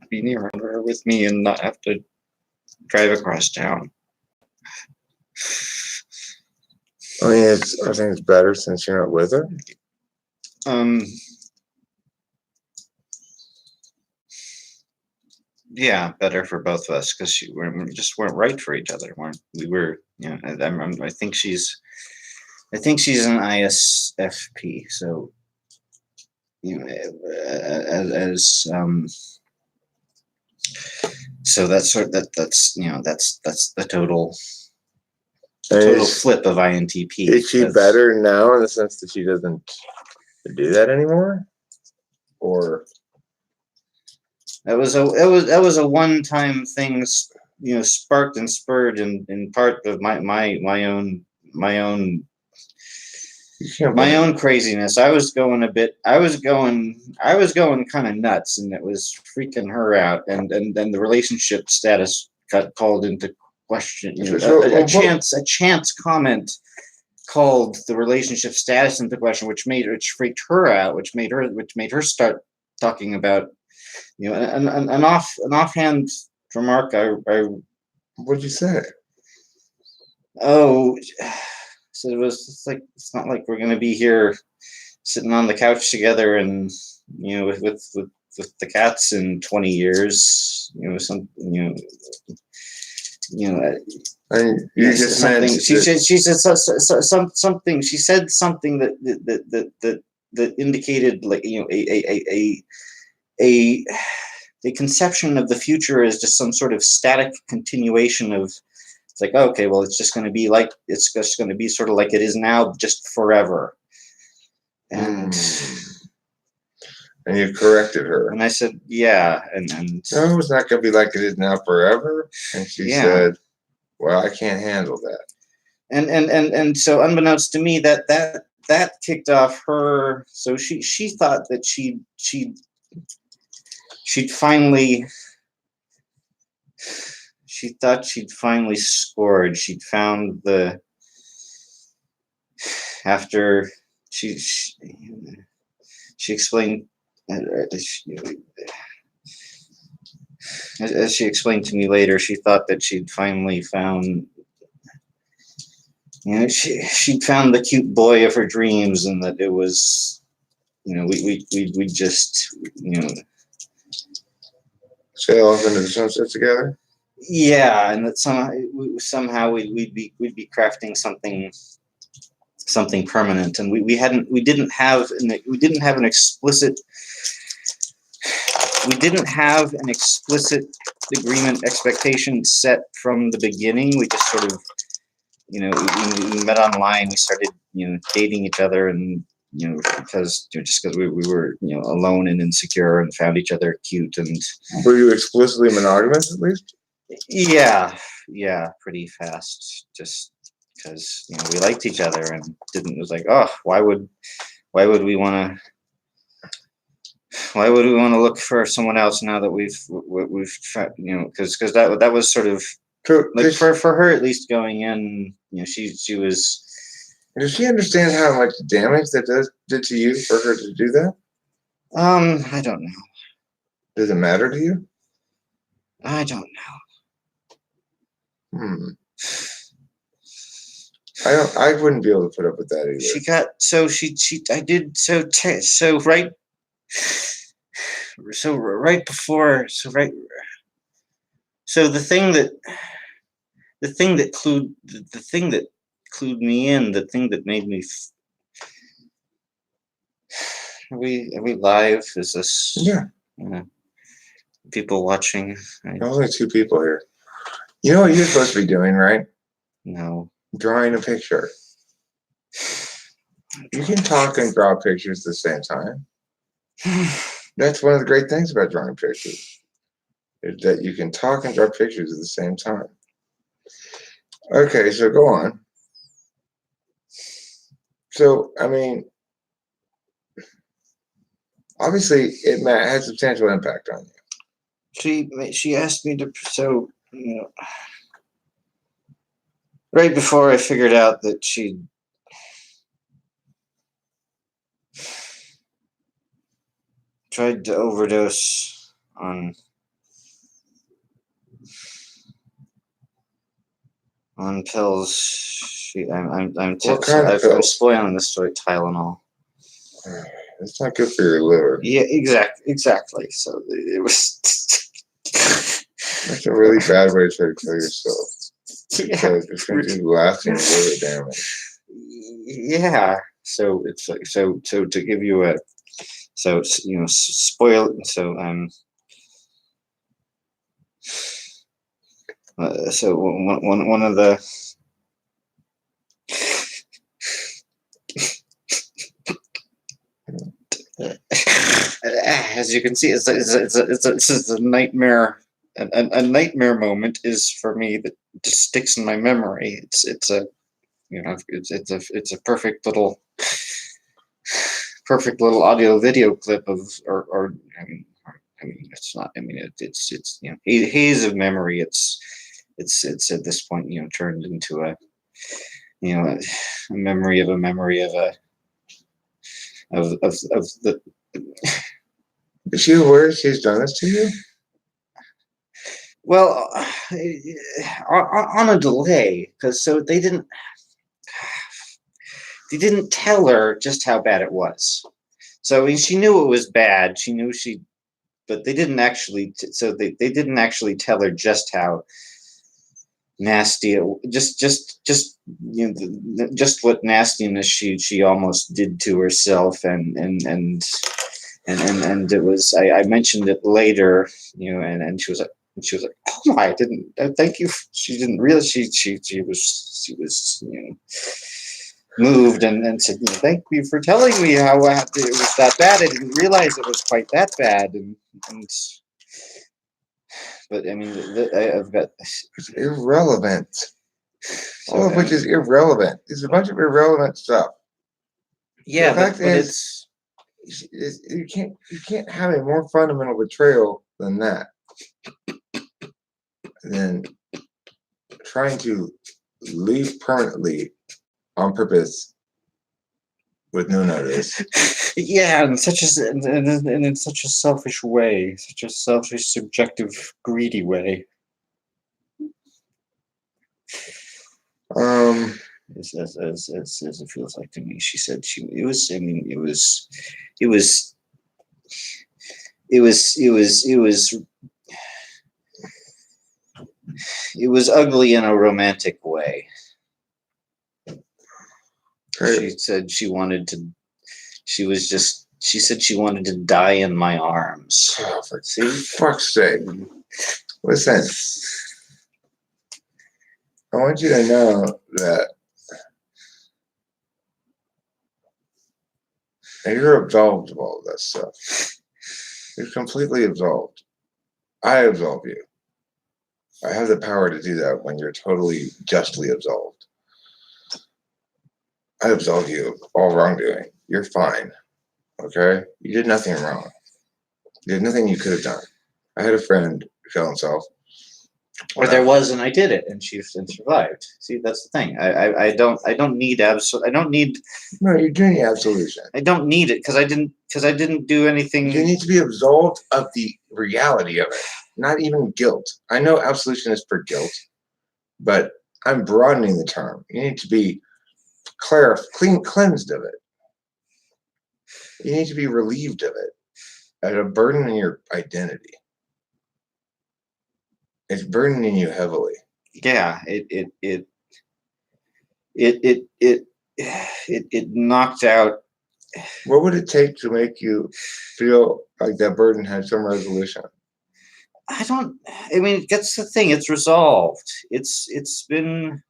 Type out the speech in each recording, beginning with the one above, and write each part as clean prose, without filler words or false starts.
be near her with me and not have to drive across town. I mean, I think it's better since you're not with her. Yeah, better for both of us because we just weren't right for each other. We were, you know, I think she's an ISFP, so you know, so that's the total flip of INTP. Is she better now in the sense that she doesn't do that anymore, or that was a one-time thing, you know, sparked and spurred in part of my own craziness. I was going kind of nuts, and it was freaking her out, and then the relationship status got called into question. You know, a chance comment called the relationship status into question, which freaked her out, which made her start talking about, you know, an offhand remark. What'd you say? Oh, so it's not like we're going to be here sitting on the couch together and, you know, with the cats in 20 years, you know, she said something that indicated, like, you know, a conception of the future as just some sort of static continuation of, it's like, okay, well, it's just going to be sort of like it is now, just forever. And you corrected her. And I said, yeah. And no, it's not going to be like it is now forever. And she said, well, I can't handle that. And so unbeknownst to me, that kicked off her. So she thought that she'd finally scored. She'd found after she explained, as she explained to me later, she thought that she'd finally found, you know, she'd found the cute boy of her dreams, and that it was, you know, we just, you know, sail off into the sunset together. Yeah, and that somehow we'd be crafting something permanent, and we didn't have an explicit agreement expectation set from the beginning. We just sort of, you know, we met online. We started, you know, dating each other, and, you know, because we were, you know, alone and insecure, and found each other cute. And were you explicitly monogamous at least? Yeah, pretty fast. Just because, you know, we liked each other, and it was like, oh, why would we want to look for someone else now that we've you know, because that was sort of like for her, at least, going in, you know, she was. Does she understand how much damage that did to you for her to do that? I don't know. Does it matter to you? I don't know. I wouldn't be able to put up with that either. The thing that clued me in, the thing that made me. Are we live? Is this? Yeah. People watching. There's only 2 people here. You know what you're supposed to be doing, right? No. Drawing a picture. You can talk and draw pictures at the same time. That's one of the great things about drawing pictures, is that you can talk and draw pictures at the same time. Okay, so go on. So, I mean, obviously, it had substantial impact on you. She asked me to, so, you know, right before I figured out that she'd tried to overdose on On pills. I'm spoiling the story. Tylenol. It's not good for your liver. Yeah, exactly. So it was. That's a really bad way to try to kill yourself. Yeah, It's going to do lasting liver damage. Yeah. So it's like so to give you a spoil so one of the as you can see, it's a nightmare. A nightmare moment is for me that just sticks in my memory. It's a it's a perfect little audio video clip of or I mean it's not. I mean it's haze of memory. It's at this point turned into a a memory of a memory of a of the. Is she aware she's done this to you? Well, on a delay, because so they didn't tell her just how bad it was. So I mean, she knew it was bad. She knew but they didn't actually. So they didn't actually tell her just how nasty it. Just what nastiness she almost did to herself, and it was. I mentioned it later, and she was like. And she was like, "Oh, I didn't. Thank you." She didn't realize she was moved and said, "Thank you for telling me how it was that bad. I didn't realize it was quite that bad." And but I mean, I've got it's irrelevant. All of which is irrelevant. It's a bunch of irrelevant stuff. Yeah, the fact is, you can't have a more fundamental betrayal than that. Than trying to leave permanently on purpose with no notice. Yeah, in such a selfish way, such a selfish, subjective, greedy way. As it feels like to me, she said it was. I mean, it was ugly in a romantic way. Right. She said she wanted to. She said she wanted to die in my arms. Oh, for fuck's sake! Listen, I want you to know that you're absolved of all of that stuff. You're completely absolved. I absolve you. I have the power to do that when you're totally justly absolved. I absolve you of all wrongdoing. You're fine. Okay? You did nothing wrong. You did nothing you could have done. I had a friend who killed himself. Or there was, and I did it, and she survived. See, that's the thing. I don't need I don't need. No, you're doing absolution. I don't need it because I didn't do anything. You need to be absolved of the reality of it, not even guilt. I know absolution is for guilt, but I'm broadening the term. You need to be cleansed of it. You need to be relieved of it. As a burden in your identity. It's burdening you heavily. Yeah, it knocked out. What would it take to make you feel like that burden had some resolution? I mean, that's the thing. It's resolved. It's been.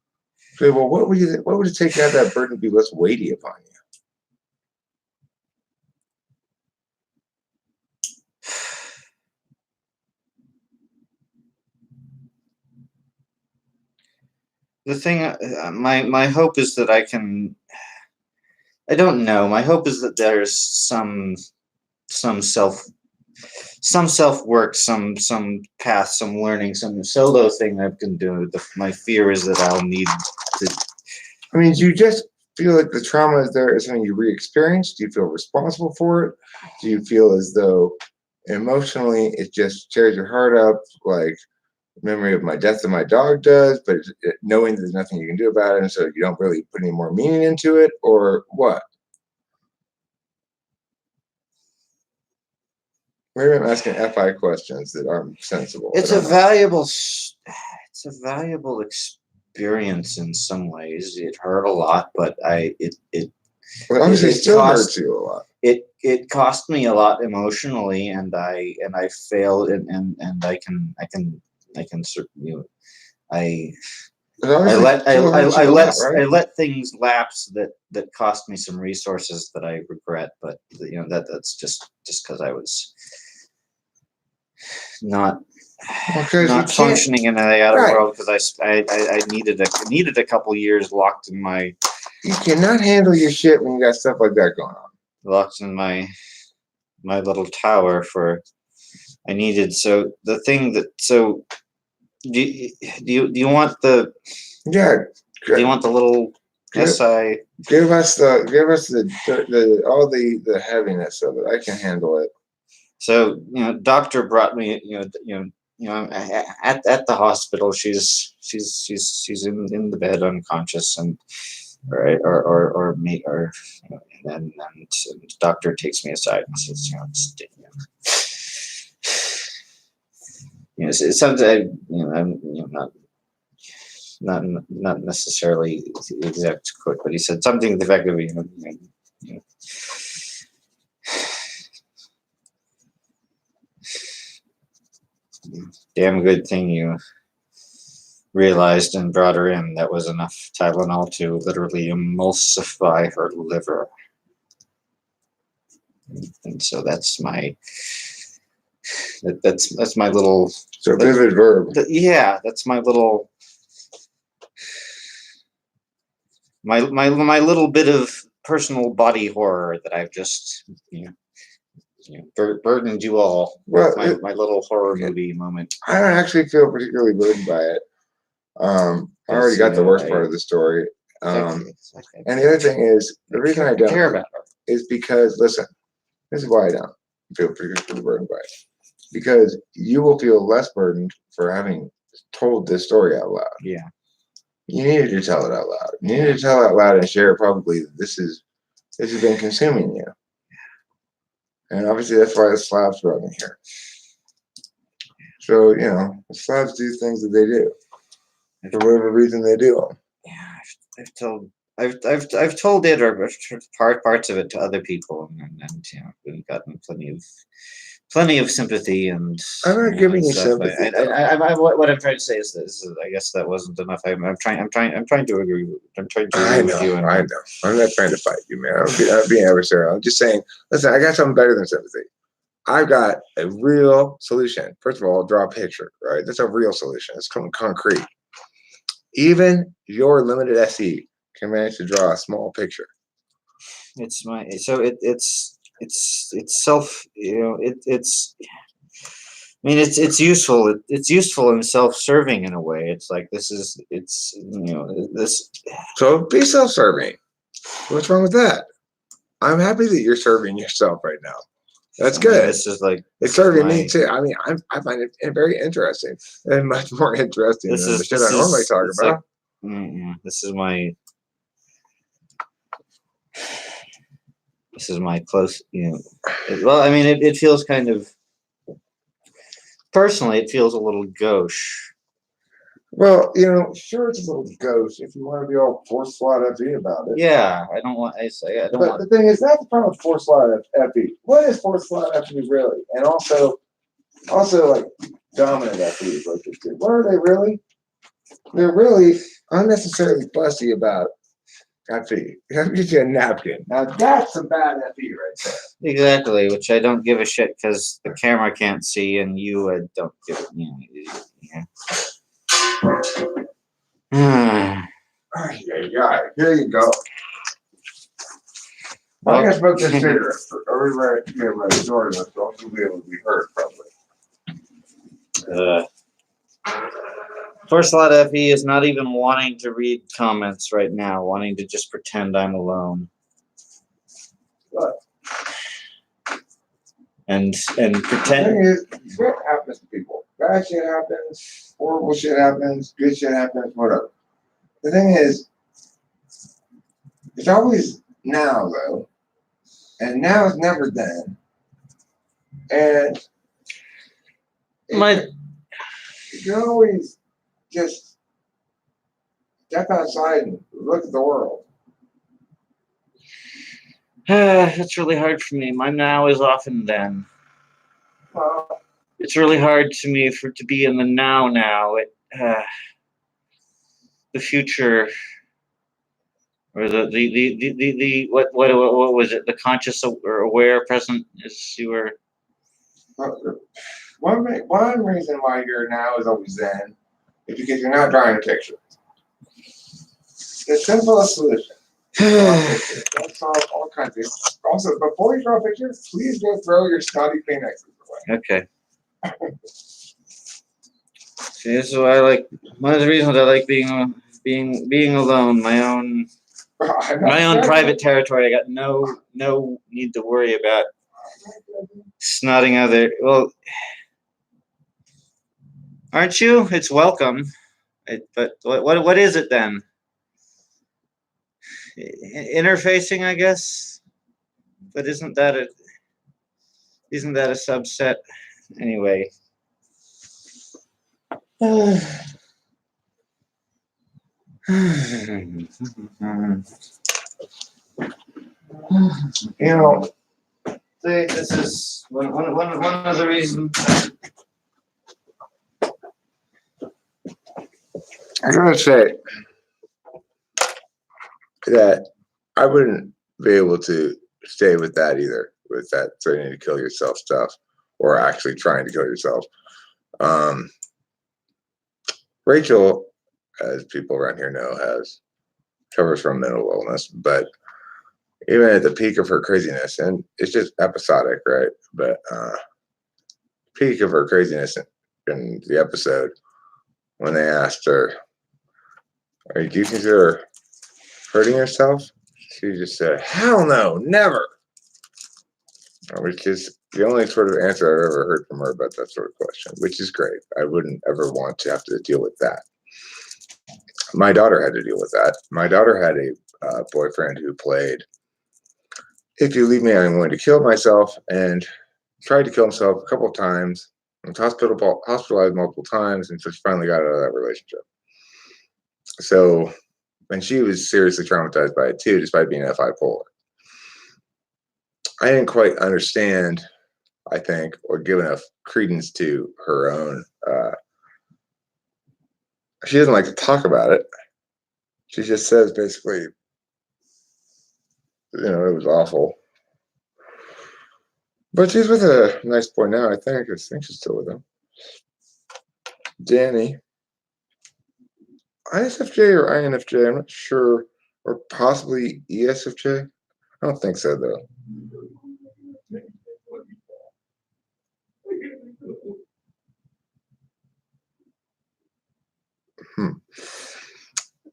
Okay, well, what would it take to have that burden be less weighty upon you? The thing, my hope is that I can. I don't know. My hope is that there's some self work, some path, some learning, some solo thing I can do. My fear is that I'll need to. I mean, do you just feel like the trauma is there is something you re-experienced? Do you feel responsible for it? Do you feel as though emotionally it just tears your heart up? Like, memory of my death than my dog does, but knowing there's nothing you can do about it, and so you don't really put any more meaning into it, or what? Maybe I'm asking FI questions that aren't sensible. It's a valuable experience in some ways. It hurt a lot, but well, obviously, it still hurts you a lot. It cost me a lot emotionally, and I failed, and I can you know, I I let things lapse that cost me some resources that I regret, but that's just because I was not functioning in the outer world, because I needed a couple years locked in my. You cannot handle your shit when you got stuff like that going on. Locked in my little tower for. I needed do you want the. Yeah. Do you want the little SI? Give us the all the heaviness of it. I can handle it. So doctor brought me at the hospital. She's in the bed unconscious, and and doctor takes me aside and says it's something I'm not necessarily the exact quote, but he said something to the effect of damn good thing you realized and brought her in. That was enough Tylenol to literally emulsify her liver. And so that's my little. So vivid verb. That's my little. My little bit of personal body horror that I've just burdened you all with my little horror movie moment. I don't actually feel particularly burdened by it. I already got the worst part of the story. And the other thing is, the reason I don't care about her is because, listen, this is why I don't feel particularly burdened by it. Because you will feel less burdened for having told this story out loud. Yeah. You needed to tell it out loud. You needed to tell it out loud and share probably that this has been consuming you. And obviously that's why the slabs brought me here. So, the slabs do things that they do. For whatever reason they do them. Yeah, I've told it, or parts of it, to other people, and we've gotten plenty of sympathy, and I'm not giving you sympathy. What I'm trying to say is this: I guess that wasn't enough. I'm trying to agree. I'm trying to agree with you. I know. I'm not trying to fight you, man. I'm being adversarial. I'm just saying. Listen, I got something better than sympathy. I've got a real solution. First of all, draw a picture. Right? That's a real solution. It's concrete. Even your limited SE can manage to draw a small picture. It's self. I mean, it's useful. It's useful and self-serving in a way. It's like this. So be self-serving. What's wrong with that? I'm happy that you're serving yourself right now. That's good. This is like it's serving me too. I mean, I find it very interesting and much more interesting than the shit I normally talk about. This is my close. Well, I mean, it feels kind of. Personally, it feels a little gauche. Well, sure, it's a little gauche if you want to be all force slot FE about it. Yeah, I don't want. But the thing is, that's the problem with force slot FE. What is force slot FE really? And also like dominant FE, like this dude. What are they really? They're really unnecessarily fussy about FE. You have to get you a napkin. Now that's a bad FE right there. Exactly, which I don't give a shit because the camera can't see, and you don't give it. Yeah. Here you go. I'm gonna smoke this cigarette. Everybody, enjoying this, so I'll be able to be heard probably. First lot FE is not even wanting to read comments right now, wanting to just pretend I'm alone. What? and The pretend. thing is, what happens to people? Bad shit happens, horrible shit happens, good shit happens, whatever. The thing is, it's always now though, and now is never then. And My you can always just step outside and look at the world. it's really hard for me. My now is often then. Well, It's really hard to me to be in the now. Now the future, or the what was it? The conscious or aware present is you were. one reason why you're now is always then is because you're not drawing a picture. The simplest solution. Don't solve all kinds of things. Also, before you draw a picture, please go throw your snotty Kleenexes away. Okay. See, this is why I like. One of the reasons I like being alone. My own private territory. I got no need to worry about snotting other. Well, aren't you? It's welcome. But what is it then? Interfacing, I guess. But isn't that a subset? Anyway. You know, see, this is one of the reasons. I gotta say that I wouldn't be able to stay with that either, with that threatening to kill yourself stuff, or actually trying to kill yourself. Rachel, as people around here know, suffers from mental illness, but even at the peak of her craziness, and it's just episodic, right? But peak of her craziness in the episode, when they asked her, do you consider hurting yourself? She just said, hell no, never. Which is the only sort of answer I've ever heard from her about that sort of question, which is great. I wouldn't ever want to have to deal with that. My daughter had to deal with that. My daughter had a boyfriend who played If You Leave Me, I'm Going to Kill Myself, and tried to kill himself a couple of times, was hospitalized multiple times, and so she finally got out of that relationship. So, and she was seriously traumatized by it too, despite being bipolar. I didn't quite understand, I think, or give enough credence to her own. She doesn't like to talk about it. She just says basically, it was awful. But she's with a nice boy now, I think. I think she's still with him. Danny. ISFJ or INFJ, I'm not sure. Or possibly ESFJ. I don't think so, though.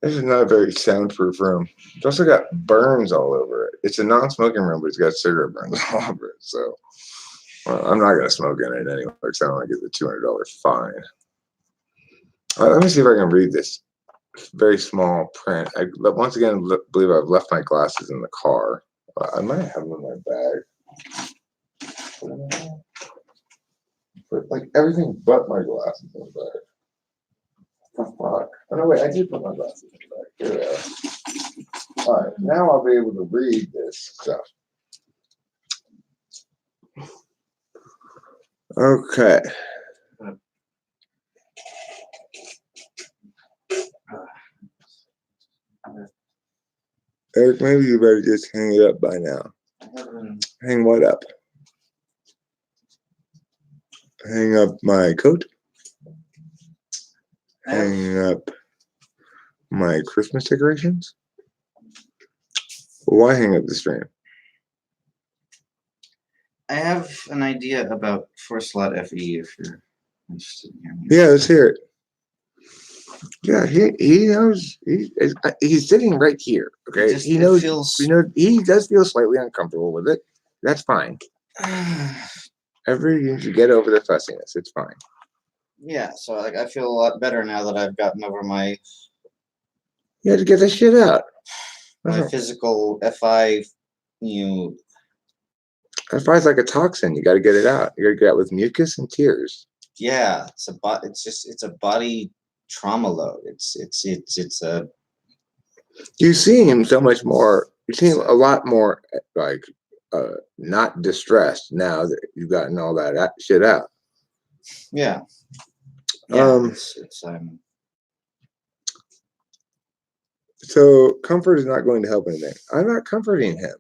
This is not a very soundproof room. It's also got burns all over it. It's a non-smoking room, but it's got cigarette burns all over it. So I'm not going to smoke in it anyway, because I don't want to get the $200 fine. Let me see if I can read this very small print. I once again believe I've left my glasses in the car. I might have them in my bag. But like everything but my glasses in the bag. What the fuck? Oh no, wait, I did put my glasses in the bag. Here they are. Alright, now I'll be able to read this stuff. Okay. Eric, maybe you better just hang it up by now. Hang what up? Hang up my coat? Hang up my Christmas decorations? Why hang up the stream? I have an idea about 4-slot FE if you're interested in hearing. Yeah, let's hear it. Yeah, he knows. He's sitting right here. Okay, he knows. He does feel slightly uncomfortable with it. That's fine. Everybody needs to get over the fussiness. It's fine. Yeah, so like I feel a lot better now that I've gotten over my You have to get this shit out. physical FI, FI is like a toxin. You got to get it out. You got to get it out with mucus and tears. Yeah, it's a body trauma load. It's a. You seem so much more. You seem a lot more like not distressed now that you've gotten all that shit out. Yeah. So comfort is not going to help anything. I'm not comforting him.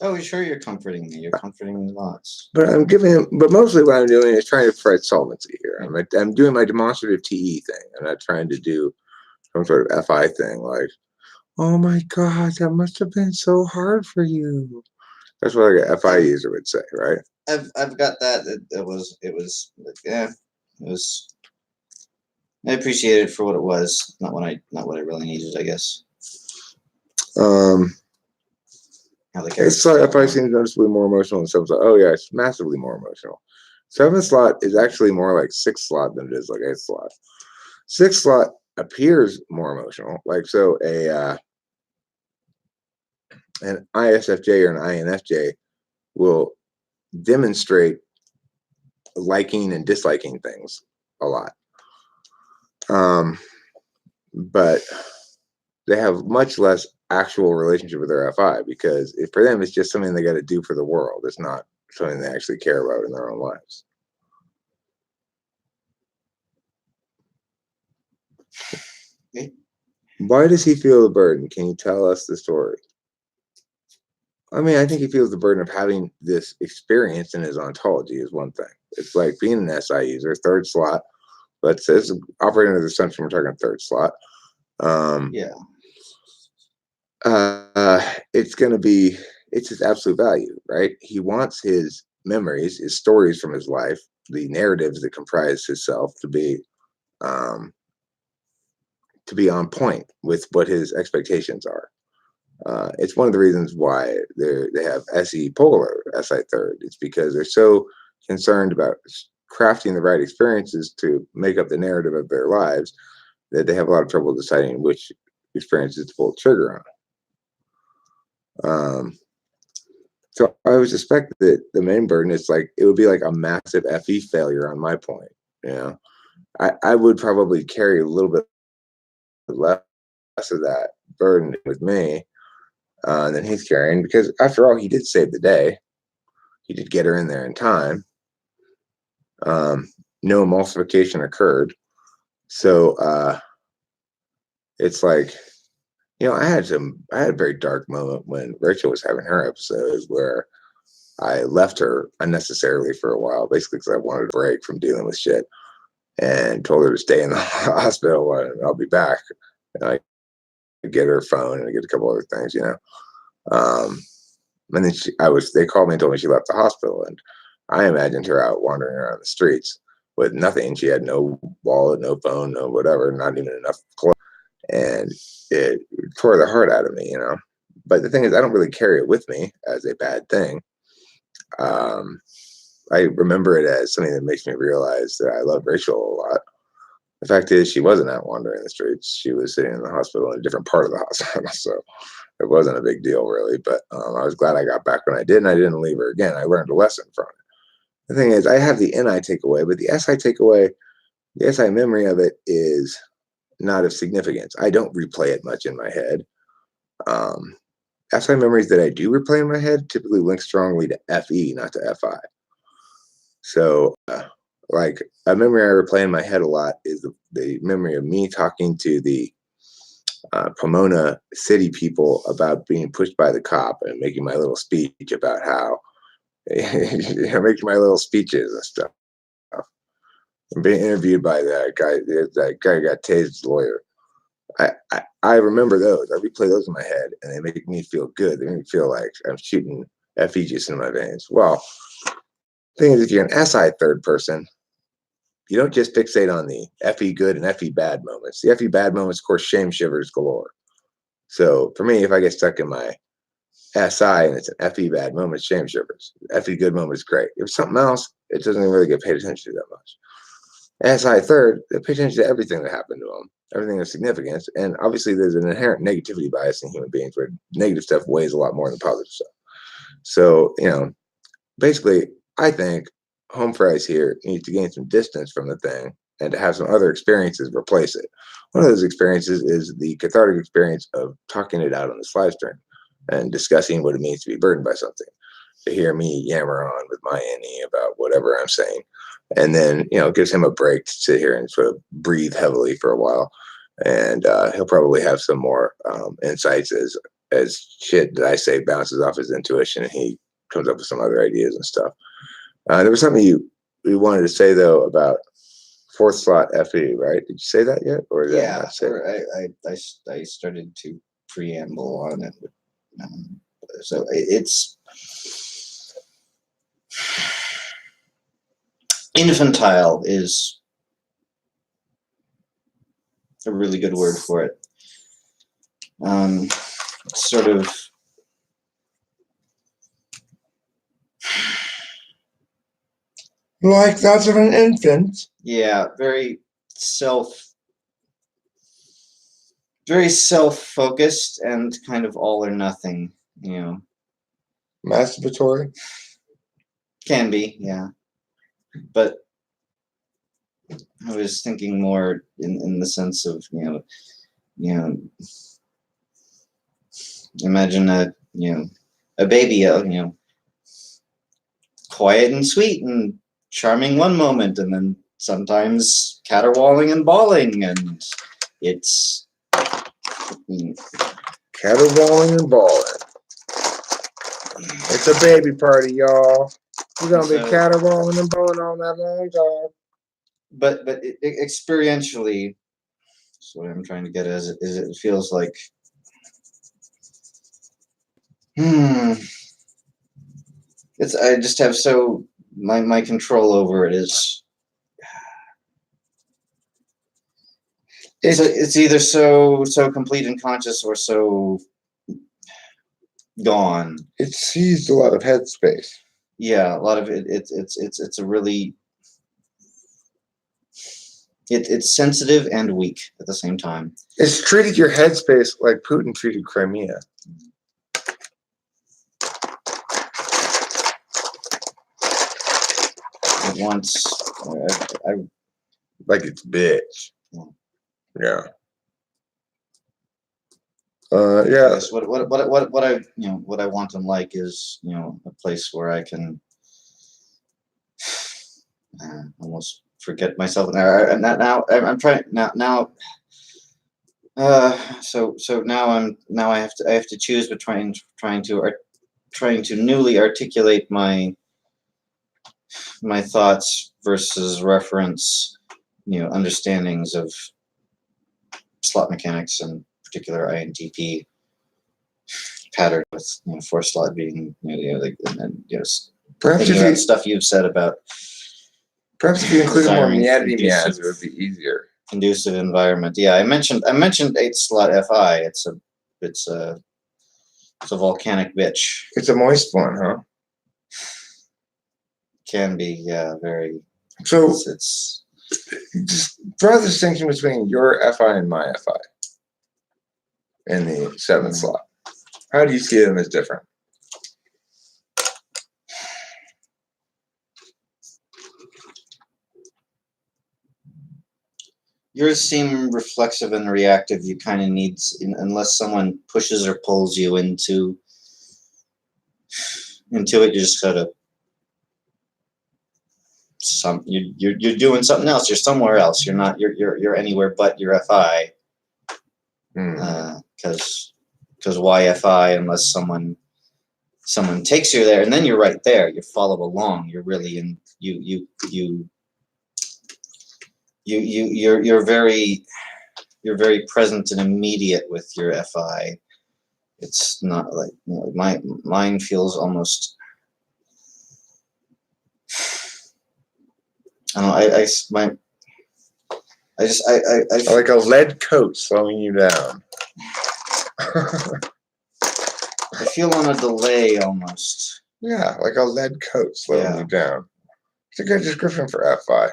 Oh, sure, you're comforting me. You're comforting me lots. But I'm giving him. But mostly, what I'm doing is trying to provide solvency here. I'm doing my demonstrative TE thing. I'm not trying to do some sort of FI thing like, oh my God, that must have been so hard for you. That's what like a FI user would say, right? I've got that. It was yeah. It was. I appreciate it for what it was, not what I really needed, I guess. It's like FI seems noticeably more emotional than 7 slot. Oh yeah, it's massively more emotional. 7 slot is actually more like 6 slot than it is like 8 slot. 6 slot appears more emotional. Like so an ISFJ or an INFJ will demonstrate liking and disliking things a lot. But they have much less actual relationship with their FI because for them it's just something they got to do for the world. It's not something they actually care about in their own lives. Why does he feel the burden? Can you tell us the story? I mean, I think he feels the burden of having this experience in his ontology is one thing. It's like being an SI user, 3rd slot. Let's say it's operating under the assumption we're talking 3rd slot. Yeah. It's his absolute value, right? He wants his memories, his stories from his life, the narratives that comprise his self to be on point with what his expectations are. It's one of the reasons why they have SE polar, SI third. It's because they're so concerned about crafting the right experiences to make up the narrative of their lives that they have a lot of trouble deciding which experiences to pull the trigger on. So I would suspect that the main burden is like it would be like a massive FE failure on my point. You know, I would probably carry a little bit less of that burden with me than he's carrying because after all, he did save the day. He did get her in there in time. No emulsification occurred. So it's like, you know, I had a very dark moment when Rachel was having her episodes where I left her unnecessarily for a while, basically because I wanted a break from dealing with shit and told her to stay in the hospital and I'll be back. And I get her phone and I get a couple other things, you know. And then they called me and told me she left the hospital and I imagined her out wandering around the streets with nothing. She had no wallet, no phone, no whatever, not even enough clothes. And it tore the heart out of me, you know. But the thing is, I don't really carry it with me as a bad thing. I remember it as something that makes me realize that I love Rachel a lot. The fact is, she wasn't out wandering the streets. She was sitting in the hospital in a different part of the hospital. So it wasn't a big deal, really. But I was glad I got back when I did, and I didn't leave her again. I learned a lesson from it. The thing is, I have the NI takeaway, but the SI takeaway, the SI memory of it is not of significance. I don't replay it much in my head. SI memories that I do replay in my head typically link strongly to FE, not to FI. So, like a memory I replay in my head a lot is the memory of me talking to the Pomona city people about being pushed by the cop and making my little speech about how, making my little speeches and stuff. I'm being interviewed by that guy. That guy got tased, lawyer. I remember those. I replay those in my head, and they make me feel good. They make me feel like I'm shooting FE juice in my veins. Well, the thing is, if you're an SI third person, you don't just fixate on the FE good and FE bad moments. The FE bad moments, of course, shame shivers galore. So for me, if I get stuck in my SI and it's an FE bad moment, shame shivers. FE good moment is great. If it's something else, it doesn't really get paid attention to that much. SI third, they pay attention to everything that happened to them, everything of significance. And obviously there's an inherent negativity bias in human beings where negative stuff weighs a lot more than positive stuff. So, basically, I think home fries here needs to gain some distance from the thing and to have some other experiences replace it. One of those experiences is the cathartic experience of talking it out on this live stream and discussing what it means to be burdened by something. To hear me yammer on with my Annie about whatever I'm saying. And then, it gives him a break to sit here and sort of breathe heavily for a while. And he'll probably have some more insights as shit that I say bounces off his intuition and he comes up with some other ideas and stuff. There was something you wanted to say, though, about fourth slot FE, right? Did you say that yet? Or I started to preamble on it. So it's infantile is a really good word for it. Sort of like that of an infant. Yeah, very self-focused and kind of all or nothing, Masturbatory? Can be, yeah. But I was thinking more in the sense of, imagine a baby, quiet and sweet and charming one moment, and then sometimes caterwauling and bawling, and it's caterwauling and bawling. It's a baby party, y'all. We're gonna be caterwauling and bawling all that long time. But experientially, so what I'm trying to get at is it feels like it's I just have so my control over it is it's either so complete and conscious or so gone. It seized a lot of headspace. Yeah, a lot of it. It's a really it's sensitive and weak at the same time. It's treated your headspace like Putin treated Crimea. It wants like it's bitch. Yeah. Yes, what I what I want in life is a place where I can almost forget myself. And now I'm trying now. So now I have to choose between trying to newly articulate my thoughts versus reference understandings of slot mechanics and particular INTP pattern with four slot being perhaps if you stuff you've said about perhaps if you included more meandering meows, it would be easier. Conducive environment. Yeah, I mentioned 8 slot FI. It's a volcanic bitch. It's a moist one, huh? Can be, yeah, very. So it's just draw the distinction between your FI and my FI in the 7th slot. How do you see them as different? Yours seem reflexive and reactive. You kind of need, unless someone pushes or pulls you into it, you just gotta you're doing something else. You're somewhere else. You're not. You're anywhere but your FI. Because why FI unless someone takes you there, and then you're right there. You follow along. You're really in. You're very present and immediate with your FI. It's not like mine feels almost. I don't know. I like a lead coat slowing you down. I feel on a delay almost. Yeah, like a lead coat slowing you down. It's a good description for FI.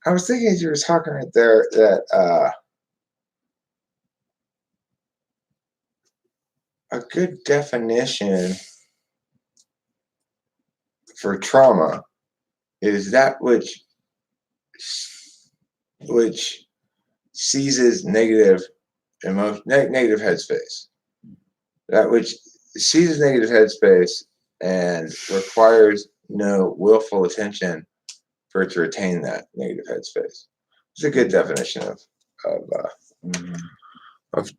I was thinking as you were talking right there that a good definition for trauma is that which seizes negative emotion, negative headspace. That which seizes negative headspace and requires no willful attention for it to retain that negative headspace. It's a good definition of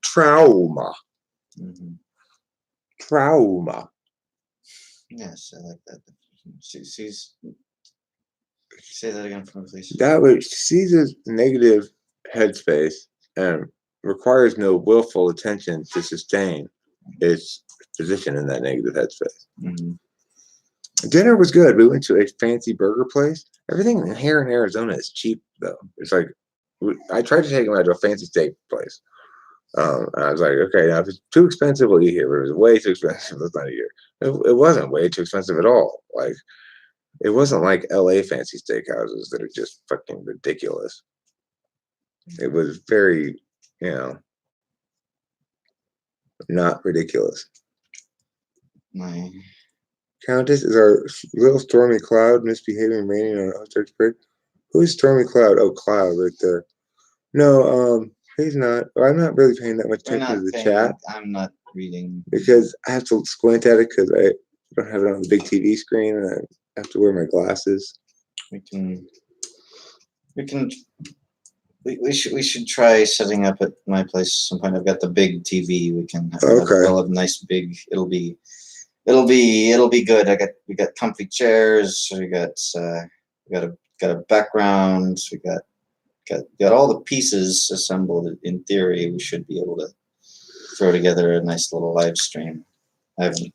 trauma. Trauma. Yes, I like that. Say that again for me, please. That which seizes negative headspace and requires no willful attention to sustain its position in that negative headspace. Dinner was good. We went to a fancy burger place. Everything here in Arizona is cheap, though. It's like I tried to take him out to a fancy steak place. I was like, okay, now if it's too expensive, we'll eat here. But if it's way too expensive, let's not eat here. It wasn't way too expensive at all. Like, it wasn't like LA fancy steakhouses that are just fucking ridiculous. It was very, not ridiculous. My Countess is our little stormy cloud misbehaving, raining on a church break. Who's Stormy Cloud? Oh, Cloud right there. No, he's not. I'm not really paying that much attention to the chat. I'm not reading because I have to squint at it because I don't have it on the big TV screen and I have to wear my glasses. We should try setting up at my place some point. I've got the big TV. We can we'll have nice big. It'll be good. We got comfy chairs. We got a background. We got all the pieces assembled. In theory, we should be able to throw together a nice little live stream. I haven't.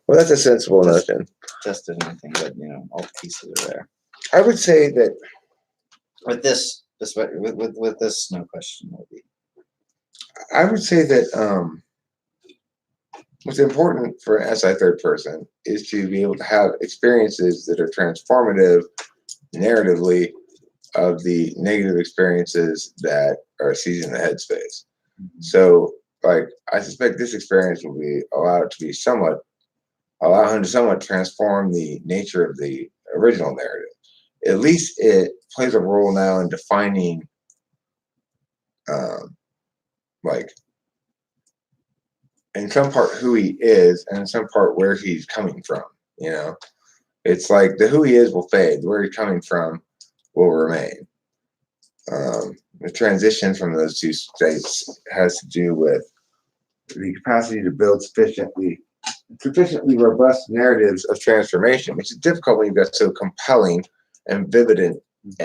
Well, that's a sensible notion. Tested anything, but all the pieces are there. I would say that with this, no question will be. I would say that what's important for an SI third person is to be able to have experiences that are transformative narratively of the negative experiences that are seizing the headspace. So, like, I suspect this experience will allow him to somewhat transform the nature of the original narrative. At least it plays a role now in defining, like, in some part who he is, and in some part where he's coming from. It's like the who he is will fade, where he's coming from will remain. The transition from those two states has to do with the capacity to build sufficiently robust narratives of transformation, which is difficult when you've got so compelling and vivid an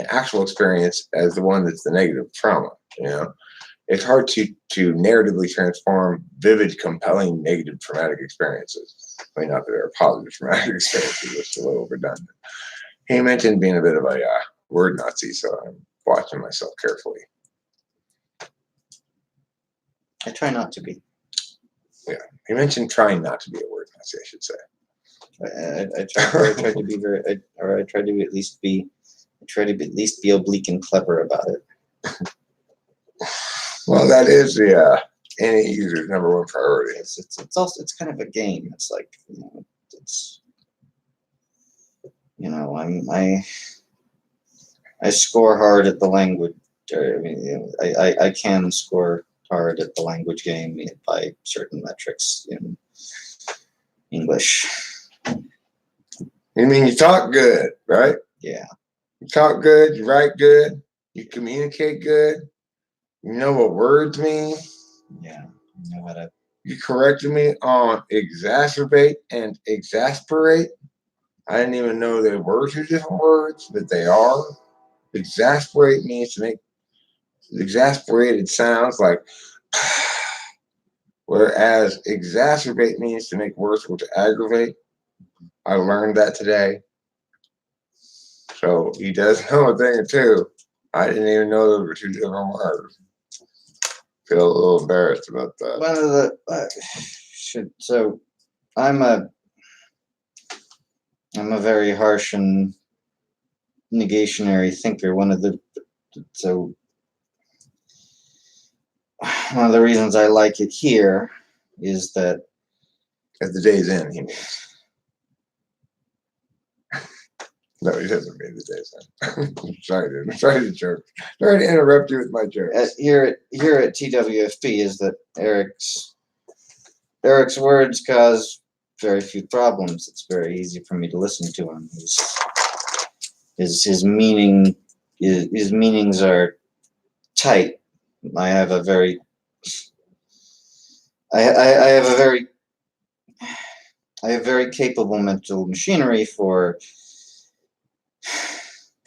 actual experience as the one that's the negative trauma. It's hard to narratively transform vivid, compelling, negative traumatic experiences. I mean, not that they're positive traumatic experiences, which is a little redundant. He mentioned being a bit of a word Nazi, so I'm watching myself carefully. I try not to be. Yeah, he mentioned trying not to be a word Nazi, I should say. I try to be I try to at least be oblique and clever about it. Well, that is the any user's number one priority. It's also kind of a game. It's like I score hard at the language. I can score hard at the language game by certain metrics in English. You mean you talk good, right? Yeah. You talk good, you write good, you communicate good, you know what words mean. Yeah. You know how to. You corrected me on exacerbate and exasperate. I didn't even know they were two different words, but they are. Exasperate means to make exasperated sounds like, whereas exacerbate means to make worse or to aggravate. I learned that today. So he does know a thing or two. I didn't even know those were two different words. feel a little embarrassed about that. One of the so I'm a very harsh and negationary thinker. One of the reasons I like it here is that At the day's end, he means. No, he doesn't mean the day's end. I'm sorry to joke. Sorry to interrupt you with my jokes. here at TWFP is that Eric's words cause very few problems. It's very easy for me to listen to him. His meanings are tight. I have very capable mental machinery for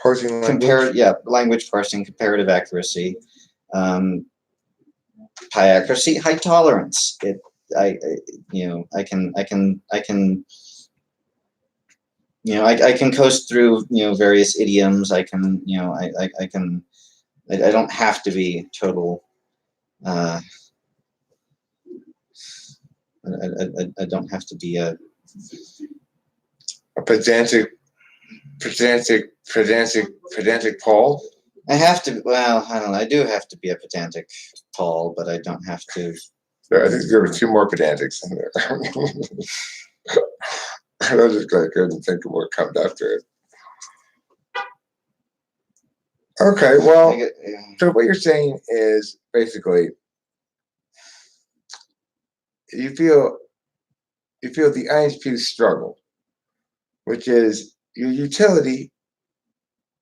Parsing language. Language parsing, comparative accuracy, high accuracy, high tolerance. I can coast through various idioms. I don't have to be total. I don't have to be a pedantic Paul. I have to. Well, I don't know. I do have to be a pedantic Paul, but I don't have to. I think there were two more pedantics in there. I couldn't think of what comes after it. Okay, well, so what you're saying is basically you feel the IHP struggle, which is your utility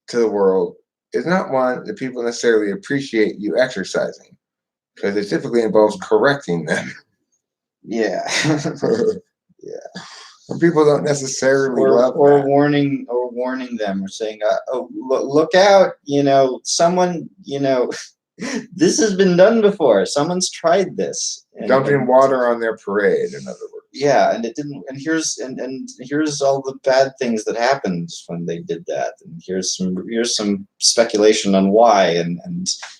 to the world is not one that people necessarily appreciate you exercising, because it typically involves correcting them. Yeah. Yeah. And people don't necessarily love or that. warning them or saying, "Oh, look out! Someone, this has been done before. Someone's tried this." Dumping water on their parade, in other words. Yeah, and it didn't. And here's all the bad things that happened when they did that. And here's some speculation on why.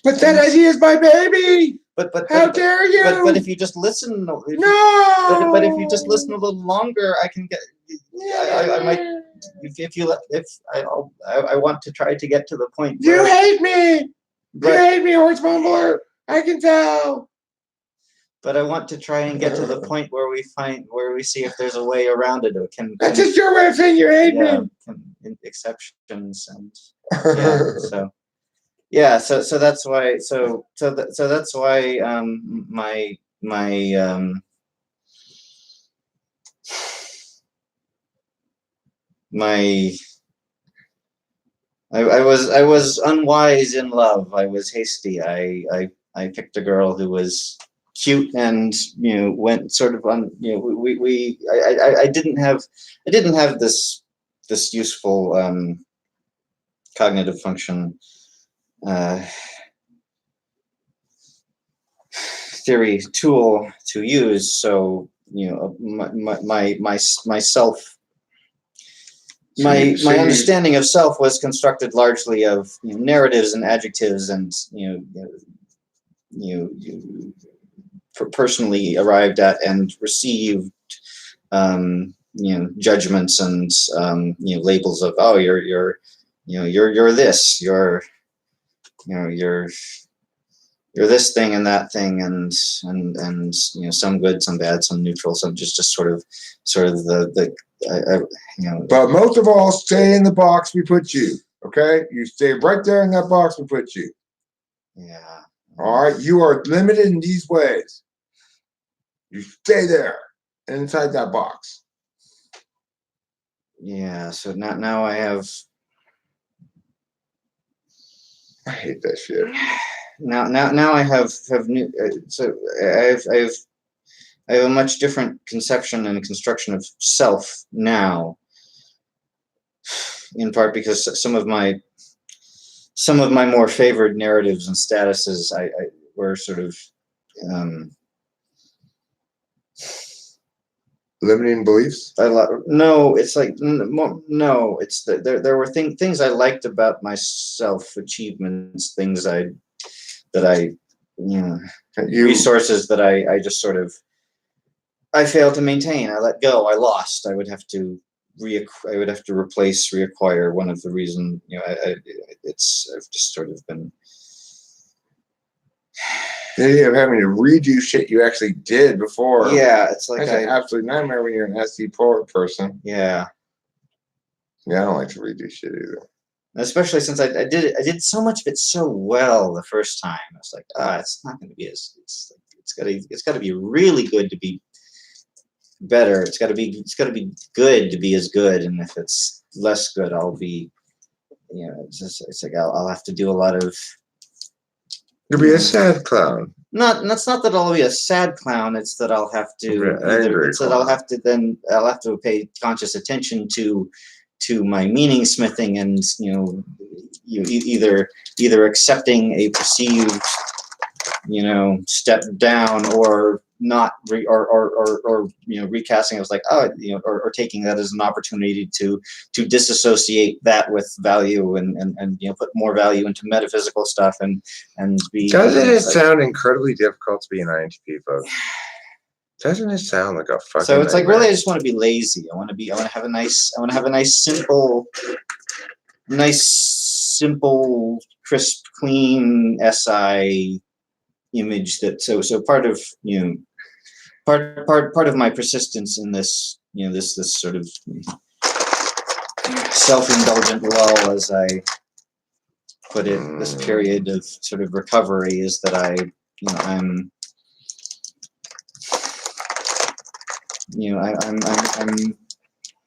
But that idea is my baby. But how dare you? But if you just listen, no. But if you just listen a little longer, I can get. I might. I want to try to get to the point. You hate me. You hate me, horse mumbler. I can tell. But I want to try and get to the point where we see if there's a way around it. That's just your way of saying you hate me. Exceptions and so that's why that's why I was unwise in love. I was hasty. I picked a girl who was cute and went sort of on I didn't have this useful cognitive function theory tool to use, so my understanding of self was constructed largely of narratives and adjectives and personally arrived at and received judgments and labels of, oh, you're this, you're this thing and that thing, and some good, some bad, some neutral, some just sort of the But most of all, stay in the box we put you. Okay, you stay right there in that box we put you. Yeah. All right, you are limited in these ways. You stay there inside that box. Yeah. So now I have. I hate that shit. Now I have new. So I have a much different conception and construction of self now. In part because some of my more favored narratives and statuses I were sort of limiting beliefs. No, it's like no. It's that there were things I liked about myself, achievements, things that I resources that I just sort of I failed to maintain. I let go. I lost. I would have to reacquire one of the reason. I've just sort of been. The idea of having to redo shit you actually did before. Yeah, it's like that's an absolute nightmare when you're an SD polar person. Yeah. Yeah, I don't like to redo shit either. Especially since I did so much of it so well the first time. I was like, it's not going to be it's got to be really good to be better. It's got to be good to be as good. And if it's less good, I'll be, it's like I'll have to do a lot of. You'll be a sad clown. That's not that I'll be a sad clown. It's that I'll have to I'll have to pay conscious attention to my meaning smithing and either accepting a perceived step down or not or recasting. I was like, or taking that as an opportunity to disassociate that with value and put more value into metaphysical stuff and be. Doesn't it sound incredibly difficult to be an INTP, folks? Doesn't it sound like a fucking So it's like, nightmare? really, I just want to be lazy. I want to have a nice simple, crisp, clean SI image that so part of part of my persistence in this this sort of self-indulgent lull, as I put it, this period of sort of recovery, is that I'm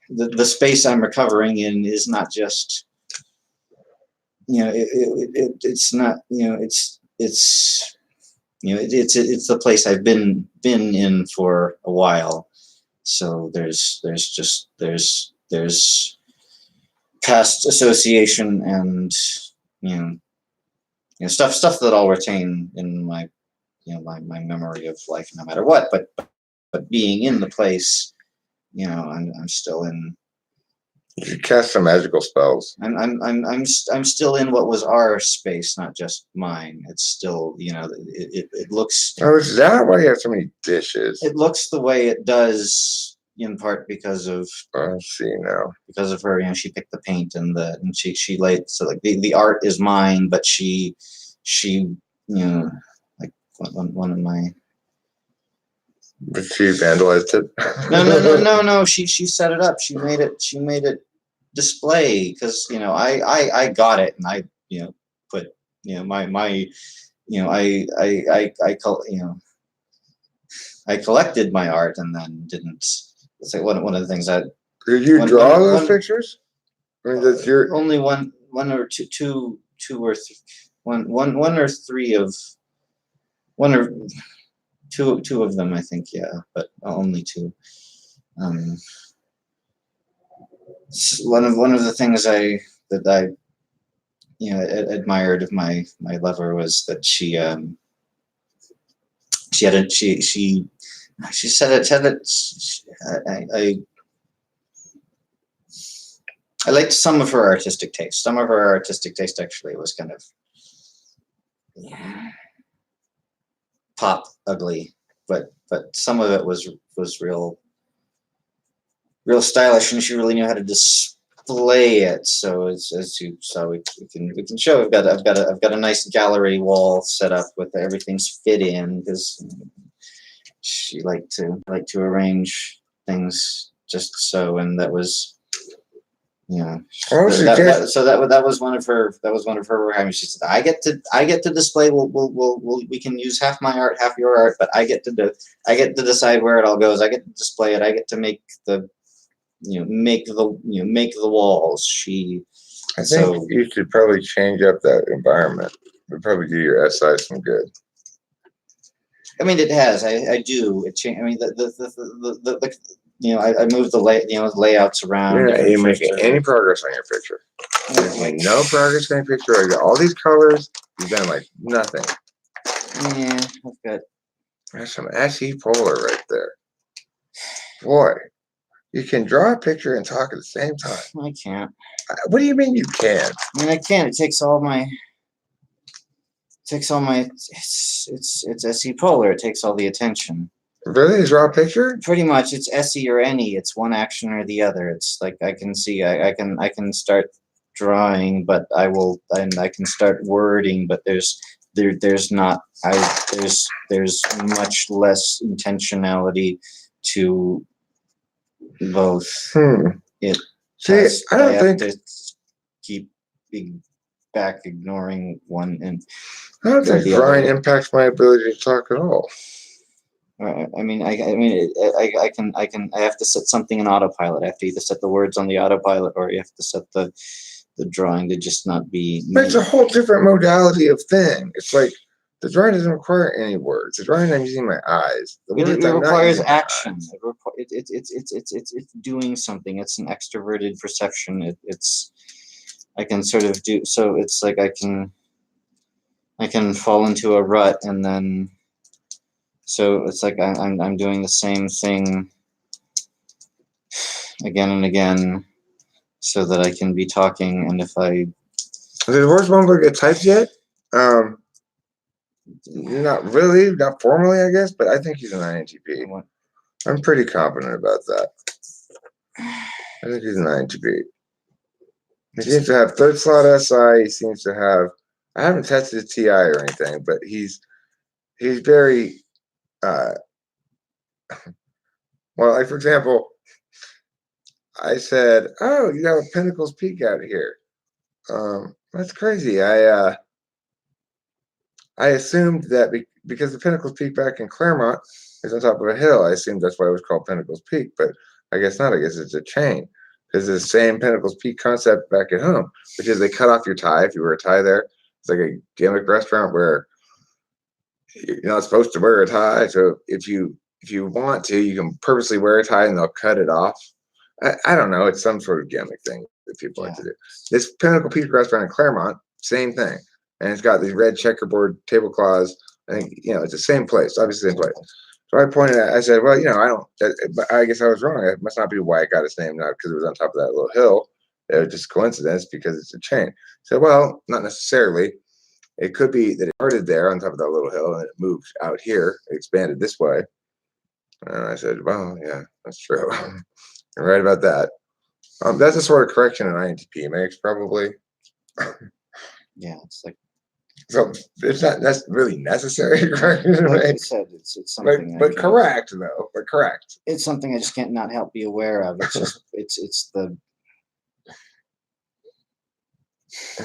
the space I'm recovering in is not just it's not it's the place I've been in for a while. So there's past association and stuff that I'll retain in my my memory of life no matter what. But being in the place, I'm still in. You should cast some magical spells. I'm still in what was our space, not just mine. It's still, it looks. Oh, is that why you have so many dishes? It looks the way it does in part because of. I see now. Because of her, she picked the paint and she laid, so like the art is mine, but she like one of my. But she vandalized it. No. She set it up. She made it display because I got it and I put I collected my art and then didn't. It's like one of the things that. Did you draw those pictures? I mean, that's your only one or two or one or three of one or. Two of them, I think, yeah, but only two. One of the things I admired of my lover was that she said it. I liked some of her artistic taste. Some of her artistic taste actually was kind of. Pop ugly, but some of it was real stylish, and she really knew how to display it. So as you saw, we can show. I've got a nice gallery wall set up with everything's fit in because she liked to arrange things just so, and that was. That was one of her. That was one of her. I mean, she said, "I get to display. We can use half my art, half your art, but I get to decide where it all goes. I get to display it. I get to make the walls." I think you should probably change up that environment. It would probably do your SI some good. I mean, it has. I do. It changed. I mean, I moved the layouts around. You're not even making any progress on your picture. Like no progress on your picture. I got all these colors. You've done like nothing. Yeah, I've got. There's some SE polar right there. Boy, you can draw a picture and talk at the same time. I can't. What do you mean you can't? I mean, I can't. It takes all my. takes all my it's SE polar. It takes all the attention. Really? Is draw a picture? Pretty much, it's SE or any. It's one action or the other. It's like I can see. I can start drawing, but I can start wording, but there's not. There's much less intentionality to both. It See, has, I don't have think to keep back ignoring one and I don't think the drawing other. impacts my ability to talk at all. I mean, I have to set something in autopilot. I have to either set the words on the autopilot or you have to set the drawing to just not be. But it's a whole different modality of thing. It's like the drawing doesn't require any words. The drawing, I'm using my eyes. The words, It I'm not requires using my action. eyes. It's doing something. It's an extroverted perception. It's I can sort of do so. It's like I can fall into a rut and then. So it's like I'm doing the same thing again and again, so that I can be talking. And if I Did the horse mumble get typed yet? Not really, not formally, I guess, but I think he's an INTP. I'm pretty confident about that. I think he's an INTP. He seems to have third slot SI. He seems to have. I haven't tested his TI or anything, but he's very. Well, like for example, I said, "Oh, you have a Pinnacles Peak out here." That's crazy. I assumed that because the Pinnacles Peak back in Claremont is on top of a hill, I assumed that's why it was called Pinnacles Peak, but I guess not. I guess it's a chain because it's the same Pinnacles Peak concept back at home, which is they cut off your tie if you wear a tie there. It's like a gimmick restaurant where you're not supposed to wear a tie. So if you want to, you can purposely wear a tie and they'll cut it off. I don't know. It's some sort of gimmick thing that people like to do. This Pinnacle Peak restaurant in Claremont, same thing. And it's got these red checkerboard tablecloths. I think, it's the same place, obviously the same place. So I pointed out, I said, well, I don't, but I guess I was wrong. It must not be why it got its name, not because it was on top of that little hill. It was just coincidence because it's a chain. So, well, not necessarily. It could be that it started there on top of that little hill and it moved out here, it expanded this way. And I said, well, yeah, that's true. You're right about that. That's a sort of correction an INTP makes, probably. Yeah, it's like. So it's not that's really necessary correction to Like I make. said, it's something. But correct though. But correct. It's something I just can't not help be aware of. It's just it's the.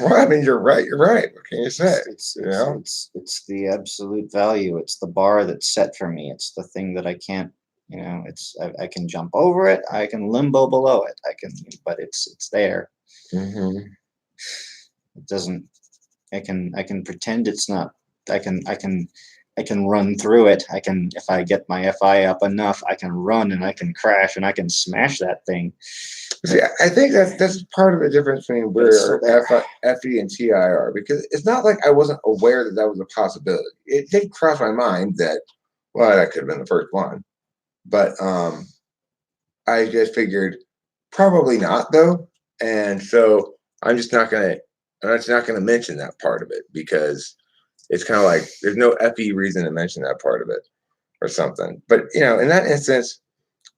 Well, I mean, you're right. You're right. What can you say? It's the absolute value. It's the bar that's set for me. It's the thing that I can't. I can jump over it. I can limbo below it. But it's there. Mm-hmm. It doesn't. I can pretend it's not. I can run through it. If I get my FI up enough, I can run and I can crash and I can smash that thing. See, I think that's part of the difference between where FE and TI are, because it's not like I wasn't aware that was a possibility. It did cross my mind that, well, that could have been the first one, but I just figured probably not though, and so I'm just not gonna mention that part of it because it's kind of like there's no FE reason to mention that part of it or something. But in that instance,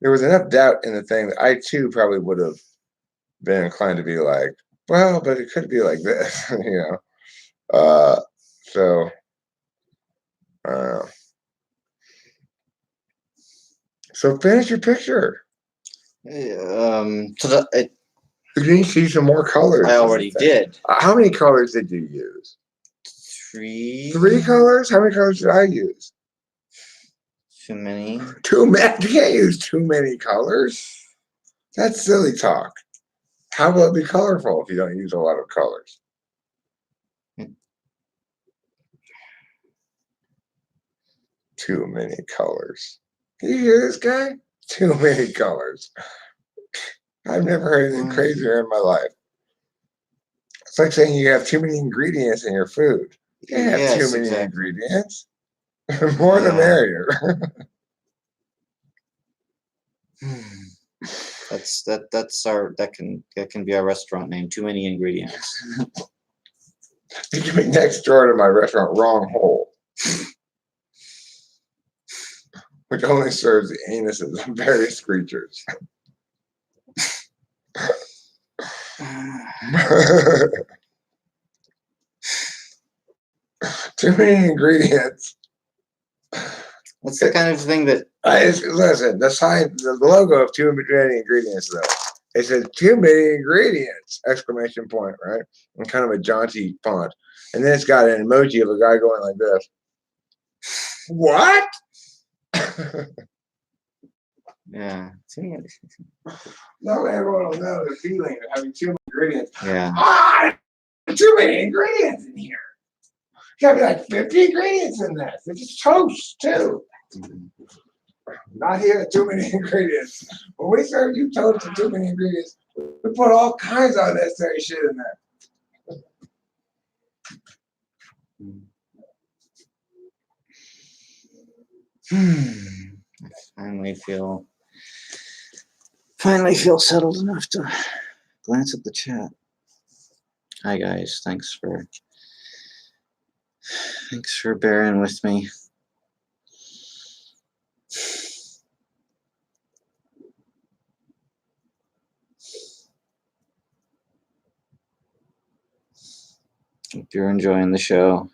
there was enough doubt in the thing that I too probably would have been inclined to be like, well, but it could be like this, So, so finish your picture. You need to see some more colors. I already did. How many colors did you use? 3. 3 colors? How many colors did I use? Too many. Too many? You can't use too many colors. That's silly talk. How will it be colorful if you don't use a lot of colors? Too many colors. Can you hear this guy? Too many colors. I've never heard anything crazier in my life. It's like saying you have too many ingredients in your food. You can't have too many ingredients. More the merrier. That can be our restaurant name. Too many ingredients. You can be next door to my restaurant, Wrong Hole, which only serves the anuses of various creatures. Too many ingredients. What's the kind of thing that? Listen, the sign, the logo of too many ingredients, though. It says too many ingredients! Exclamation point, right? In kind of a jaunty font. And then it's got an emoji of a guy going like this. What? Yeah. No, everyone will know the feeling of having too many ingredients. Yeah. Ah, too many ingredients in here. There's gotta be like 50 ingredients in this. It's just toast, too. Not here, too many ingredients. When we serve you toast with too many ingredients, we put all kinds of unnecessary shit in there. I finally feel settled enough to glance at the chat. Hi guys, thanks for bearing with me. Hope you're enjoying the show.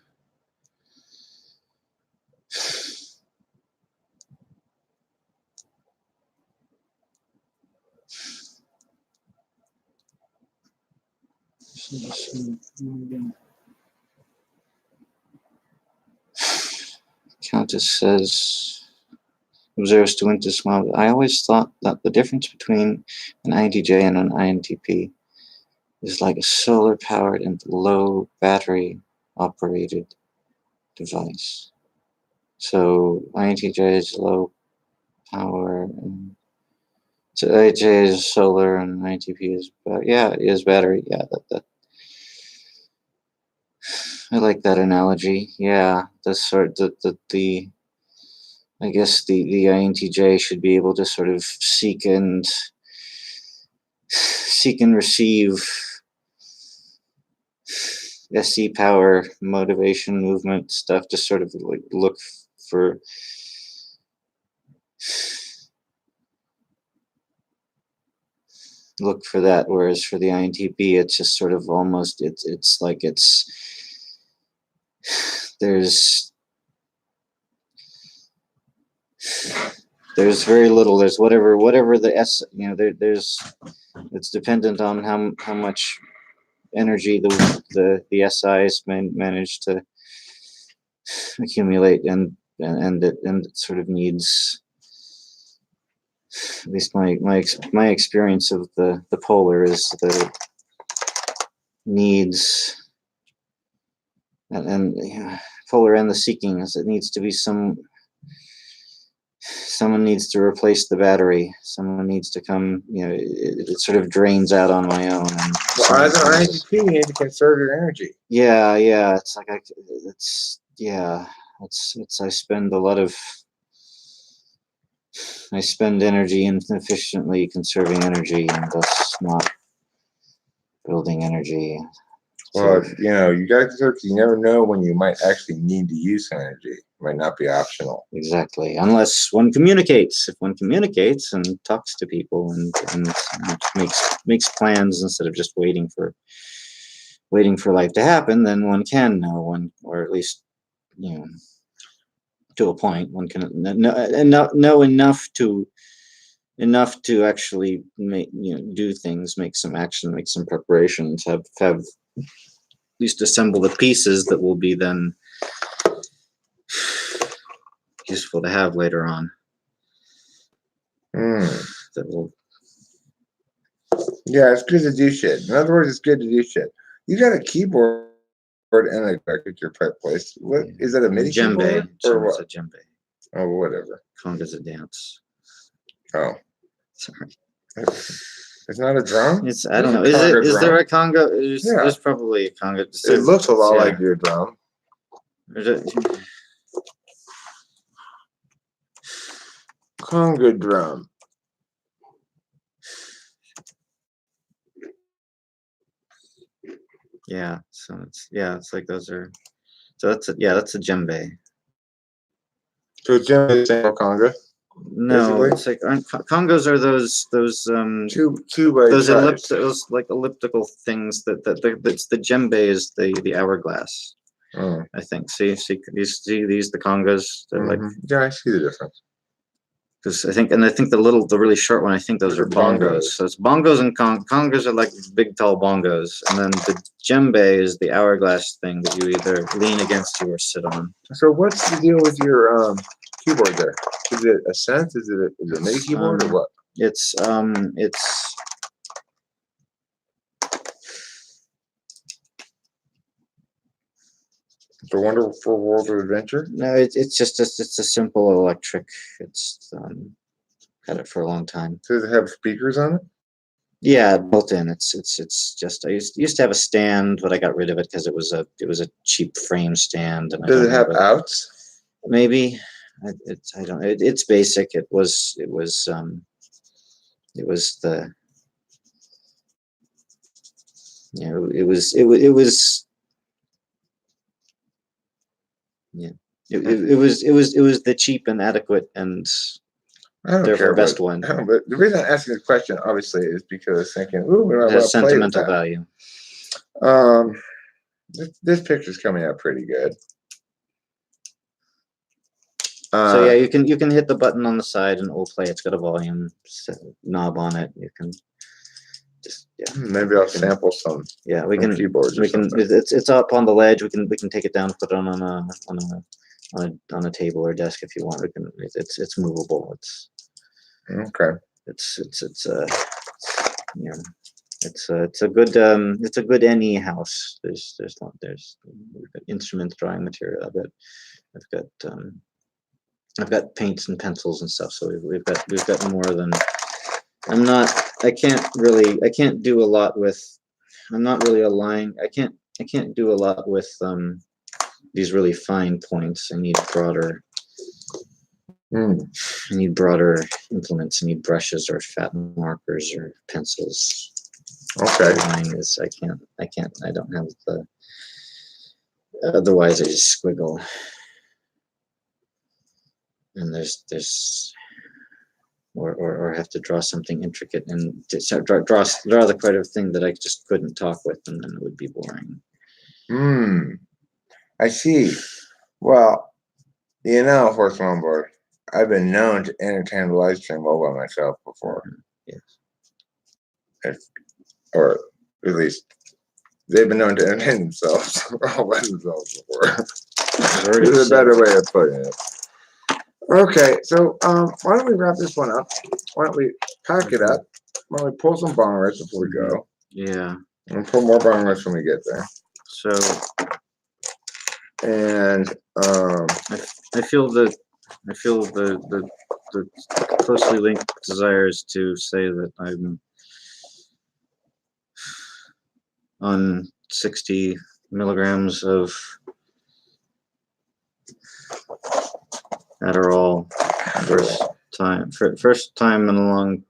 Countess says, observes to Winter smile. I always thought that the difference between an INTJ and an INTP is like a solar-powered and low battery-operated device. So INTJ is low power, and so INTJ is solar, and INTP is battery. Yeah, that I like that analogy. Yeah, the I guess the INTJ should be able to sort of seek and receive SC power, motivation, movement stuff, to sort of like look for that, whereas for the INTP it's just sort of almost it's like there's very little, there's whatever the S, there's it's dependent on how much energy the SIs manage to accumulate, and it sort of needs, at least my experience of the polar is the needs, and polar and the seeking is, it needs to be someone needs to replace the battery. Someone needs to come, it sort of drains out on my own. And well, as an INTP, you need to conserve your energy. Yeah. It's like I spend energy inefficiently conserving energy and thus not building energy. Well, you got to conserve, because you never know when you might actually need to use energy. It might not be optional. Exactly, unless one communicates. If one communicates and talks to people and makes plans instead of just waiting for life to happen, then one can know, or at least, to a point, one can know enough to actually do things, make some action, make some preparations, have at least assemble the pieces that will be then useful to have later on. That will. Yeah, it's good to do shit. In other words, it's good to do shit. You got a keyboard and a deck at your place. What is that, a MIDI keyboard or what? It's a djembe. Oh, whatever. Conga's a dance. Oh, sorry. It's not a drum. I don't know. Is there a conga? There's probably a conga. It looks a lot like your drum. Conga drum. Yeah, so it's like those are. So that's a djembe. So Jim is saying Conga. No, Basically? it's like congos are those Two by tribes. those like elliptical things that's the djembe is the hourglass. Oh. I think. See these the congos. They're like Yeah, I see the difference. because I think the really short one. I think those Those are are bongos. bongos. So it's bongos and congos are like big tall bongos, and then the djembe is the hourglass thing that you either lean against or sit on. So what's the deal with your keyboard there? Is it a sense? Is it a MIDI keyboard or what? It's The Wonderful World of Adventure? no, it's just it's a simple electric. It's had it for a long time. Does it have speakers on it? Yeah, built in. It's just I used to have a stand, but I got rid of it because it was a cheap frame stand. And Does it have outs? Maybe I don't. It's basic. It was the it was yeah. It was the cheap and adequate and I don't therefore care best about, one. but the reason I'm asking this question, obviously, is because thinking, ooh, we might It want has to play with sentimental that. value. This picture's coming out pretty good. So yeah, you can hit the button on the side and it will play. It's got a volume knob on it. You can just maybe I'll sample some. Yeah, we can keyboards. It's up on the ledge. We can take it down, put it on a table or desk if you want. It's movable. Okay. It's a good NE house. We've got instruments, drawing material. I've got paints and pencils and stuff. So we've got more than. I can't do a lot with. I'm not really aligned. I can't do a lot with these really fine points. I need broader. I need broader implements. I need brushes or fat markers or pencils. Okay. Mine is I don't have the. Otherwise, I just squiggle. And there's or have to draw something intricate and draw the kind of thing that I just couldn't talk with, and then it would be boring. I see. Well, Horse on Board, I've been known to entertain the live stream all by myself before. Yes. Or at least they've been known to entertain themselves all by themselves before. There's a better way of putting it. Okay, so why don't we wrap this one up? Why don't we pack it up? Why don't we pull some bong rights before we go? Yeah. And pull more bong rights when we get there. So. And I feel the closely linked desires to say that I'm on 60 milligrams of Adderall. First time in a long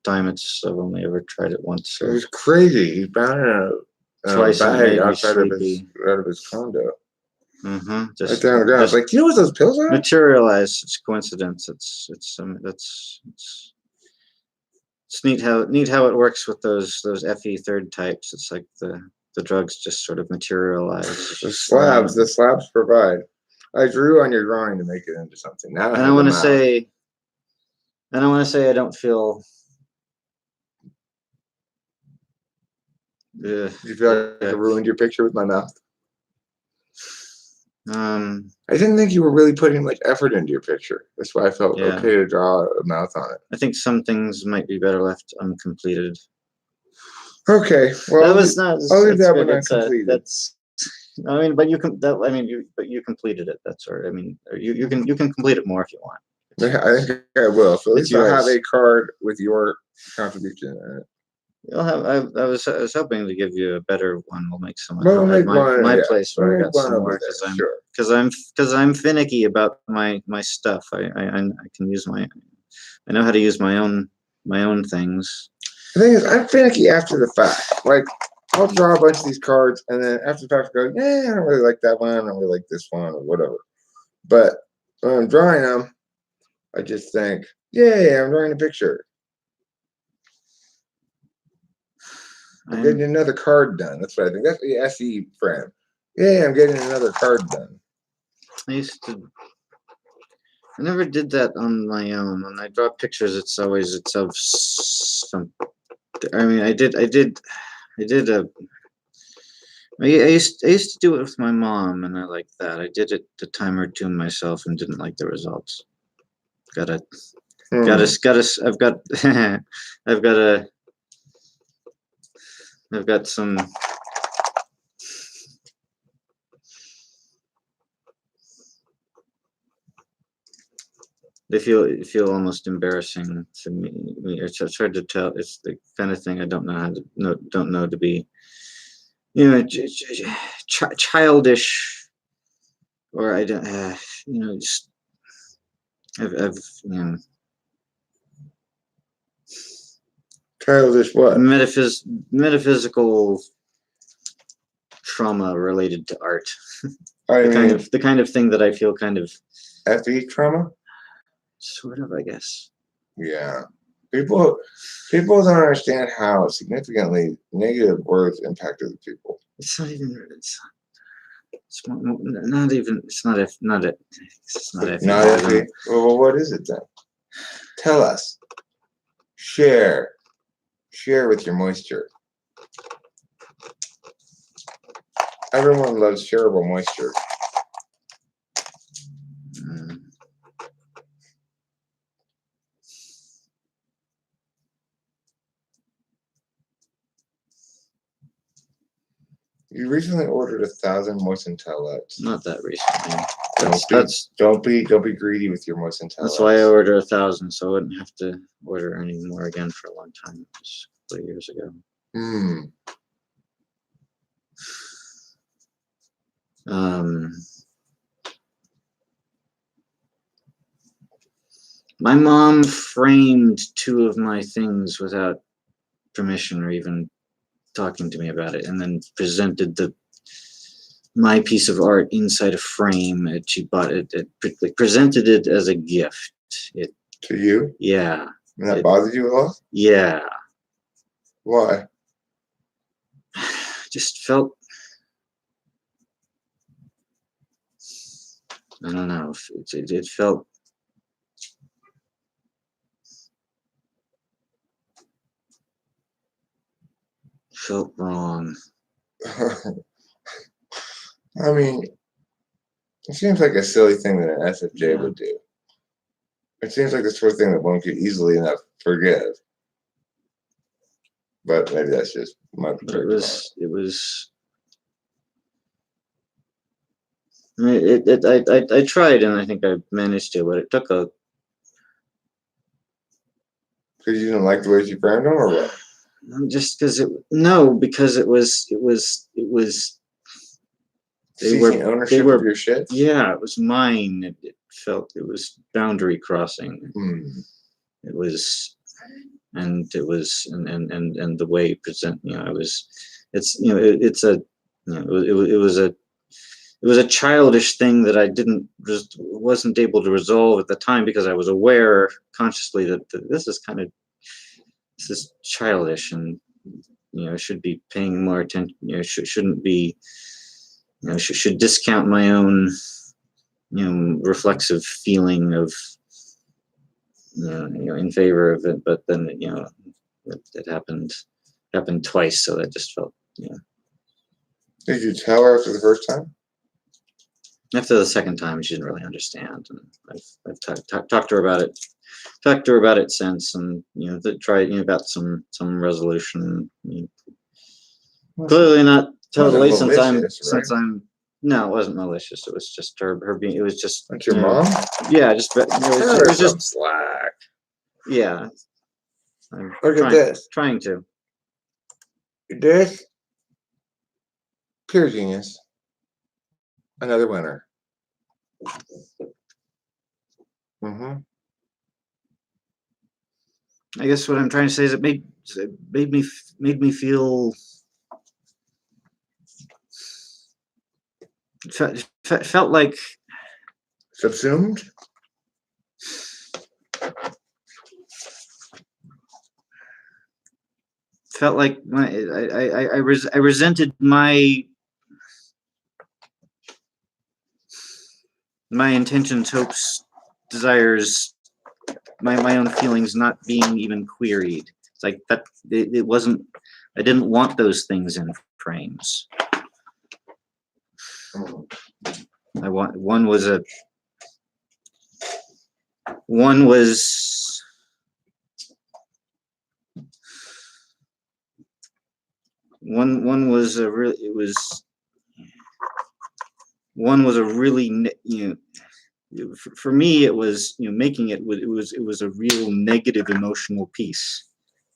time. I've only ever tried it once. It was crazy. He found a twice bag outside of his condo. Just right there on the ground. I was like, do you know what those pills are? Materialize. It's coincidence. It's neat how it works with those Fe third types. It's like the drugs just sort of materialize. The slabs provide. I drew on your drawing to make it into something. Now I want to say I don't feel. You feel like I ruined your picture with my mouth? I didn't think you were really putting much effort into your picture. That's why I felt okay to draw a mouth on it. I think some things might be better left uncompleted. Okay, well, that was not. I'll leave that one uncompleted. But you completed it. That's right. I mean, you can complete it more if you want. I think I will. So at least I'll have a card with your contribution in it. You'll have. I was hoping to give you a better one. We'll make some. Well, we'll make my place where I got some more because I'm finicky about my stuff. I can use I know how to use my own things. The thing is, I'm finicky after the fact. Like I'll draw a bunch of these cards, and then after the fact, go, yeah, I don't really like that one. I don't really like this one, or whatever. But when I'm drawing them, I just think, yay, I'm drawing a picture. I'm getting another card done. That's what I think. That's the SE frame. Yeah, I'm getting another card done. I never did that on my own. When I draw pictures, it's of some. I mean, I did I used to do it with my mom, and I liked that. I did it a time or two myself and didn't like the results. I've got I've got some. They feel almost embarrassing to me. It's hard to tell. It's the kind of thing I don't know how to don't know to be, childish, or I don't, just I've Childish what? Metaphysical trauma related to art. I mean, the kind of thing that I feel kind of FE trauma? sort of, I guess. Yeah. People don't understand how significantly negative words impact other people. It's not even. It's not even. It's not FE. Not FE. Well, what is it then? Tell us. Share with your moisture. Everyone loves shareable moisture. You recently ordered 1,000 moistened towelettes. Not that recently. Don't be greedy with your moistened towelettes. That's why I ordered 1,000, so I wouldn't have to order any more again for a long time. It was a couple of years ago. My mom framed 2 of my things without permission or even talking to me about it, and then presented my piece of art inside a frame. She bought it. Presented it as a gift. To you? Yeah. And that bothered you a lot? Yeah. Why? Just felt. I don't know. It felt. Felt wrong. I mean, it seems like a silly thing that an SFJ would do. It seems like the sort of thing that one could easily enough forgive. But maybe that's just my perspective. It was. I mean, I tried, and I think I managed to, but it took a. Because you didn't like the way she framed them, or what? Just because because it was. Seeking ownership of your shit? Yeah, it was mine. It felt it was boundary crossing. It was, and the way you present, it was a childish thing that I wasn't able to resolve at the time, because I was aware consciously that this is childish, and should be paying more attention. Shouldn't be. Should discount my own, reflexive feeling of, in favor of it. But then, it happened twice, so that just felt, Did you tell her after the first time? After the second time, she didn't really understand, and I've talked to her about it. Talked to her about it since, and tried, got some resolution. Clearly not totally, since I'm. No, it wasn't malicious. It was just her being. It was just. That's your mom? Yeah, just. It was just slack. Yeah. I'm Look at this. Trying to. This. Pure genius. Another winner. I guess what I'm trying to say is it made me feel felt like Subsumed. I resented my intentions, hopes, desires, my own feelings not being even queried. It's like that. It wasn't. I didn't want those things in frames. I want one was a really for me it was making it was a real negative emotional piece.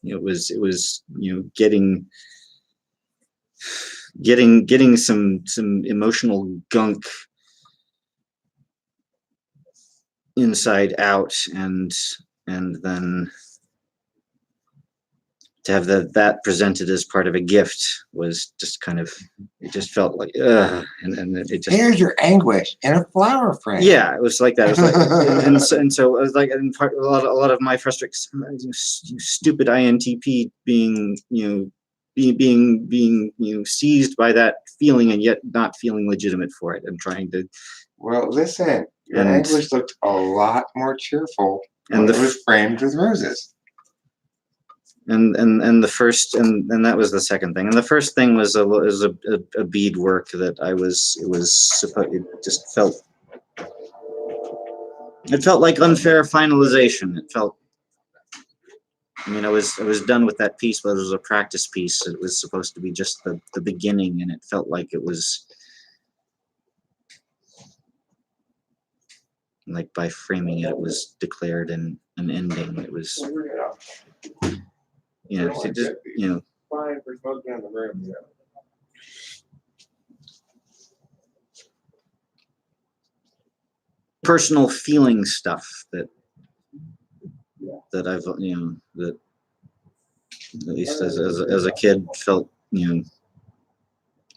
It was getting some emotional gunk inside out, and then to have that presented as part of a gift was just kind of, it just felt like and it just, Here's your anguish in a flower frame. yeah, it was like that. It was like, and so it was like, in part, a lot of my frustration, you stupid INTP being seized by that feeling and yet not feeling legitimate for it and trying to. Well, listen, your anguish looked a lot more cheerful and when it was framed with roses. And the first, and that was the second thing. And the first thing was a bead work that it felt like unfair finalization. It felt, I mean, I was done with that piece, but it was a practice piece. It was supposed to be just the beginning, and it felt like it was like by framing it, it was declared an ending. It was, it just, Fine for smoking in the room. Yeah. personal feeling stuff that I've that at least as a kid felt, I mean,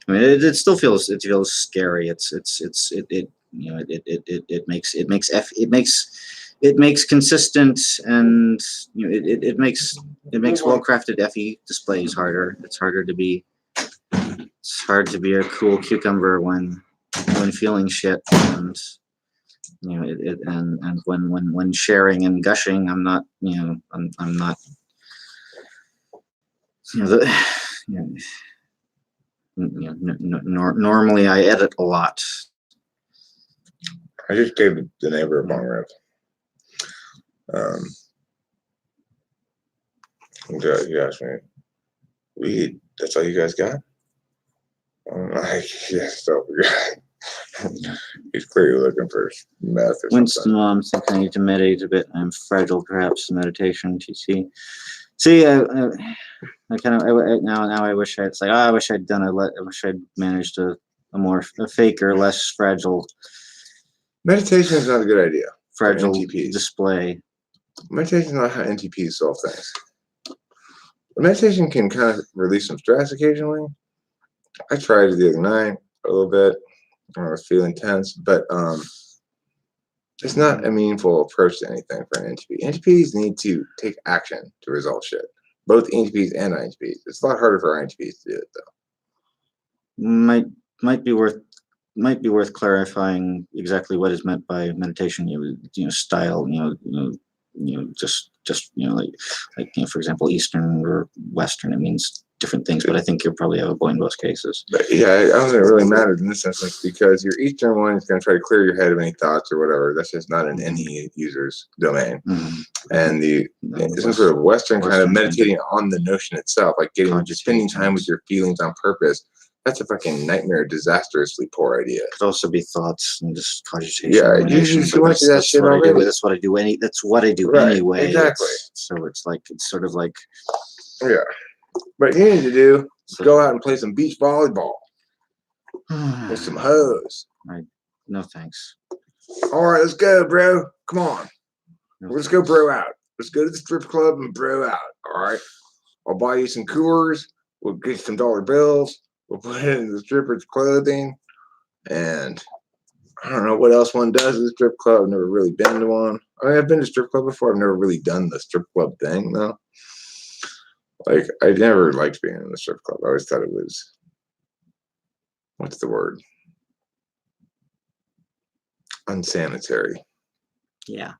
it still feels, scary. It makes consistent, and it makes well-crafted FE displays harder. It's hard to be a cool cucumber when feeling shit, and and when sharing and gushing, I'm not, I'm not, normally I edit a lot. I just gave the neighbor a bong rip. He asked me, "Weed? That's all you guys got?" I'm like, "Yes, so we got." He's clearly looking for meth or Winston, I'm thinking I need to meditate a bit. I'm fragile, perhaps. Meditation, TC. See, I kind of now I wish I. It's like, I wish I'd done I wish I'd managed a faker, less fragile. Meditation is not a good idea. Fragile display. Meditation is not how NTPs solve things. Meditation can kind of release some stress occasionally. I tried it the other night a little bit. I was feeling tense, but it's not a meaningful approach to anything for an NTP. NTPs need to take action to resolve shit. Both NTPs and INTPs. It's a lot harder for INTPs to do it though. Might be worth clarifying exactly what is meant by meditation. Style. Just like for example, Eastern or Western. It means different things, but I think you'll probably have a boy in both cases. But yeah, I don't think it really matters in this sense, like, because your Eastern one is going to try to clear your head of any thoughts or whatever. That's just not in any user's domain. Mm-hmm. And some sort of Western kind of meditating on the notion itself, like spending time with your feelings on purpose. That's a fucking nightmare, disastrously poor idea. It could also be thoughts and just cogitation. Yeah, you want to do that shit already. That's what I do. That's what I do right, anyway. Exactly. So it's sort of like. Yeah. But you need to do is go out and play some beach volleyball with some hoes. No thanks. All right, let's go, bro. Come on. Let's go bro out. Let's go to the strip club and bro out. All right. I'll buy you some Coors. We'll get you some dollar bills. We'll put it in the stripper's clothing. And I don't know what else one does at the strip club. I've never really been to one. I mean, I've been to strip club before. I've never really done the strip club thing, though. Like, I never liked being in the strip club. I always thought it was, what's the word? Unsanitary. Yeah.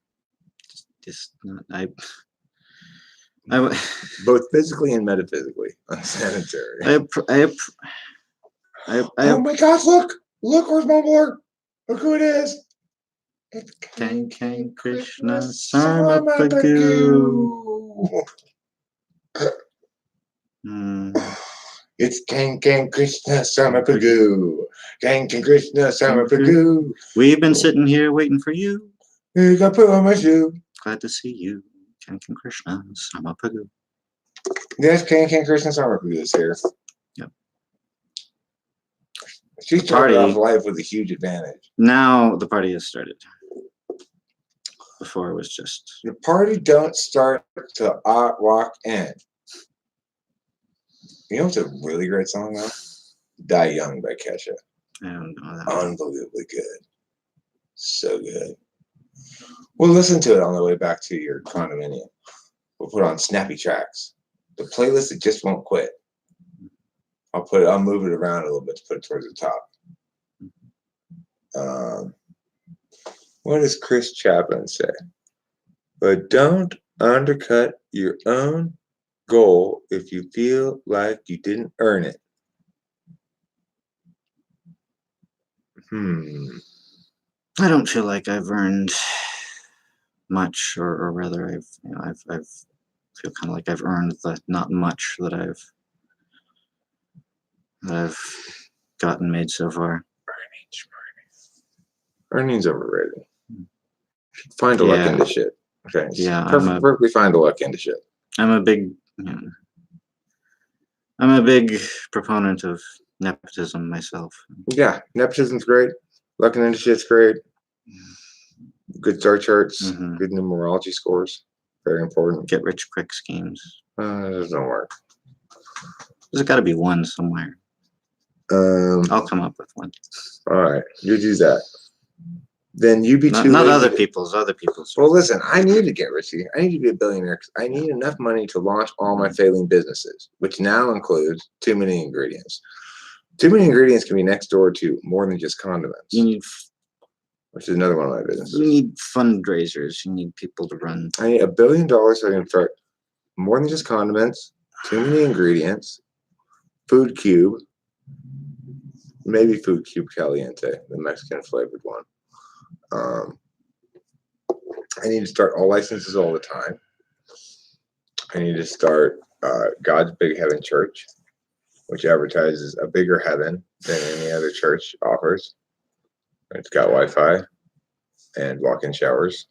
Just not, Both physically and metaphysically unsanitary. Oh my gosh, look, where's Mumbler? Look who it is. It's King Krishna Sarmapagu. It's King Krishna Sarmapagu. King Krishna Sarmapagu. We've been sitting here waiting for you. You got put on my shoe. Glad to see you. King Krishna Sarmapagu. Yes, King Krishna Sarmapagu is here. Yep. She started off life with a huge advantage. Now the party has started. Before it was just the party don't start till I walk in. You know what's a really great song though? Die Young by Kesha. I don't know that. Unbelievably good. So good. We'll listen to it on the way back to your condominium. We'll put on Snappy Tracks. The playlist that just won't quit. I'll move it around a little bit to put it towards the top. What does Chris Chaplin say? But don't undercut your own goal if you feel like you didn't earn it. I don't feel like I've earned much, or rather, I've feel kind of like I've earned the not much that I've gotten made so far. Earning's overrated. Find a luck into shit. Okay. Yeah. Perfectly fine to luck into shit. I'm a big proponent of nepotism myself. Yeah, nepotism's great. Lucking into shit's great. Good star charts, good numerology scores. Very important. Get rich quick schemes. Those don't work. There's got to be one somewhere. I'll come up with one. All right, you do that. Then you be too not lazy. Other people's. Well, listen, I need to get rich. I need to be a billionaire because I need enough money to launch all my failing businesses, which now includes too many ingredients. Too many ingredients can be next door to more than just condiments. You need, which is another one of my businesses. You need fundraisers. You need people to run. I need $1 billion so I can start more than just condiments, too many ingredients, food cube, maybe food cube caliente, the Mexican flavored one. I need to start all licenses all the time. I need to start God's Big Heaven Church, which advertises a bigger heaven than any other church offers. It's got Wi-Fi and walk-in showers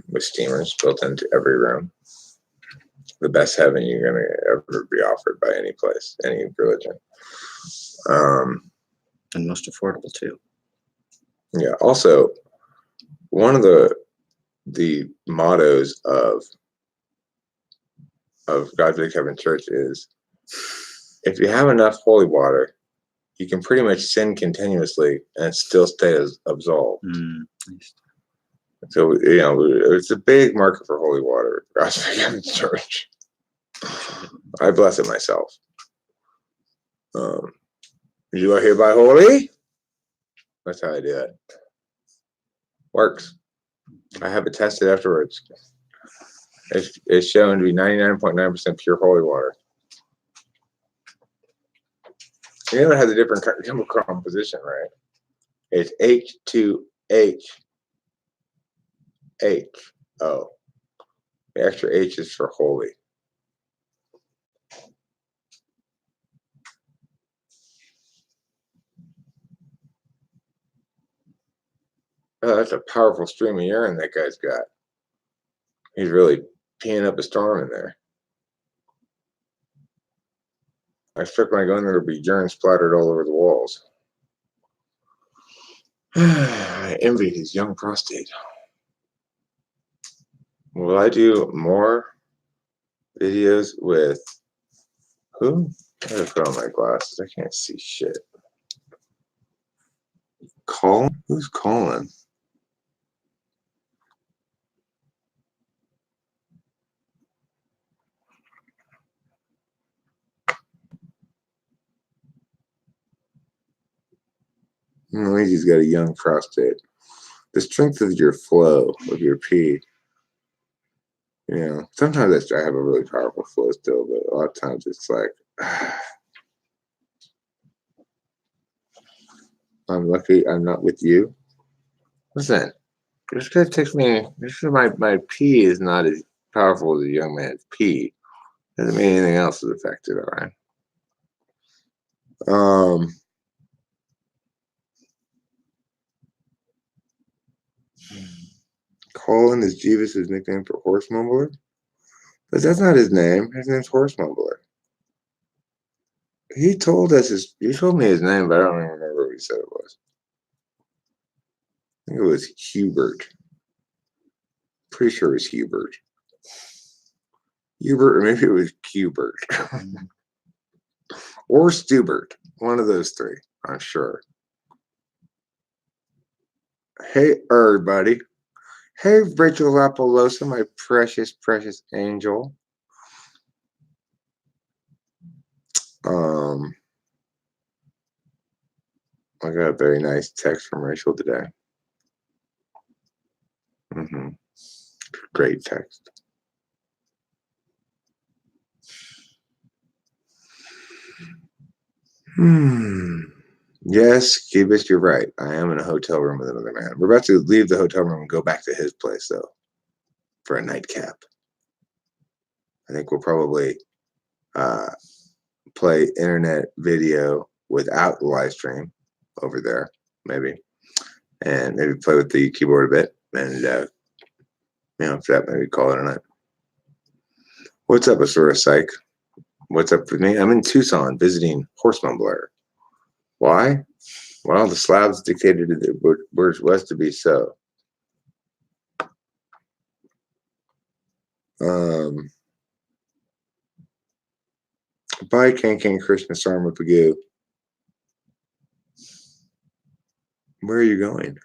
with steamers built into every room. The best heaven you're going to ever be offered by any place, any religion. And most affordable too. Yeah. Also, one of the mottos of God's Big Heaven Church is, if you have enough holy water, you can pretty much sin continuously and still stay absolved. So, it's a big market for holy water, God's Big Heaven Church. I bless it myself. Did you go here by holy? That's how I do it. Works. I have it tested afterwards. It's shown to be 99.9% pure holy water. You know it has a different chemical composition, right? It's H2H. H-O. The extra H is for holy. Oh, that's a powerful stream of urine that guy's got. He's really peeing up a storm in there. I expect when I go in there, there'll be urine splattered all over the walls. I envy his young prostate. Will I do more videos with who? I gotta put on my glasses. I can't see shit. Colin? Who's Colin? Luigi's got a young prostate. The strength of your flow, of your pee. You know, sometimes I have a really powerful flow still, but a lot of times it's like, I'm lucky I'm not with you. Listen, this guy takes me, my pee is not as powerful as a young man's pee. Doesn't mean anything else is affected, all right? Colin is Jeeves' nickname for horse mumbler? But that's not his name. His name's horse mumbler. He told me his name, but I don't even remember what he said it was. I think it was Hubert. Pretty sure it was Hubert. Hubert, or maybe it was Cubert. Or Stubert. One of those three, I'm sure. Hey, everybody. Hey, Rachel Lapalosa, my precious, precious angel. I got a very nice text from Rachel today. Great text. Yes, Cubist, you're right. I am in a hotel room with another man. We're about to leave the hotel room and go back to his place, though, for a nightcap. I think we'll probably play internet video without the live stream over there, maybe, and maybe play with the keyboard a bit, and after that, maybe call it a night. What's up, Asura Psych? What's up with me? I'm in Tucson visiting Horse Mumbler. Why? Well, the Slavs dictated it was to be so. Bye, Kankan Krishna Sarma Pagoo. Where are you going?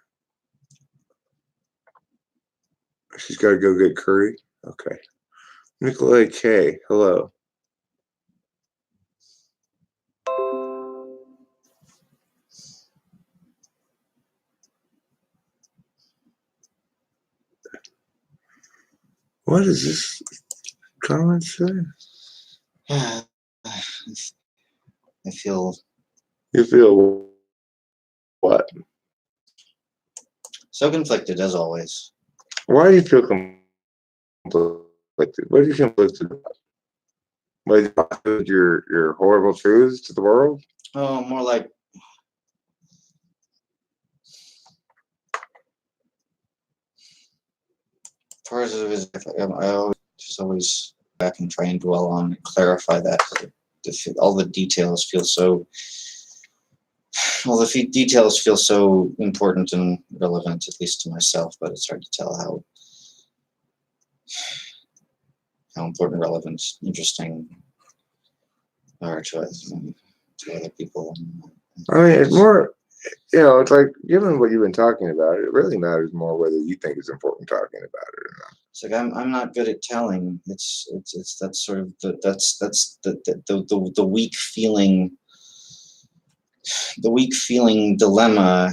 She's got to go get curry? Okay. Nikolai K, hello. What does this comment say? I feel. You feel what? So conflicted, as always. Why do you feel conflicted? What do you feel conflicted about? Like your horrible truths to the world? Oh, more like. As far as it is, I always back and try and dwell on and clarify that. All the details feel so. All the details feel so important and relevant, at least to myself, but it's hard to tell how important, relevant, interesting are to other people. I mean, it's more, it's like, given what you've been talking about, it really matters more whether you think it's important talking about it or not. It's like I'm not good at telling. It's that's sort of the weak feeling. The weak feeling dilemma.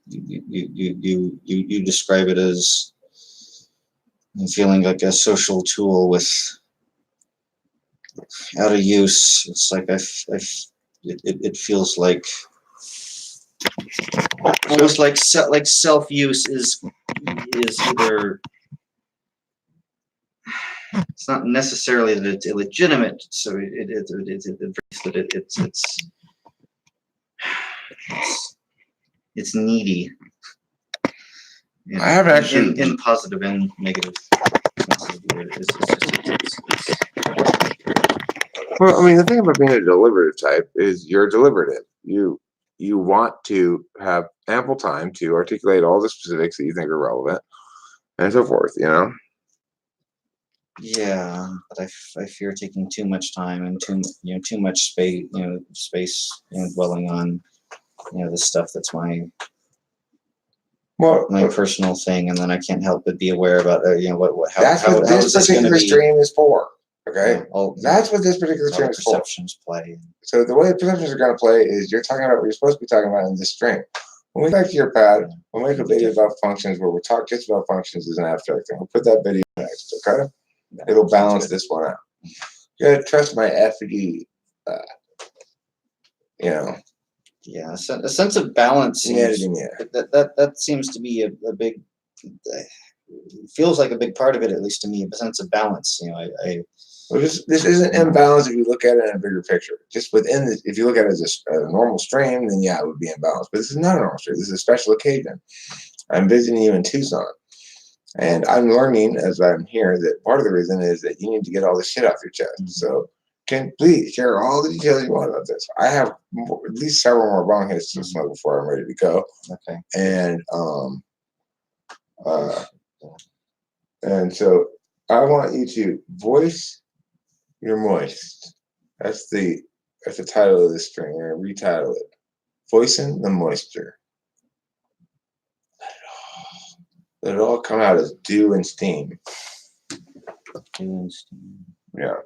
You describe it as feeling like a social tool with out of use. It's like it feels like almost like self-use is either. It's not necessarily that it's illegitimate, so it's needy. I have actually in positive and negative. Well, I mean, the thing about being a deliberative type is you're deliberative. You want to have ample time to articulate all the specifics that you think are relevant, and so forth. Yeah, but I fear taking too much time and too much space dwelling on the stuff that's my Well, personal thing, and then I can't help but be aware about how that's what how this is this going to particular be. stream is for. Okay, All that's what this particular how stream the is for. perceptions play. So the way the perceptions are going to play is you're talking about what you're supposed to be talking about in this stream. When we back to your pad, we'll make a video about functions where we'll talk just about functions as an abstract thing. We'll put that video next, okay? It'll balance this one out. You gotta trust my FD, Yeah, a sense of balance seems, that seems to be a big, feels like a big part of it, at least to me, a sense of balance. Well, this isn't imbalanced if you look at it in a bigger picture. Just within this, if you look at it as a normal stream, then yeah, it would be imbalanced. But this is not a normal stream. This is a special occasion. I'm visiting you in Tucson. And I'm learning as I'm here that part of the reason is that you need to get all this shit off your chest. So please share all the details you want about this. I have at least several more bong hits to smoke before I'm ready to go. Okay. And so I want you to voice your moist. That's the title of this string. We're gonna retitle it. Voicing the moisture. Let it all come out as dew and steam. Dew and steam. Yeah.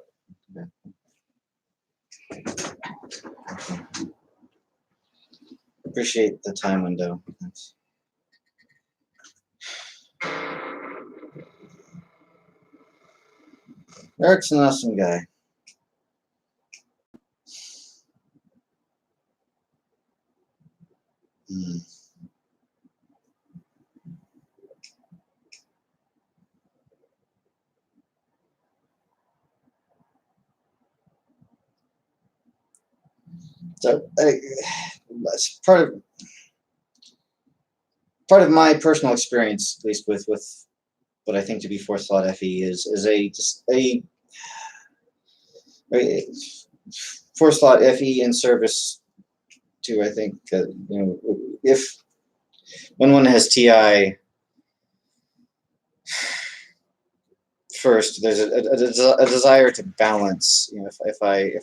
Appreciate the time window. Eric's an awesome guy. So that's part of my personal experience, at least with what I think to be forced thought FE is a forced thought FE in service to, I think, if when one has TI first, there's a desire to balance. If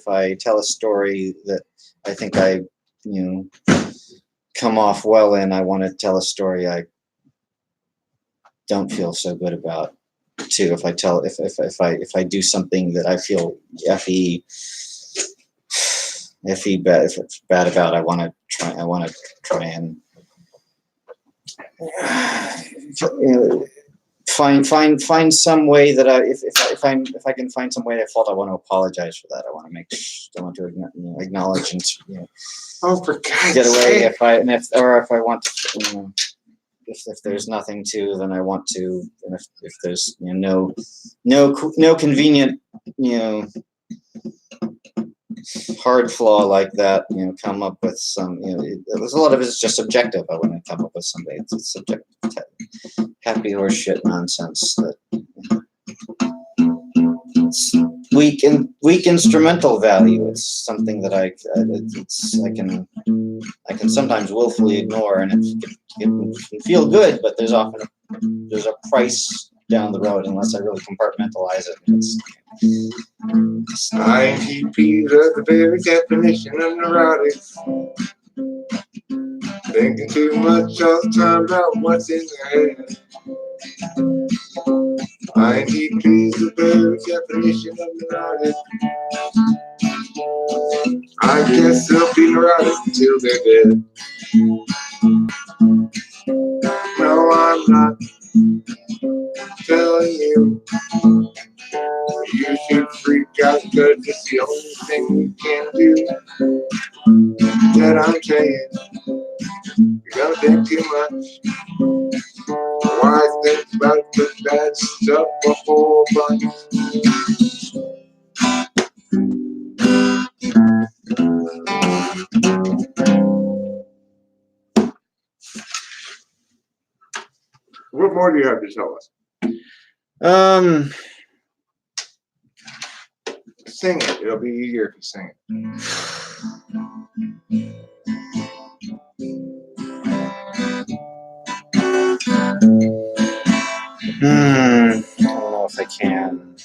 I tell a story that I think I come off well in, I want to tell a story I don't feel so good about too. If I do something that I feel FE bad, if it's bad about, I want to try and find some way that if I can find some way at fault, I want to apologize for that. I want to acknowledge and oh, for God's get away sake. if I want to, if there's nothing to, then I want to, and if there's no convenient hard flaw like that, come up with some, there's a lot of it is just subjective. I want to come up with something. It's subjective, happy horse shit nonsense that it's weak instrumental value. It's something that I can sometimes willfully ignore, and it can feel good, but there's often a price down the road unless I really compartmentalize it. INTPs are the very definition of neurotic. Thinking too much all the time about what's in their head. INTPs are the very definition of neurotic. I guess they'll be neurotic until they're dead. No, I'm not telling you you should freak out because it's the only thing you can do. That I'm saying you're gonna think too much. Why think about the bad stuff a whole bunch? What more do you have to tell us? Sing it. It'll be easier if you sing it. I don't know if I can.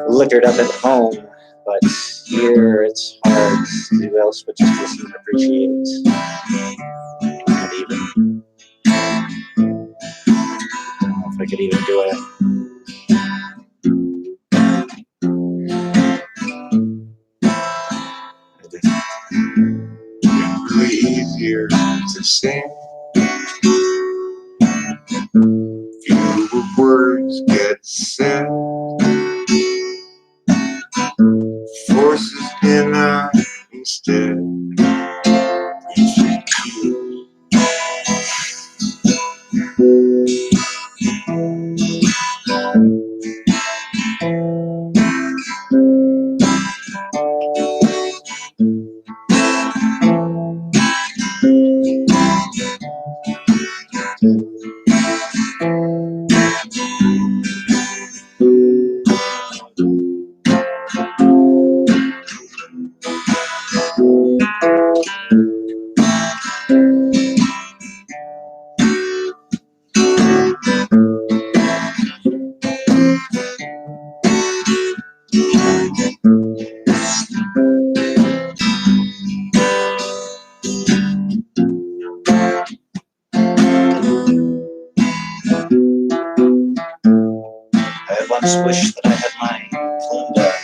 liquored up at home, but here it's hard. Who else but just listen and appreciate? Not even. I don't know if I could even do it. Really easier to sing. Fewer words get said. Forces inner instead. I once wished that I had my plume done,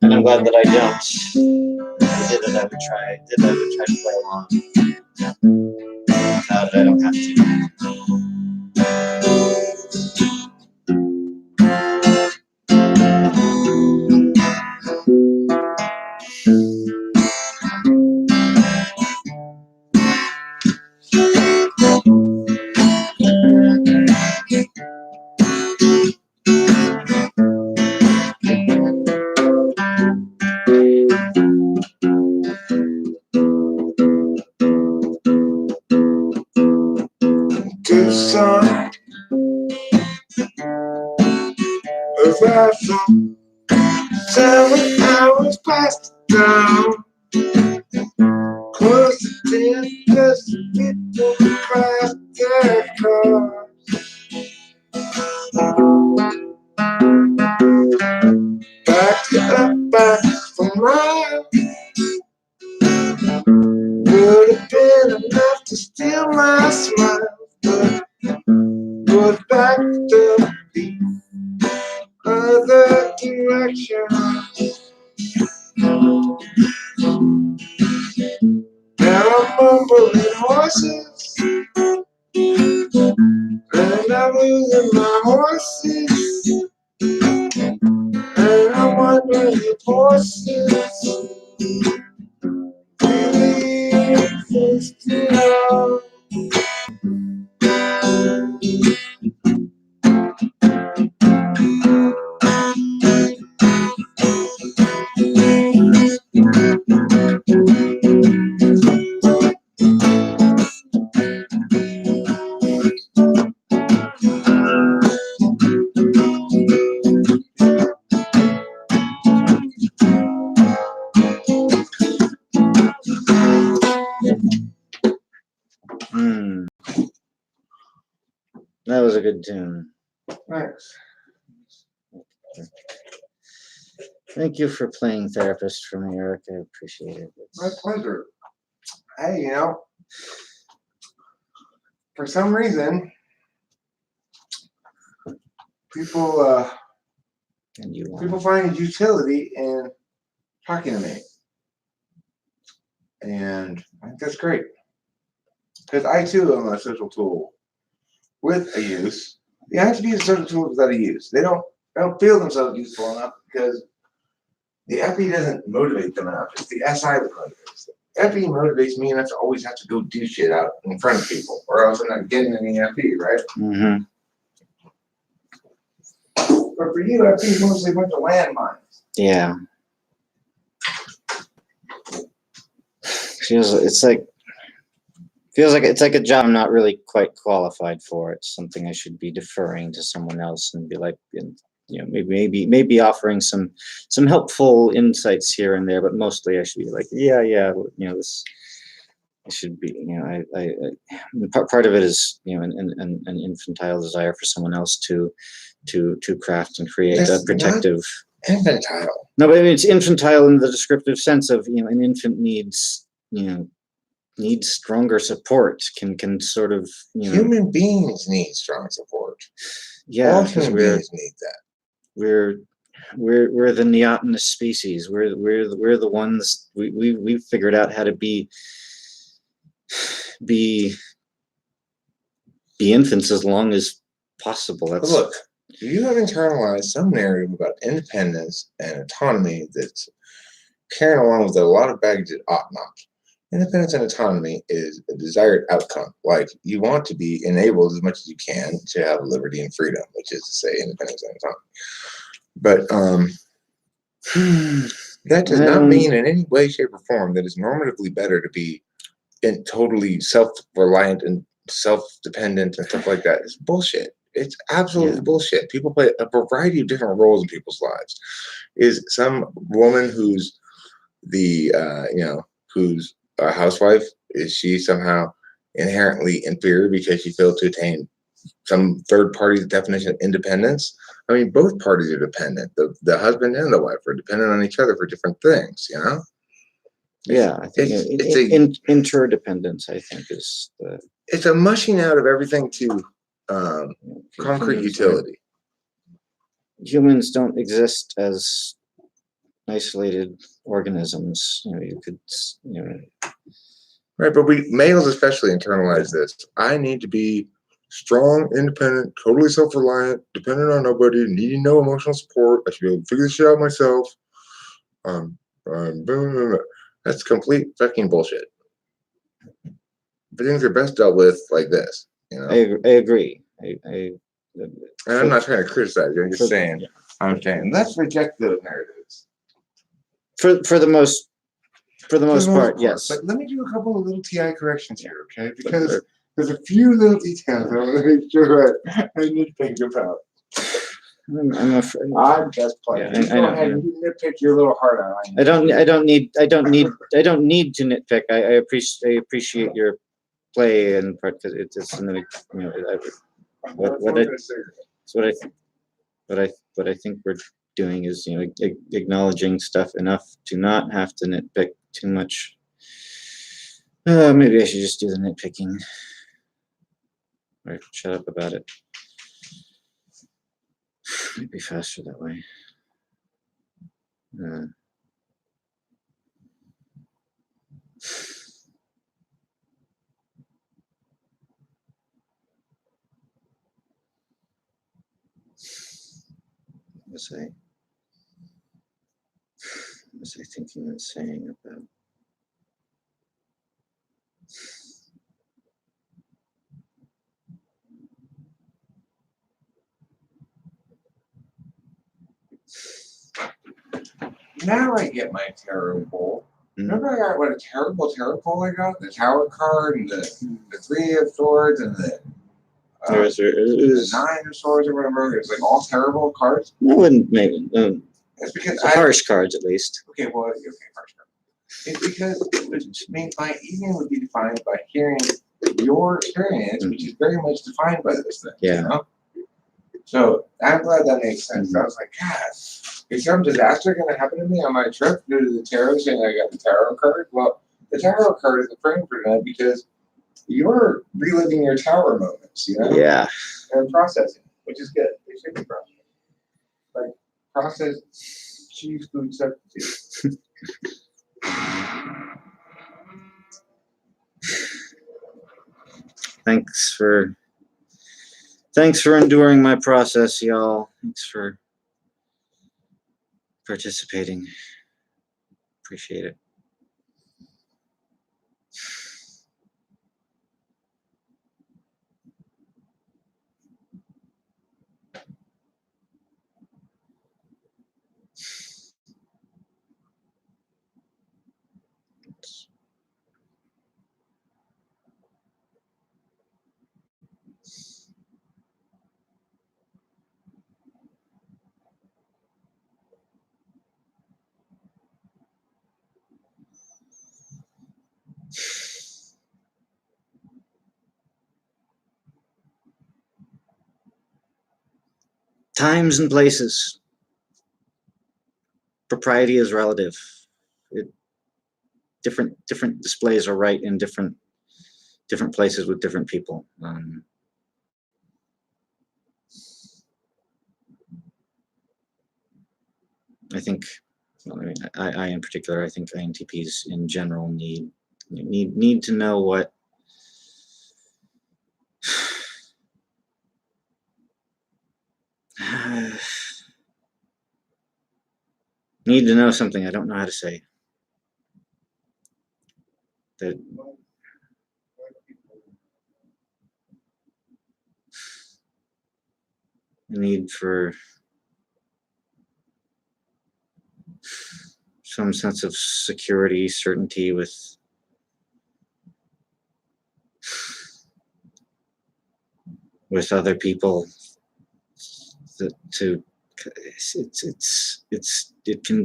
and I'm glad that I don't. If I did it, I would try. I would try to play along. Now that I don't have To some of awesome 7 hours past down. Close to 10 plus people crashed their cars. Backed up back for miles. Would have been enough to steal my smile, but was backed up the other direction. Now I'm mumbling horses, and I'm losing my horses, and I'm wondering if horses really exist at all. That was a good tune. Thanks. Thank you for playing therapist for me, Eric. I appreciate it. My pleasure. Hey, you know, for some reason, people And you people find utility in talking to me, and I think that's great. Because I too am a social tool with a use. You have to be a social tool without a use. They don't feel themselves useful enough because the FE doesn't motivate them enough. It's the SI that motivates them. FE motivates me enough to always have to go do shit out in front of people, or else I'm not getting any FE, right? Mm-hmm. But for you, FE is mostly a bunch of landmines. Yeah. Feels like it's like a job I'm not really quite qualified for. It's something I should be deferring to someone else and be like, maybe offering some helpful insights here and there, but mostly I should be like, this. It should be, part of it is, an infantile desire for someone else to to craft and create That's a protective. Infantile. No, but I mean, it's infantile in the descriptive sense of, an infant needs stronger support, can sort of, Human beings need strong support. yeah, All because human beings need that. we're the neotenous species. We're the ones we figured out how to be infants as long as possible. But look, you have internalized some narrative about independence and autonomy that's carrying along with a lot of baggage that ought not. Independence and autonomy is a desired outcome. Like, you want to be enabled as much as you can to have liberty and freedom, which is to say independence and autonomy. But that does not mean in any way, shape, or form that it's normatively better to be totally self-reliant and self-dependent and stuff like that. It's bullshit. It's absolutely bullshit. People play a variety of different roles in people's lives. Is some woman who's who's a housewife, is she somehow inherently inferior because she failed to attain some third party's definition of independence? I mean, both parties are dependent. The husband and the wife are dependent on each other for different things, Yeah, I think interdependence, I think, is the. It's a mushing out of everything to concrete utility. Humans don't exist as isolated organisms. You could, Right, but males especially internalize this. I need to be strong, independent, totally self-reliant, dependent on nobody, needing no emotional support. I should be able to figure this shit out myself. That's complete fucking bullshit. But things are best dealt with like this, I agree. And I'm not trying to criticize you. I'm just saying. I'm saying let's reject those narratives. For the most part, yes. But let me do a couple of little TI corrections here, okay? Because there's a few little details I want to make sure I need to think about. I'm afraid. I'm just playing. Yeah, I know. You nitpick your little heart out. I don't need to nitpick. I appreciate your play and part, because it's another, what I think we're doing is, acknowledging stuff enough to not have to nitpick too much. Maybe I should just do the nitpicking, or shut up about it. Might be faster that way. Was I thinking and saying about? Now I get my tarot bowl. Remember I got what a terrible tarot bowl I got? The Tower card and the Three of Swords and the Nine of Swords or whatever. It's like all terrible cards. I wouldn't maybe. It's because harsh cards, at least. Okay, well, okay, harsh cards. It's because my evening would be defined by hearing your experience, which is very much defined by this thing. Yeah. So I'm glad that makes sense. I was like, God, is some disaster going to happen to me on my trip due to the tarot saying I got the tarot card? Well, the tarot card is a frame for tonight because you're reliving your tower moments, Yeah. And processing, which is good. They should be processed. Like, process cheese food substitute. Thanks for enduring my process, y'all. Thanks for participating. Appreciate it. Times and places. Propriety is relative. Different displays are right in different places with different people. I think, well, I mean, I in particular, I think INTPs in general need to know what need to know something I don't know how to say. That need for some sense of security, certainty with other people. That it can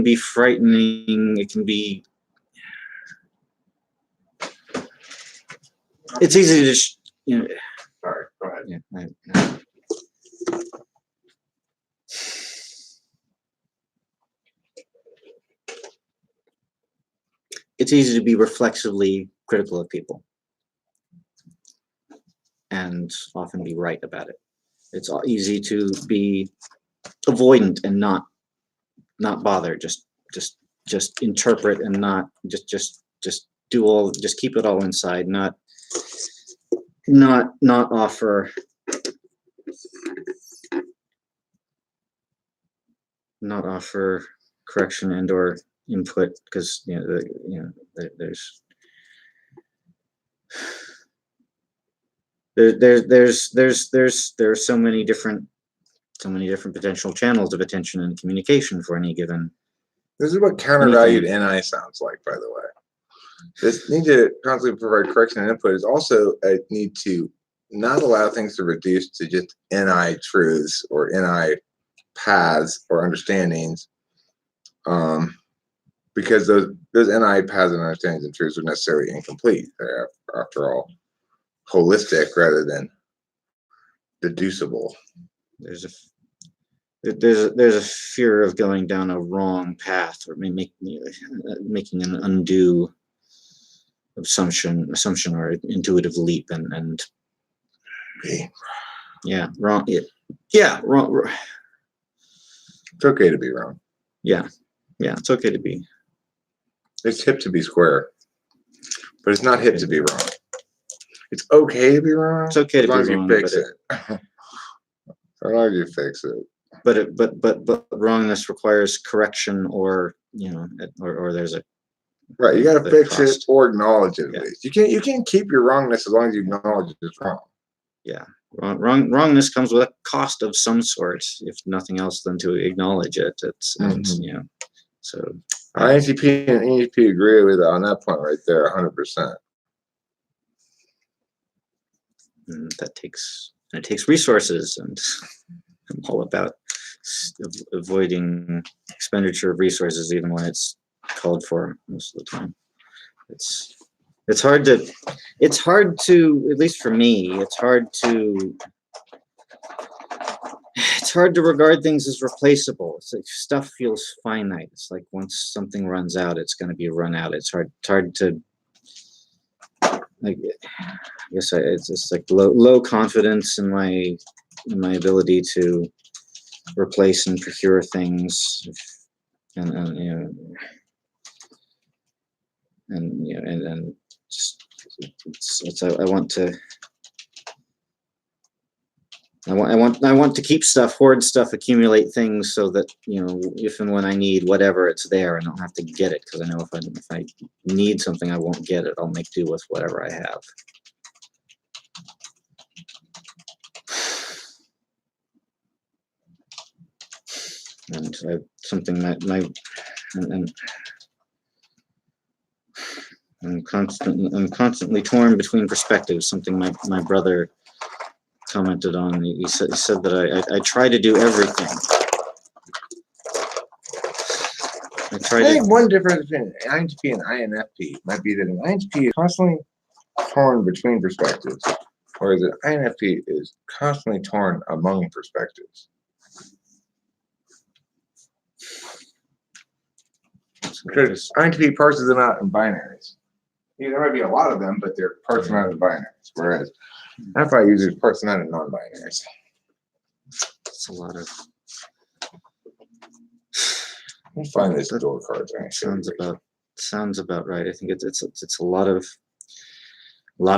be frightening. It can be. It's easy to Sorry, go ahead. Yeah, it's easy to be reflexively critical of people and often be right about it. It's easy to be avoidant and not bother, just interpret and not just keep it all inside, not offer correction and or input, because there's so many different potential channels of attention and communication for any given. This is what countervalued NI sounds like, by the way. This need to constantly provide correction and input is also a need to not allow things to reduce to just NI truths or NI paths or understandings, because those NI paths and understandings and truths are necessarily incomplete. They're, after all, holistic rather than deducible. There's a fear of going down a wrong path or making an undue assumption or intuitive leap and wrong. Wrong. It's okay to be wrong. Yeah, it's okay to be. It's hip to be square, but it's not hip to be wrong. It's okay to be wrong. It's okay to be wrong. As long as you fix it. As long as you fix it. But wrongness requires correction, or there's a right. You got to fix it or acknowledge it at least. You can't keep your wrongness as long as you acknowledge it's wrong. Yeah, wrongness comes with a cost of some sort, if nothing else than to acknowledge it. It's so. INTP and ENTP agree with on that point right there, 100%. And that takes resources, and I'm all about avoiding expenditure of resources, even when it's called for most of the time. It's hard to, at least for me, it's hard to regard things as replaceable. It's like stuff feels finite. It's like once something runs out, it's going to be run out. It's hard to, like, I guess it's like low confidence in my ability to replace and procure things, and just I want to keep stuff, hoard stuff, accumulate things, so that if and when I need whatever, it's there and I don't have to get it, because I know if I need something, I won't get it. I'll make do with whatever I have. And something I'm constantly torn between perspectives. Something my brother commented on. He said that I try to do everything. I think one difference between INTP and INFP might be that an INTP is constantly torn between perspectives. whereas an INFP is constantly torn among perspectives. Because INTP parses them out in binaries. Yeah, there might be a lot of them, but they're parsed them out in binaries. Whereas NFI uses parse them out in non-binaries. It's a lot of. Let me find this door card. Sounds about right. I think it's a lot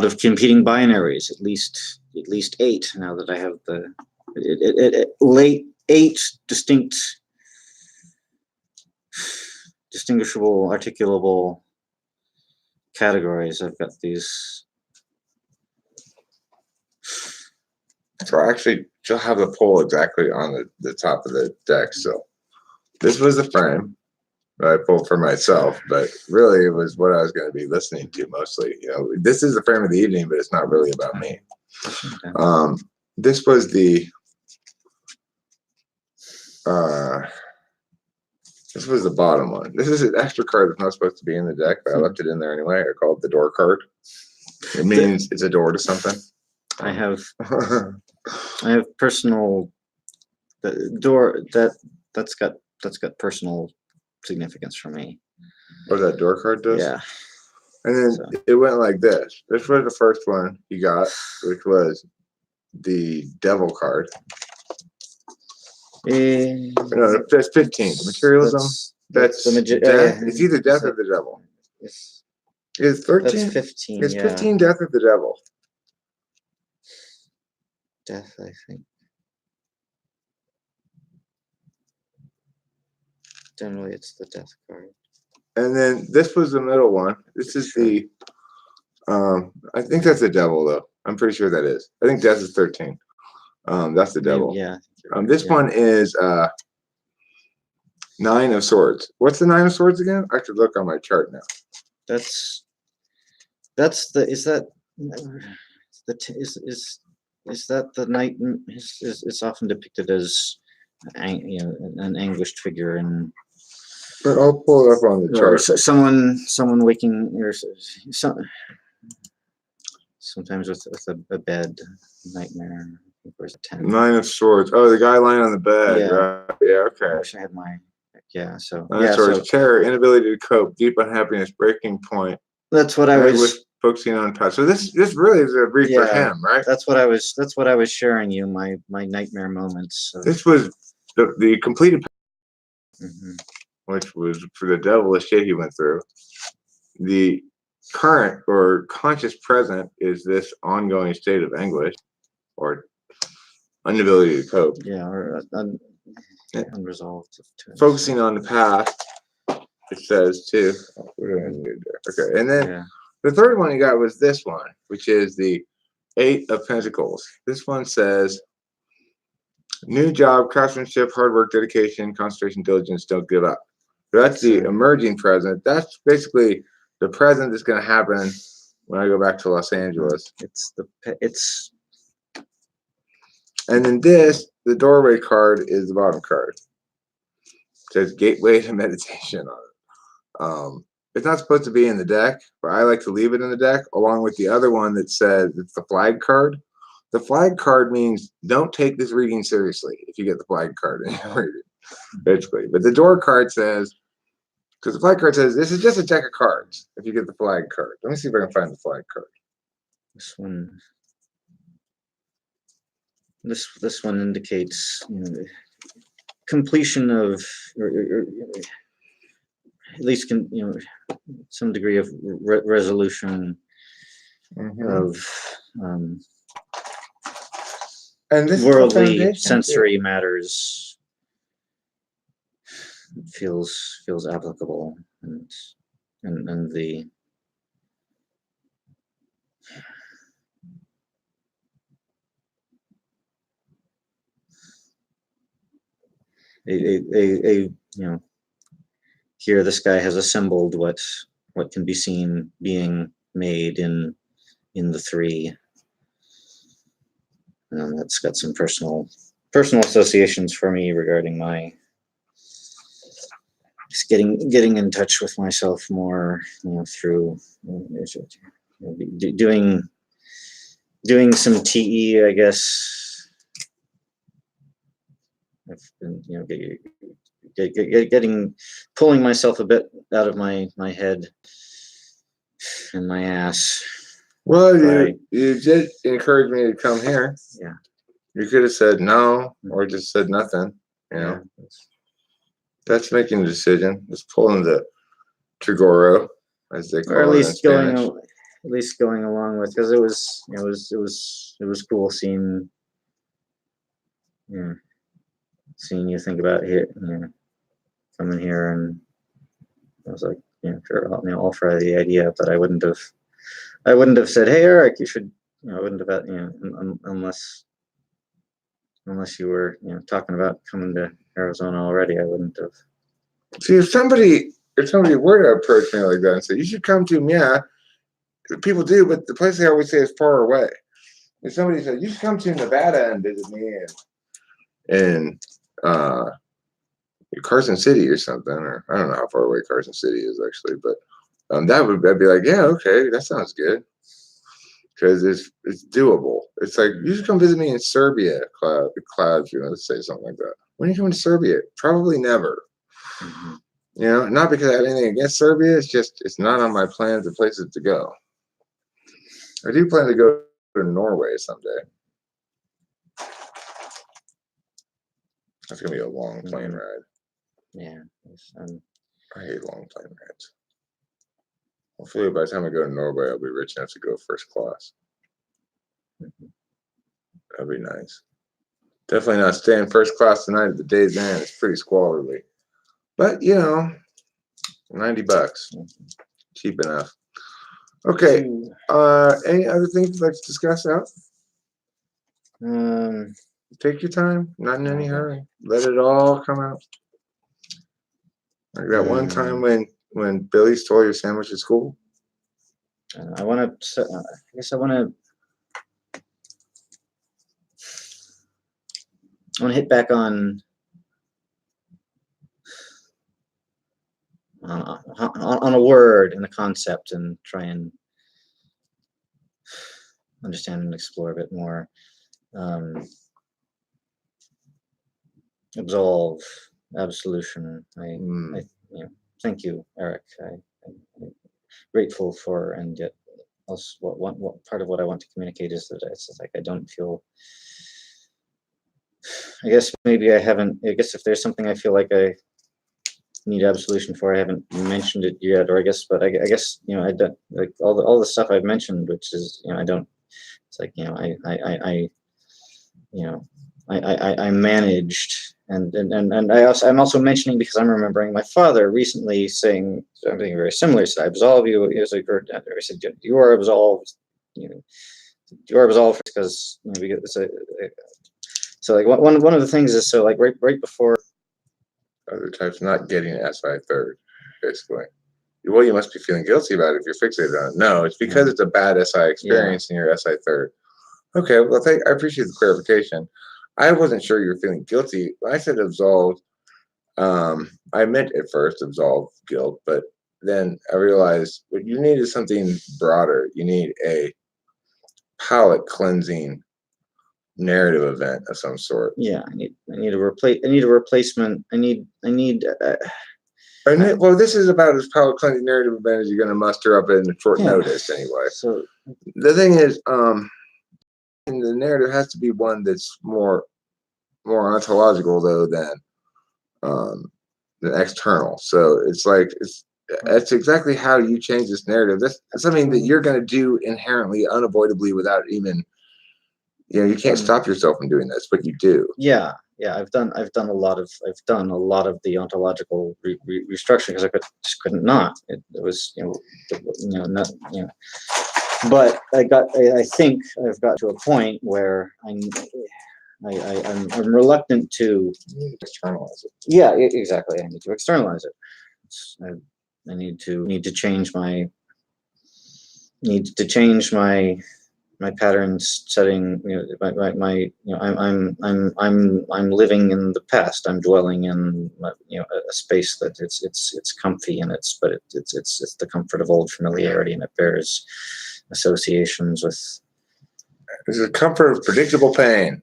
of competing binaries. At least 8. Now that I have the late 8 distinct, distinguishable, articulable categories. I've got these. So actually, she'll have the poll exactly on the top of the deck. So this was the frame that I pulled for myself, but really it was what I was going to be listening to mostly. You know, this is the frame of the evening, but it's not really about me. This was the bottom one. This is an extra card that's not supposed to be in the deck, but I left it in there anyway. I called it the door card. It means it's a door to something. I have personal door that's got personal significance for me. What that door card does? Yeah. And then it went like this. This was the first one you got, which was the devil card. No, that's 15. Materialism. That's the death. It's either death or the devil. It's 13. That's 15. It's 15 death or the devil. Death, I think. Generally, it's the death card. And then this was the middle one. This is the. I think that's the devil, though. I'm pretty sure that is. I think death is 13. That's the devil. Yeah. This one is 9 of Swords. What's the 9 of Swords again? I should look on my chart now. Is that the knight? It's often depicted as an anguished figure, and but I'll pull it up on the chart. Someone waking, or sometimes with a bed nightmare. Where's the 10? 9 of Swords. Oh, the guy lying on the bed. Yeah. Right? Yeah. Okay. I wish I had my. Yeah. So. 9 of Swords. Terror, inability to cope, deep unhappiness, breaking point. That's what I was focusing on past. So this really is a brief for him, right? That's what I was sharing you, my nightmare moments. So. This was the completed, which was for the devilish shit he went through. The current or conscious present is this ongoing state of anguish or inability to cope. Yeah, or unresolved. Focusing on the past, it says too. Okay, and then the third one you got was this one, which is the 8 of Pentacles. This one says, new job, craftsmanship, hard work, dedication, concentration, diligence, don't give up. So that's the emerging present. That's basically the present that's going to happen when I go back to Los Angeles. And then the doorway card is the bottom card. It says gateway to meditation on it. It's not supposed to be in the deck, but I like to leave it in the deck along with the other one that says it's the flag card. The flag card means don't take this reading seriously if you get the flag card in your reading, basically. But the door card says, because the flag card says this is just a deck of cards if you get the flag card. Let me see if I can find the flag card. This one indicates completion of, or at least some degree of resolution of and this worldly sensory matters. Feels applicable, and the here this guy has assembled what can be seen being made in the 3, and that's got some personal associations for me regarding my just getting in touch with myself more, through doing doing some TE, I guess. I've been, pulling myself a bit out of my head and my ass. Well, Right. you did encourage me to come here. Yeah. You could have said no or just said nothing. You know, that's making a decision. It's pulling the trigoro, as they call or at it in least Spanish. going along with, because it was cool seeing, seeing you think about here, coming here, and I was like, sure, I'll try the idea, but I wouldn't have said, hey, Eric, you should, I wouldn't have, unless you were, talking about coming to Arizona already, I wouldn't have. See, if somebody were to approach me like that and say, you should come to me, yeah, people do, but the place they always say is far away. If somebody said, you should come to Nevada and visit me in Carson City or something, or I don't know how far away Carson City is actually, but I'd be like, yeah, okay, that sounds good. Because it's doable. It's like, you should come visit me in Serbia, Cloud, if you want to say something like that. When are you coming to Serbia? Probably never. Mm-hmm. Not because I have anything against Serbia. It's just, it's not on my plans of places to go. I do plan to go to Norway someday. That's going to be a long plane ride. Yeah. I hate long plane rides. Hopefully, by the time I go to Norway, I'll be rich enough to go first class. That'd be nice. Definitely not staying first class tonight at the day's end. It's pretty squalidly. But, $90. Cheap enough. Okay. Any other things you'd like to discuss out? Take your time. Not in any hurry. Let it all come out. Like that one time when Billy stole your sandwich at school. I guess I want to hit back on a word and a concept and try and understand and explore a bit more. Absolve, absolution. Thank you, Eric. I'm grateful for, and yet also what part of what I want to communicate is that it's like I don't feel. I guess maybe I haven't. I guess if there's something I feel like I need absolution for, I haven't mentioned it yet, or I guess, but I guess I don't, like all the stuff I've mentioned, which is I don't. It's like I managed, and I'm also mentioning because I'm remembering my father recently saying something very similar. So I absolve you. He was like, I said, you are absolved. You are absolved because because so like one of the things is so like right before. Other types not getting SI third, basically. Well, you must be feeling guilty about it if you're fixated on it. No, it's because it's a bad SI experience and you're SI third. Okay, well, I appreciate the clarification. I wasn't sure you were feeling guilty. When I said absolved, I meant at first absolve guilt, but then I realized what you need is something broader. You need a palate cleansing narrative event of some sort. Yeah, I need a replacement. Well, this is about as palate cleansing narrative event as you're going to muster up in short notice, anyway. So the thing is, and the narrative has to be one that's more ontological though than external. So it's like that's exactly how you change this narrative. That's something that you're going to do inherently, unavoidably, without even you can't stop yourself from doing this, but you do. Yeah. I've done a lot of the ontological restructuring because I just couldn't not. It was not. But I think I've got to a point where I'm reluctant to externalize it. Yeah, exactly. I need to externalize it. I need to change my patterns setting. I'm living in the past. I'm dwelling in a space that it's comfy and it's the comfort of old familiarity, and it bears associations with This is comfort of predictable pain.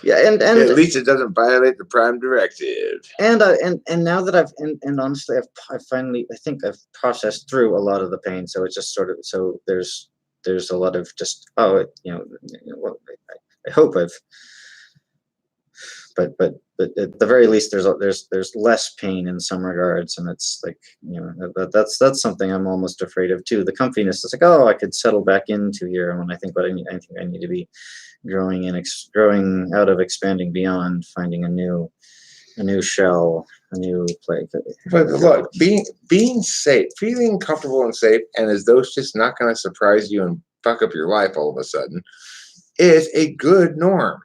Yeah, and at least it doesn't violate the prime directive. And now that and honestly, I've finally, I think I've processed through a lot of the pain. So it's just sort of, so there's a lot of just, oh, well, I hope I've, but at the very least, there's less pain in some regards, and it's like, that's something I'm almost afraid of too. The comfiness is like, oh, I could settle back into here, when I think I think I need to be growing out of, expanding beyond, finding a new shell, a new place. But look, being safe, feeling comfortable and safe, and as though it's just not going to surprise you and fuck up your life all of a sudden, is a good norm.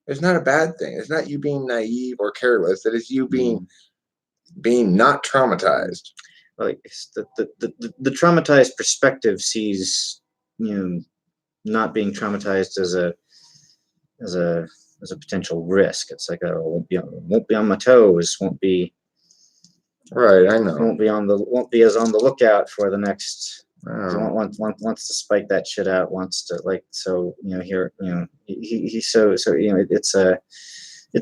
It's not a bad thing. It's not you being naive or careless. It is you being not traumatized. Like the traumatized perspective sees, not being traumatized as a potential risk. It's like, oh, won't be on my toes, won't be right. I know. Won't be as on the lookout for the next. Wants to spike that shit out. Wants to, like, so here he's so it's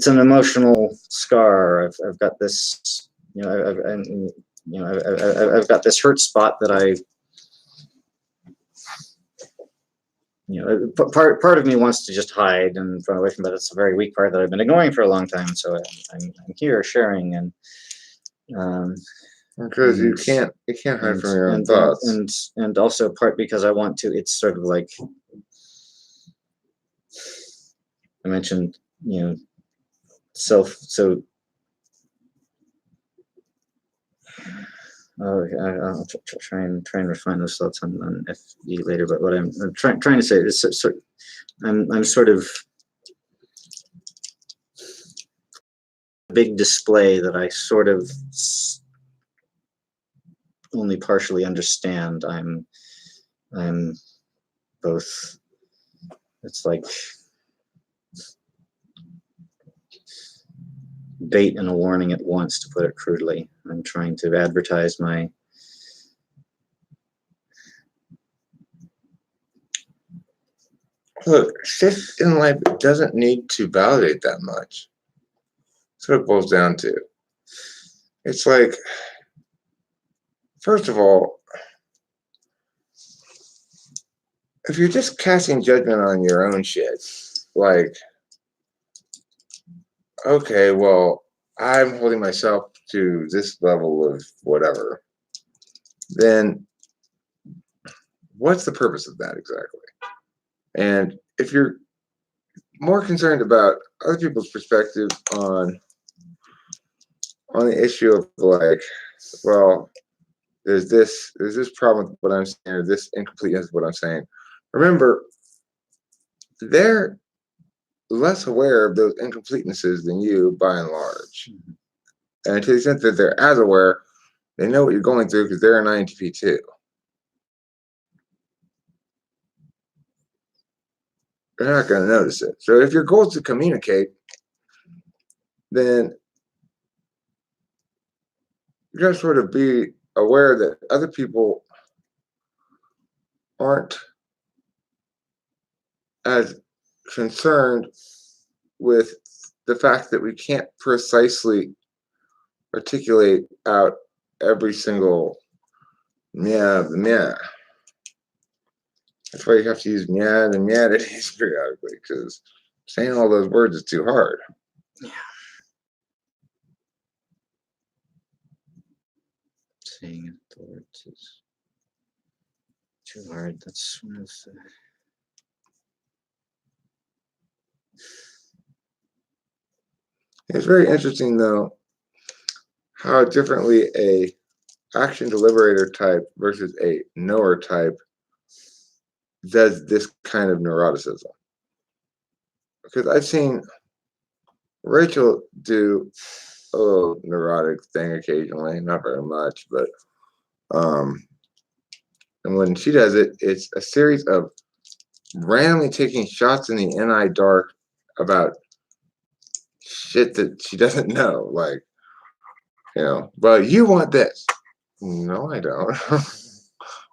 an emotional scar. I've got this I've got this hurt spot that part of me wants to just hide and run away from that. It's a very weak part that I've been ignoring for a long time. So I'm here sharing, and because you can't hide from your own thoughts, and also part because I want to. It's sort of like I mentioned, self. So I'll try and refine those thoughts on FE later. But what I'm trying to say is, I'm sort of a big display that I sort of only partially understand. I'm both. It's like bait and a warning at once, to put it crudely. I'm trying to advertise my look. Shit in life doesn't need to validate that much. That's what it boils down to. It's like, first of all, if you're just casting judgment on your own shit, like, okay, well, I'm holding myself to this level of whatever, then what's the purpose of that exactly? And if you're more concerned about other people's perspective on the issue of, like, well, there's this problem with what I'm saying, or this incompleteness of what I'm saying. Remember, they're less aware of those incompletenesses than you, by and large. And to the extent that they're as aware, they know what you're going through because they're an INTP too. They're not going to notice it. So if your goal is to communicate, then you got to sort of be aware that other people aren't as concerned with the fact that we can't precisely articulate out every single yeah. That's why you have to use and meadities periodically, because saying all those words is too hard. Yeah. Saying the words is too hard. That's one of the... It's very interesting, though, how differently a action deliberator type versus a knower type does this kind of neuroticism. Because I've seen Rachel do a little neurotic thing occasionally, not very much, but and when she does it, it's a series of randomly taking shots in the NI dark about shit that she doesn't know, like, well, you want this. No, I don't.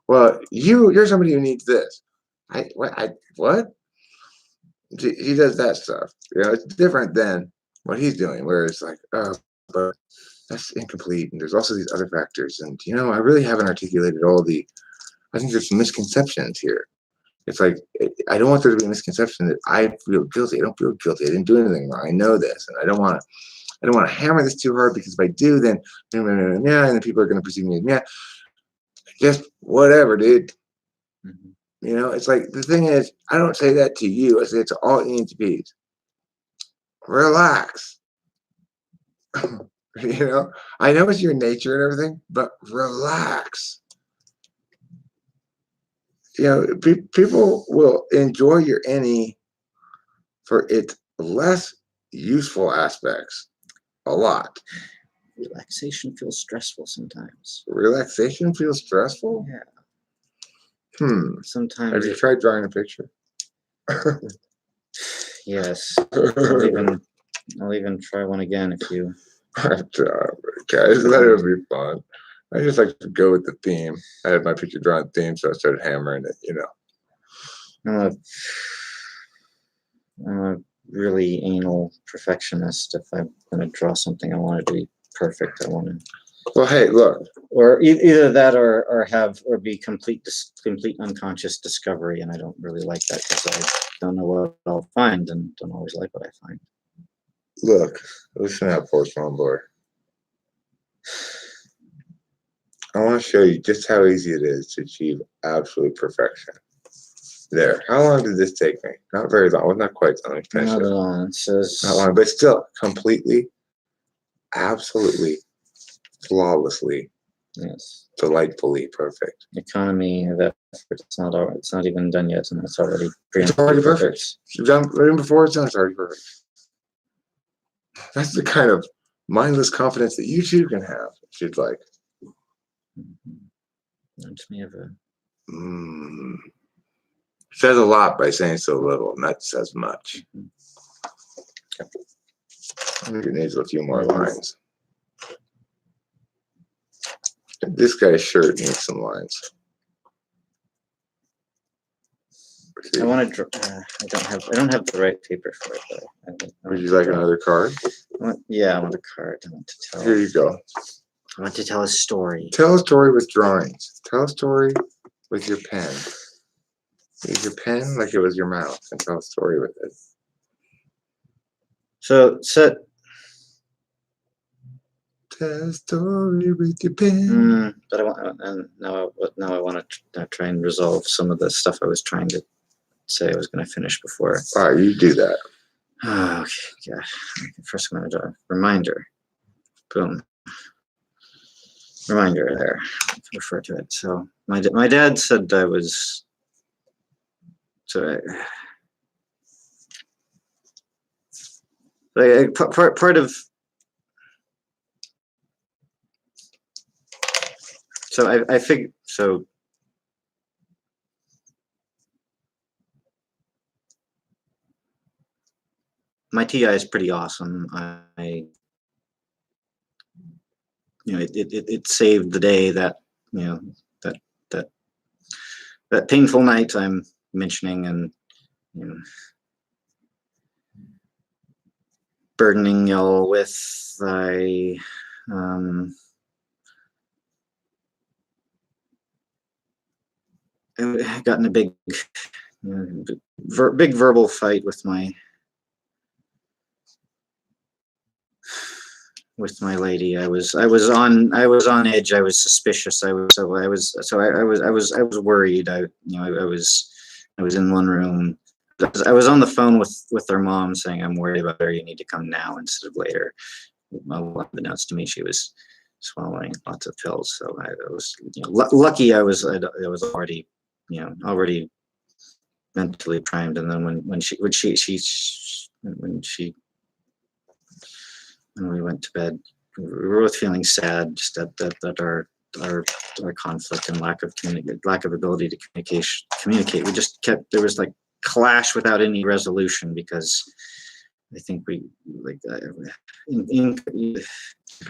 Well, you're somebody who needs this. What? He does that stuff. You know, it's different than what he's doing, where it's like, oh, but that's incomplete, and there's also these other factors, and you know, I really haven't articulated all the. I think there's some misconceptions here. It's like I don't want there to be a misconception that I feel guilty. I don't feel guilty. I didn't do anything wrong. I know this, and I don't want to. I don't want to hammer this too hard because if I do, then and then people are going to perceive me as just whatever, dude. Mhm. You know, it's like the thing is, I don't say that to you. I say it to all ENTPs. Relax. You know, I know it's your nature and everything, but relax. You know, people will enjoy your any for its less useful aspects a lot. Relaxation feels stressful sometimes. Relaxation feels stressful? Yeah. Sometimes. Have you tried drawing a picture? Yes. I'll even try one again if you. Guys, that would be fun. I just like to go with the theme. I had my picture drawn theme, so I started hammering it, you know. I'm a really anal perfectionist. If I'm going to draw something, I want it to be perfect. I want to. Well, hey, look. Or either that, or be complete unconscious discovery, and I don't really like that because I don't know what I'll find, and don't always like what I find. Look, listen up, poor small boy. I want to show you just how easy it is to achieve absolute perfection. There. How long did this take me? Not very long. Well, not quite long. Not at all. It says not long, but still completely, absolutely, flawlessly, yes, delightfully perfect. Economy of effort. It's not even done yet, and it's already It's already perfect. You've done even before it's done. It's already perfect. That's the kind of mindless confidence that you too can have if you'd like. Reminds me of a. Says a lot by saying so little, and that says much. I think it needs a few more lines. This guy's shirt needs some lines. I want to draw. I don't have the right paper for it, but would you like another card? I want a card. I want to tell. Here you go. I want to tell a story. Tell a story with drawings. Tell a story with your pen. Use your pen like it was your mouth and tell a story with it. So set. Tell a story with your pen. But I want, and now I want to try and resolve some of the stuff I was trying to say I was going to finish before. All right, you do that. Oh, okay, yeah. First, I'm going to draw a reminder. Boom. Reminder there. Refer to it. So my dad said I was. So part of. So I figured so. My TI is pretty awesome. It saved the day that that painful night I'm mentioning, and burdening y'all with. I got in a big verbal fight with my lady. I was on edge. I was suspicious. I was worried. I was in one room. I was on the phone with their mom saying, "I'm worried about her. You need to come now instead of later." Unbeknownst to me, she was swallowing lots of pills. So I was lucky. I was already mentally primed. And then when we went to bed, we were both feeling sad, just that our conflict and lack of ability to communicate. We just there was like clash without any resolution, because I think we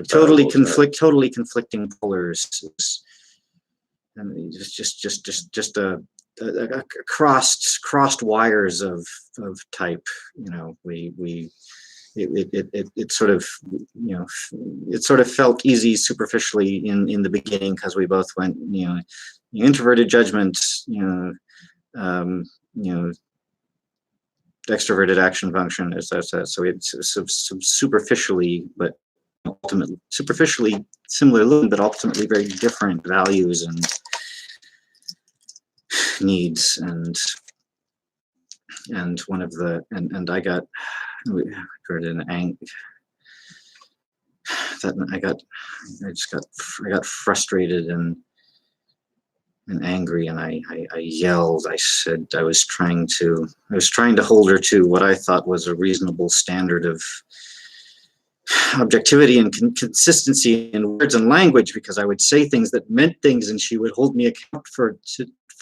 totally conflicting polars, and just crossed wires of type. It sort of, it sort of felt easy superficially in the beginning because we both went, introverted judgment, extroverted action function, as I said. So it's superficially, but ultimately superficially similar looking, but ultimately very different values and needs. And one of the and I got I got frustrated and angry, and I yelled. I said I was trying to hold her to what I thought was a reasonable standard of objectivity and consistency in words and language, because I would say things that meant things, and she would hold me account for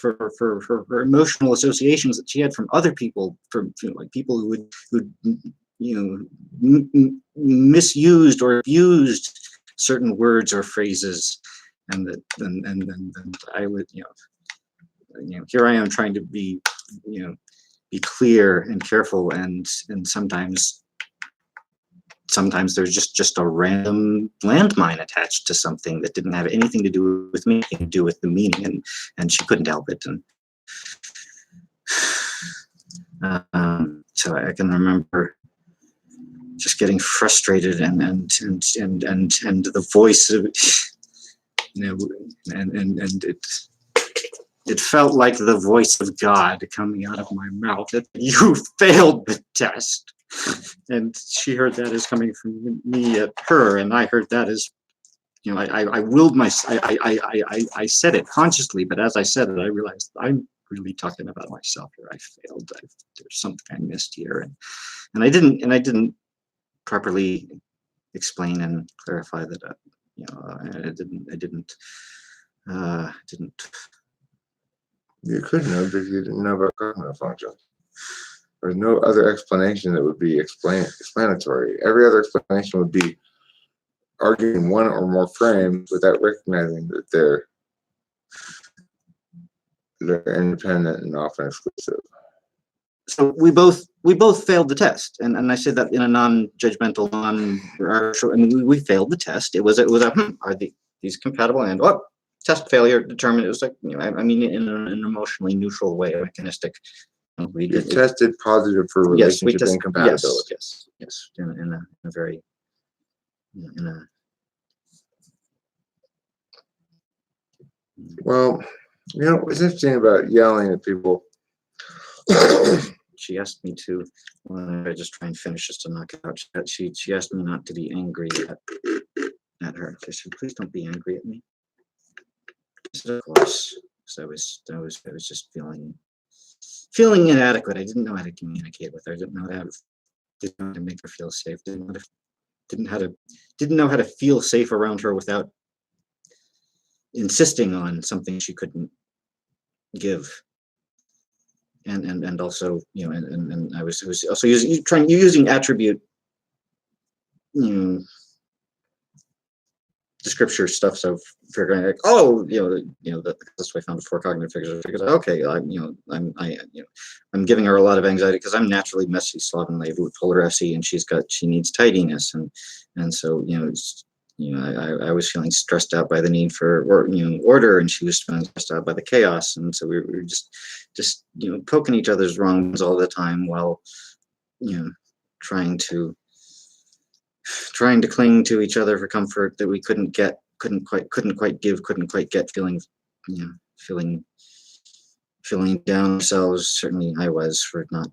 her emotional associations that she had from other people, from like people who misused or abused certain words or phrases, and I would, here I am trying to be clear and careful, and sometimes there's just a random landmine attached to something that didn't have anything to do with me, anything to do with the meaning, and she couldn't help it. And so I can remember just getting frustrated, and the voice of and it felt like the voice of God coming out of my mouth, that you failed the test. And she heard that as coming from me at her, and I heard that as, I willed I said it consciously, but as I said it, I realized I'm really talking about myself here. I failed. There's something I missed here, and I didn't properly explain and clarify that. I didn't. You couldn't have because you didn't know about cognitive function. There's no other explanation that would be explanatory. Every other explanation would be arguing one or more frames without recognizing that they're independent and often exclusive. So we both failed the test, and I said that in a non-judgmental, we failed the test. It was are these compatible? And test failure determined. It was like, in an emotionally neutral way, mechanistic. We tested positive for relationship incompatibility. Yes, in a very Well, what's interesting about yelling at people. She asked me to, I just try and finish this to knock it out. She asked me not to be angry at her. She said, "Please don't be angry at me." I said, "Of course." So I was just feeling inadequate. I didn't know how to communicate with her. I didn't know how to make her feel safe. Didn't know how to feel safe around her without insisting on something she couldn't give. And also, and I was also using attribute, the scripture stuff. So figuring like, that's what I found before cognitive figures. Okay, I'm giving her a lot of anxiety because I'm naturally messy, slovenly with polar SE, and she needs tidiness, and so I was feeling stressed out by the need for order, and she was feeling stressed out by the chaos, and so we were just poking each other's wrongs all the time, while trying to cling to each other for comfort that we couldn't get, couldn't quite give, couldn't quite get, feeling down ourselves. Certainly I was, for not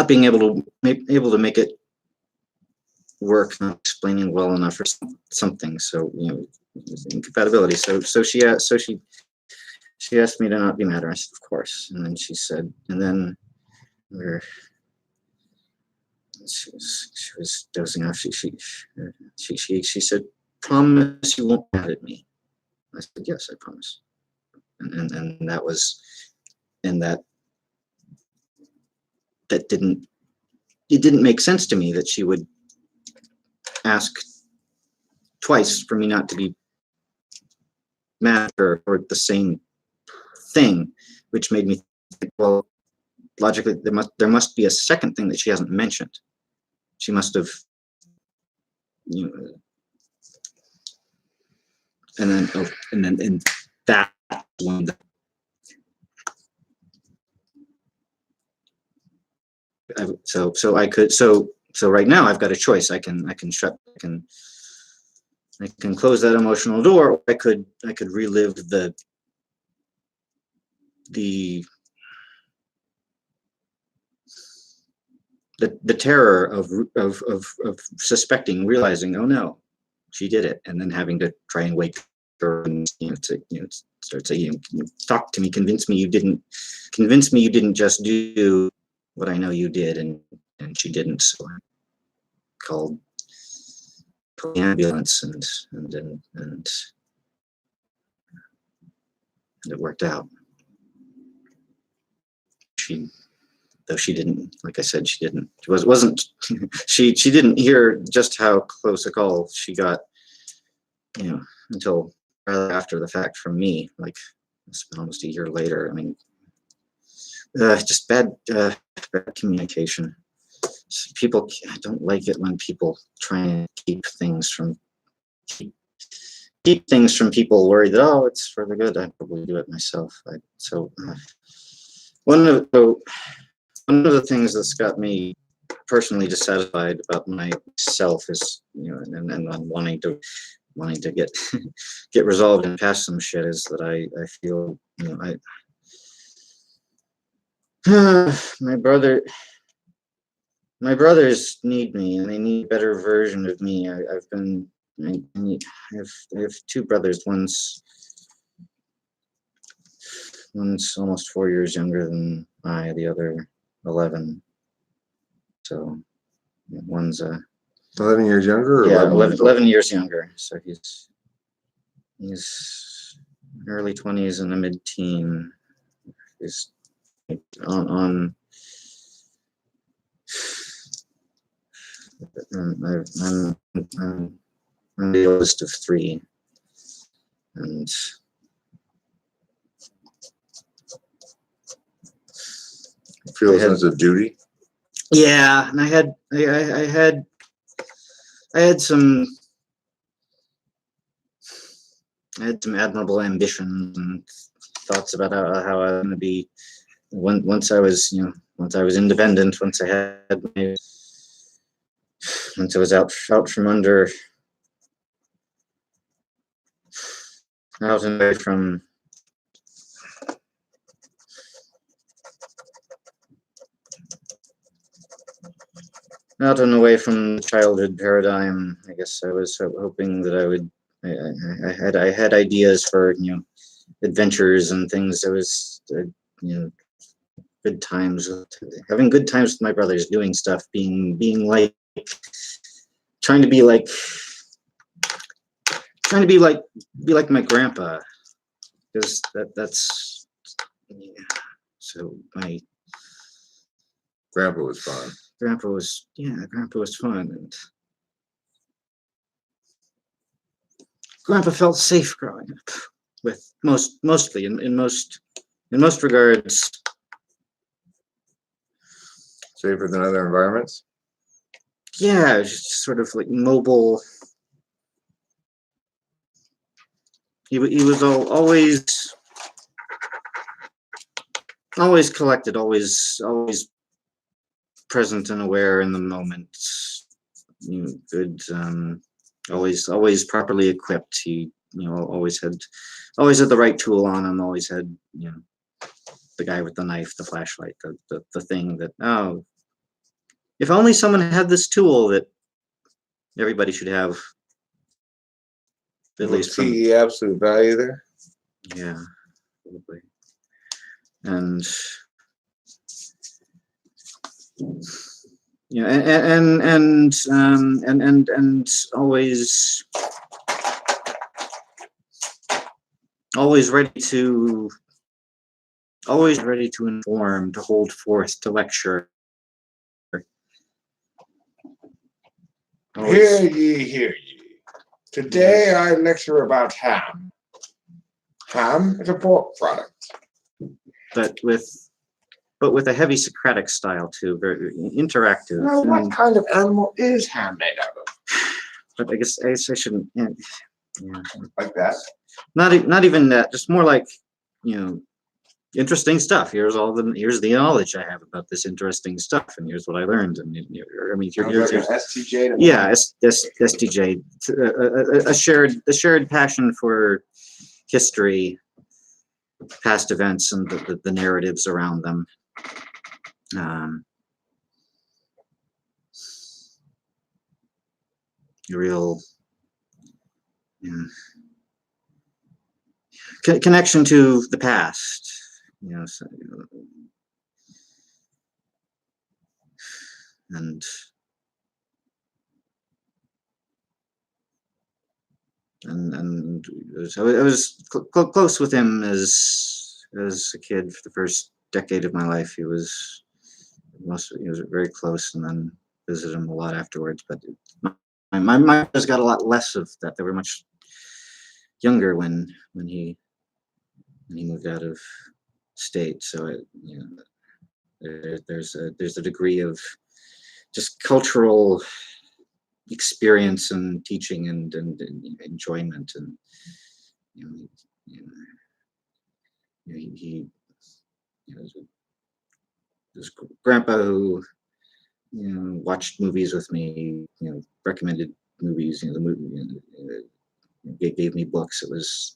being able to make it work, not explaining well enough or something. So incompatibility. So she asked me to not be mad. I said, of course. And then she said, and then she was dozing off. She said, "Promise you won't be mad at me." I said, "Yes, I promise." And that was, and that didn't make sense to me, that she would ask twice for me not to be matter or the same thing, which made me think, well, logically there must be a second thing that she hasn't mentioned. She must have, you know, and that one. So I could so right now I've got a choice. I can close that emotional door, or I could relive the terror of suspecting, realizing, oh no, she did it, and then having to try and wake her and start saying, talk to me, convince me you didn't just do what I know you did, and she didn't. So I called the ambulance, and it worked out. Though she didn't, like I said, she wasn't she didn't hear just how close a call she got, until rather after the fact from me, like it's been almost a year later. I mean, just bad communication. People, I don't like it when people try and keep things from people, worried that, oh, it's for the good. I probably do it myself. One of the things that's got me personally dissatisfied about myself is, and I'm wanting to get resolved and past some shit, is that I feel, my brothers need me, and they need a better version of me. I have two brothers. One's almost 4 years younger than I, the other 11. So one's 11 years younger, or yeah, 11 years younger. So he's early 20s and a mid-teen. He's on I'm the oldest of three, and feel a sense of duty. Yeah, and I had some admirable ambitions and thoughts about how I was going to be once I was independent, once I was out from under, out and away from the childhood paradigm. I guess I was hoping that I would. I had ideas for adventures and things. There was good times, having good times with my brothers, doing stuff, being like, trying to be like my grandpa, because that's so my grandpa was fun. Grandpa was fun, and Grandpa felt safe growing up, with mostly in most regards. Safer than other environments? Yeah, it was just sort of like mobile. He was always collected, always present and aware in the moment. Good, always properly equipped. He always had the right tool on him. Always had the guy with the knife, the flashlight, the thing that, oh, if only someone had this tool that everybody should have. At least from the absolute value there. Yeah, probably. And and always ready to inform, to hold forth, to lecture. Hear ye, hear ye. Today I lecture about ham. It's a pork product. but with a heavy Socratic style too, very interactive. Now, what kind of animal is ham made out of? But I guess I shouldn't. Yeah, Like that? not even that. Just more like, interesting stuff. Here's the knowledge I have about this interesting stuff, and here's what I learned. And I mean, here's like an STJ to me. yeah, STJ, a shared passion for history, past events, and the narratives around them. Real connection to the past, so, and so I was close with him as a kid for the first decade of my life. He was very close, and then visited him a lot afterwards. But my brothers got a lot less of that. They were much younger when he moved out of state. So there's a degree of just cultural experience and teaching and enjoyment, and he his grandpa who watched movies with me, recommended movies, the movie, gave me books. It was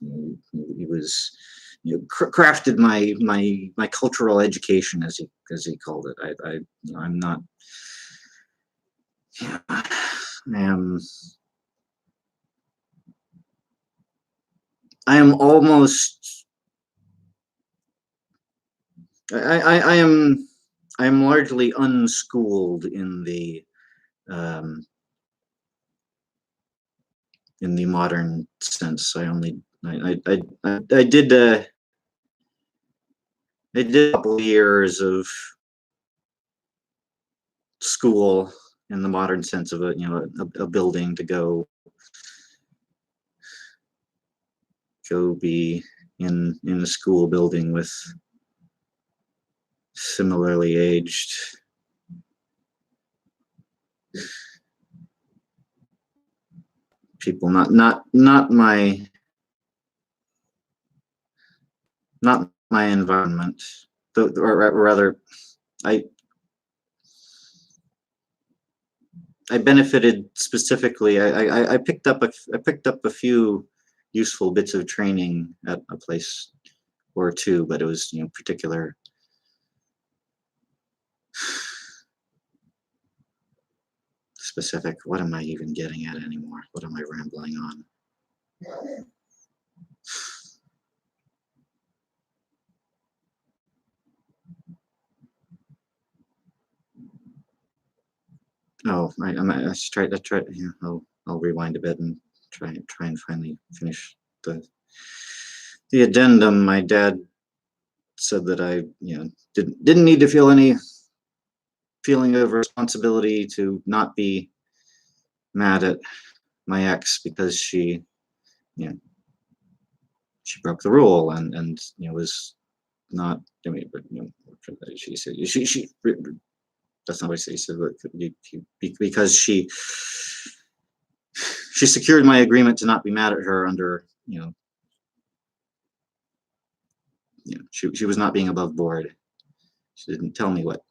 he was crafted my cultural education, as he called it. I'm not. I am almost. I am largely unschooled in the modern sense. I did a couple of years of school in the modern sense of a building to go be in a school building with similarly aged people, not my environment, or rather, I benefited specifically. I picked up a few useful bits of training at a place or two, but it was particular. Specific. What am I even getting at anymore? What am I rambling on? Oh, I try. I'll rewind a bit and try and finally finish the addendum. My dad said that I didn't need to feel any feeling of responsibility to not be mad at my ex, because she broke the rule and was not. I mean, but she said she that's not what she said, but because she secured my agreement to not be mad at her under she was not being above board. She didn't tell me what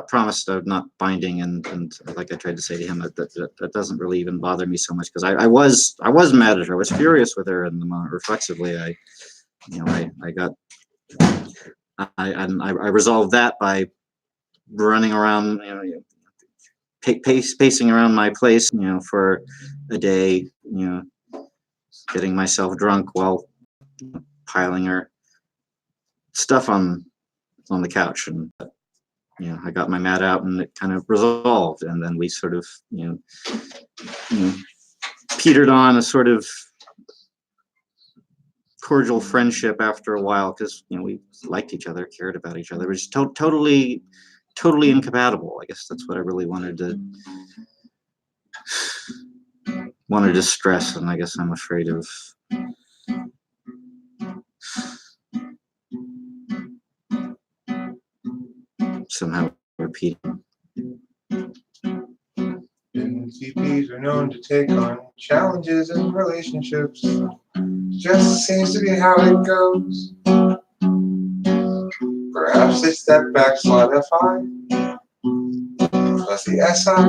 promised of not binding, and like I tried to say to him, that doesn't really even bother me so much, because I was mad at her. I was furious with her, and the moment reflexively I resolved that by running around, pacing around my place, for a day, getting myself drunk while piling her stuff on the couch, and I got my mat out, and it kind of resolved, and then we sort of petered on a sort of cordial friendship after a while, because we liked each other, cared about each other. It was totally incompatible. I guess that's what I really wanted to stress, and I guess I'm afraid of somehow repeating. NCPs are known to take on challenges in relationships. Just seems to be how it goes. Perhaps it's that backslide F5 plus the SI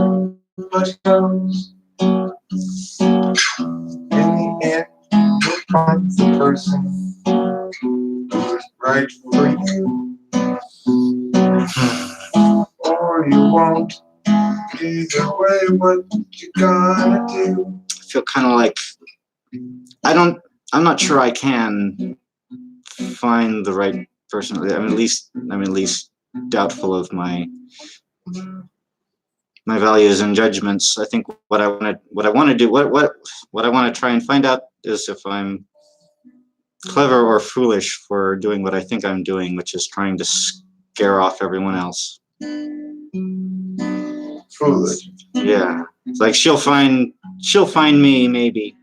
much goes. In the end, you'll find the person who's right for you, or you won't. Either way, what you gonna do? I feel kind of like I'm not sure I can find the right person. I'm at least doubtful of my values and judgments. I think what I want to try and find out is if I'm clever or foolish for doing what I think I'm doing, which is trying to scare off everyone else. Foolish. Yeah, it's like she'll find me maybe.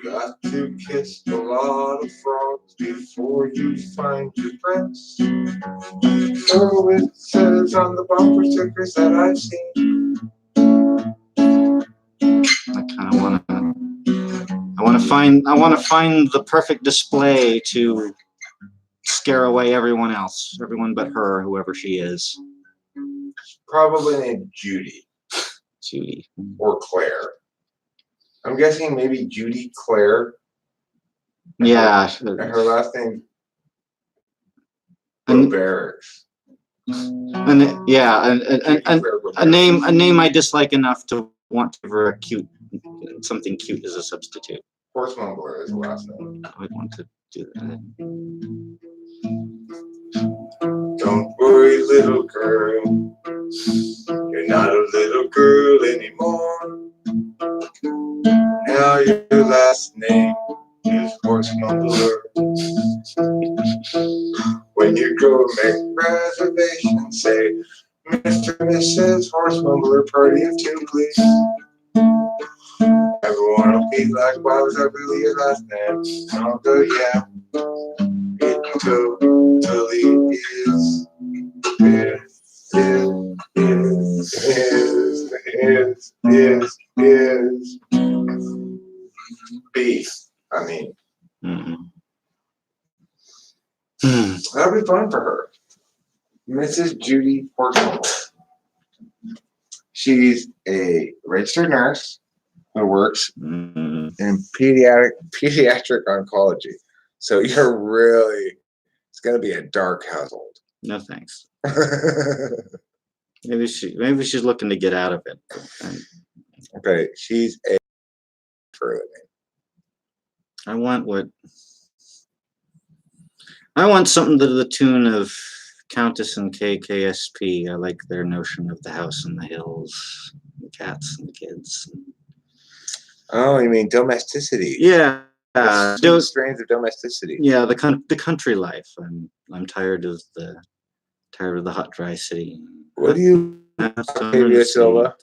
Got to kiss a lot of frogs before you find your prince. So it says on the bumper stickers that I've seen. I want to find the perfect display to scare away everyone else, everyone but her, whoever she is. Probably named Judy. Judy. Or Claire. I'm guessing maybe Judy Claire. Yeah. And her last name Barracks. And yeah, a name I dislike enough to want to give her something cute as a substitute. Horse Mumbler is the last name. I would want to do that. Don't worry, little girl. You're not a little girl anymore. Now your last name is Horse Mumbler. When you go make reservations, say, Mr. and Mrs. Horse Mumbler, party of two, please. Everyone will be like, why was that really your last name? And I'll go, yeah. It totally is beef. I mean, that'll be fun for her. Mrs. Judy Horton. She's a registered nurse who works in pediatric oncology. So you're really, it's going to be a dark household. No thanks. Maybe she's looking to get out of it. Okay, she's a for a living. I want something to the tune of Countess and KKSP. I like their notion of the house in the hills, the cats and the kids. Oh, you mean domesticity? Yeah. Those strains of domesticity. Yeah, the country life. I'm tired of the hot, dry city. What do you, Octavia Silva?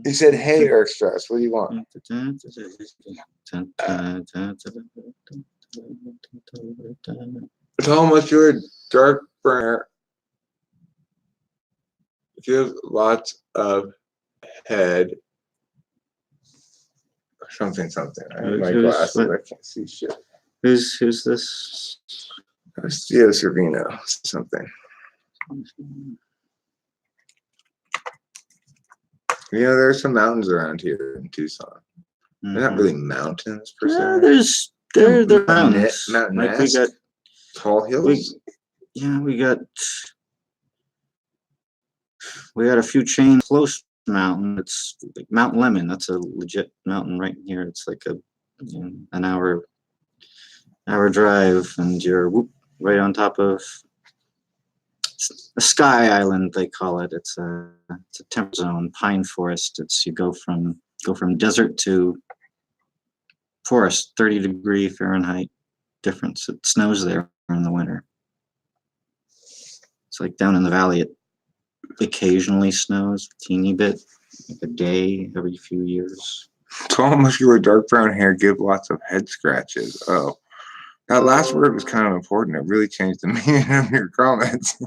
You said, "Hey, Earth Stress. What do you want?" Tell them you're dark burner. Give lots of head. Something. I have my glasses. I can't see shit. Who's this? Theo Servino. Something. You know, there's some mountains around here in Tucson. They're not really mountains per se. They're mountains. Mountain like we got tall hills. We got a few chains close mountain. It's like Mount Lemon. That's a legit mountain right here. It's like an hour drive, and you're right on top of a sky island, they call it. It's a temperate zone, pine forest. You go from desert to forest, 30-degree Fahrenheit difference. It snows there in the winter. It's like down in the valley, it occasionally snows, a teeny bit, like a day every few years. Tall, muscular, dark brown hair give lots of head scratches. Oh. Who's this? Tall, muscular, dark brown hair give lots of head scratches. Oh. Tall, muscular, dark brown hair give lots of head scratches. Oh. Tall, muscular, dark brown hair give lots of head scratches. Oh. That last word was kind of important. It really changed the meaning of your comments.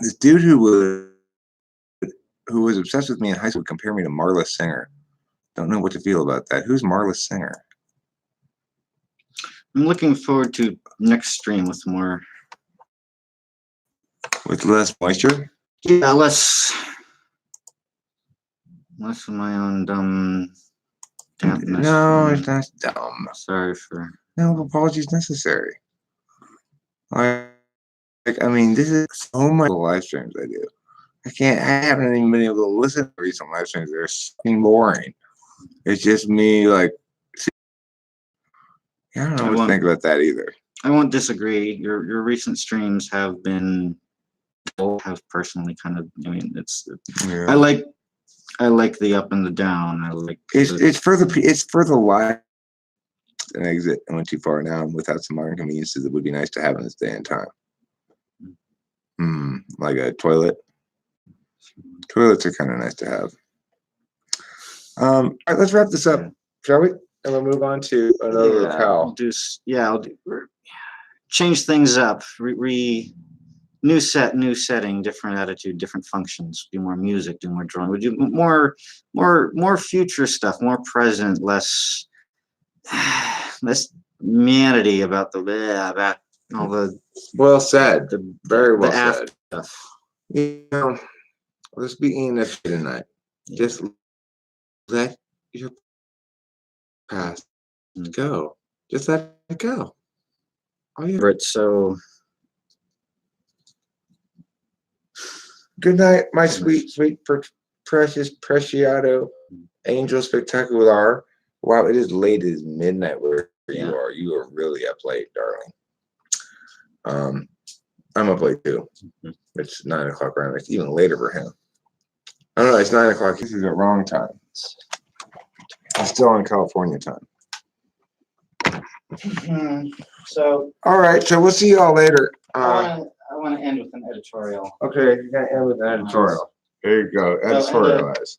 This dude who was obsessed with me in high school would compare me to Marla Singer. Don't know what to feel about that. Who's Marla Singer? I'm looking forward to next stream with more. With less moisture? Yeah, less of my own dumb dampness. No, it's not dumb. Sorry for. No apologies necessary. I mean, this is so much live streams I do. I haven't even been able to listen to recent live streams. They're fucking boring. It's just me, like, I don't know what to think about that either. I won't disagree. Your recent streams have been, have personally kind of. I mean, it's. Yeah. I like the up and the down. I like. It's for the live. An exit. I went too far now, and without some modern conveniences that would be nice to have in this day and time. Like a toilet. Toilets are kind of nice to have. All right, let's wrap this up, shall we? And we'll move on to another locale. I'll change things up. New setting, different attitude, different functions. Do more music, do more drawing. We do more future stuff, more present, less humanity about all the. Well said. Very well said. Stuff. You know, let's be ENFP tonight. Yeah. Just let your past go. Just let it go. So good night, my sweet, precious, preciado, angel spectacular. Wow, it is late. It is midnight where you are. You are really up late, darling. I'm up late too. It's 9 o'clock around. It's even later for him. I don't know. It's 9 o'clock. This is the wrong time. I'm still on California time. So. All right. So we'll see y'all later. I want to end with an editorial. Okay, you're gonna end with an editorial. There you go. Editorialize.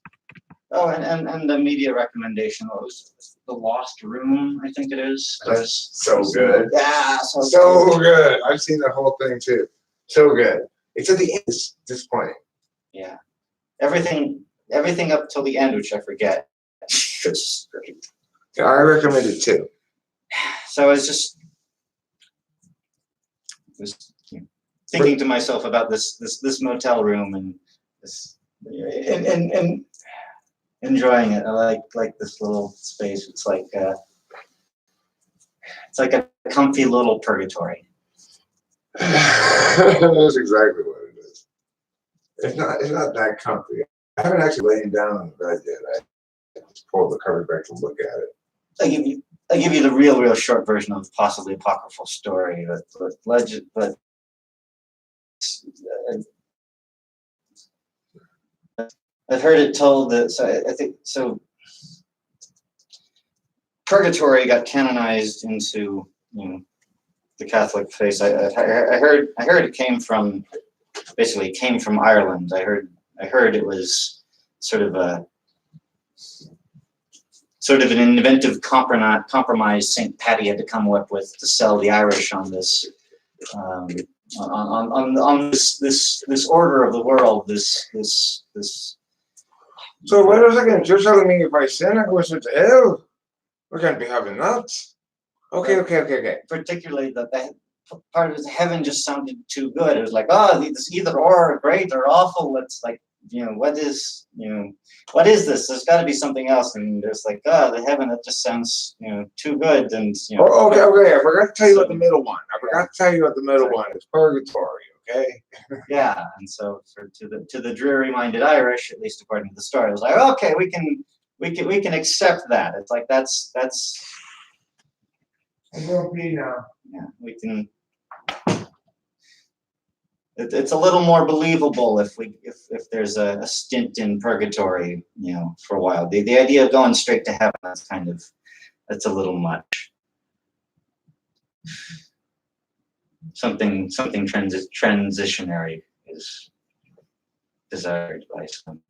And the media recommendation was The Lost Room, I think it is. That's so good. Yeah, so good. I've seen the whole thing too. So good. It's at the end. It's disappointing. Yeah. Everything up till the end, which I forget. It's great. Yeah, I recommend it too. So I was thinking to myself about this motel room and this and enjoying it. I like this little space. It's like a comfy little purgatory. That's exactly what it is. It's not that comfy. I haven't actually laid down on the bed yet. I just pulled the cover back to look at it. I give you the real short version of possibly apocryphal story, but legend, but I've heard it told that. So I think so. Purgatory got canonized into the Catholic faith. I heard it came from Ireland. I heard it was sort of an inventive compromise St. Patty had to come up with to sell the Irish on this on this order of the world. This. So wait a second. You're telling me if I sin, I go to hell? We're gonna be having nuts. Okay. Particularly that part of heaven just sounded too good. It was like, oh, it's either or, great or awful. It's like, what is this? There's got to be something else. And there's like, the heaven, it just sounds, too good. And okay. I forgot to tell you about the middle one. It's purgatory. Okay. Yeah, and so to the dreary-minded Irish, at least according to the story, it was like, okay, we can accept that. It's like that's. I'm gonna pee now. Yeah, we can. It's a little more believable if there's a stint in purgatory, for a while. The idea of going straight to heaven, that's a little much. Something transitionary is desired by some.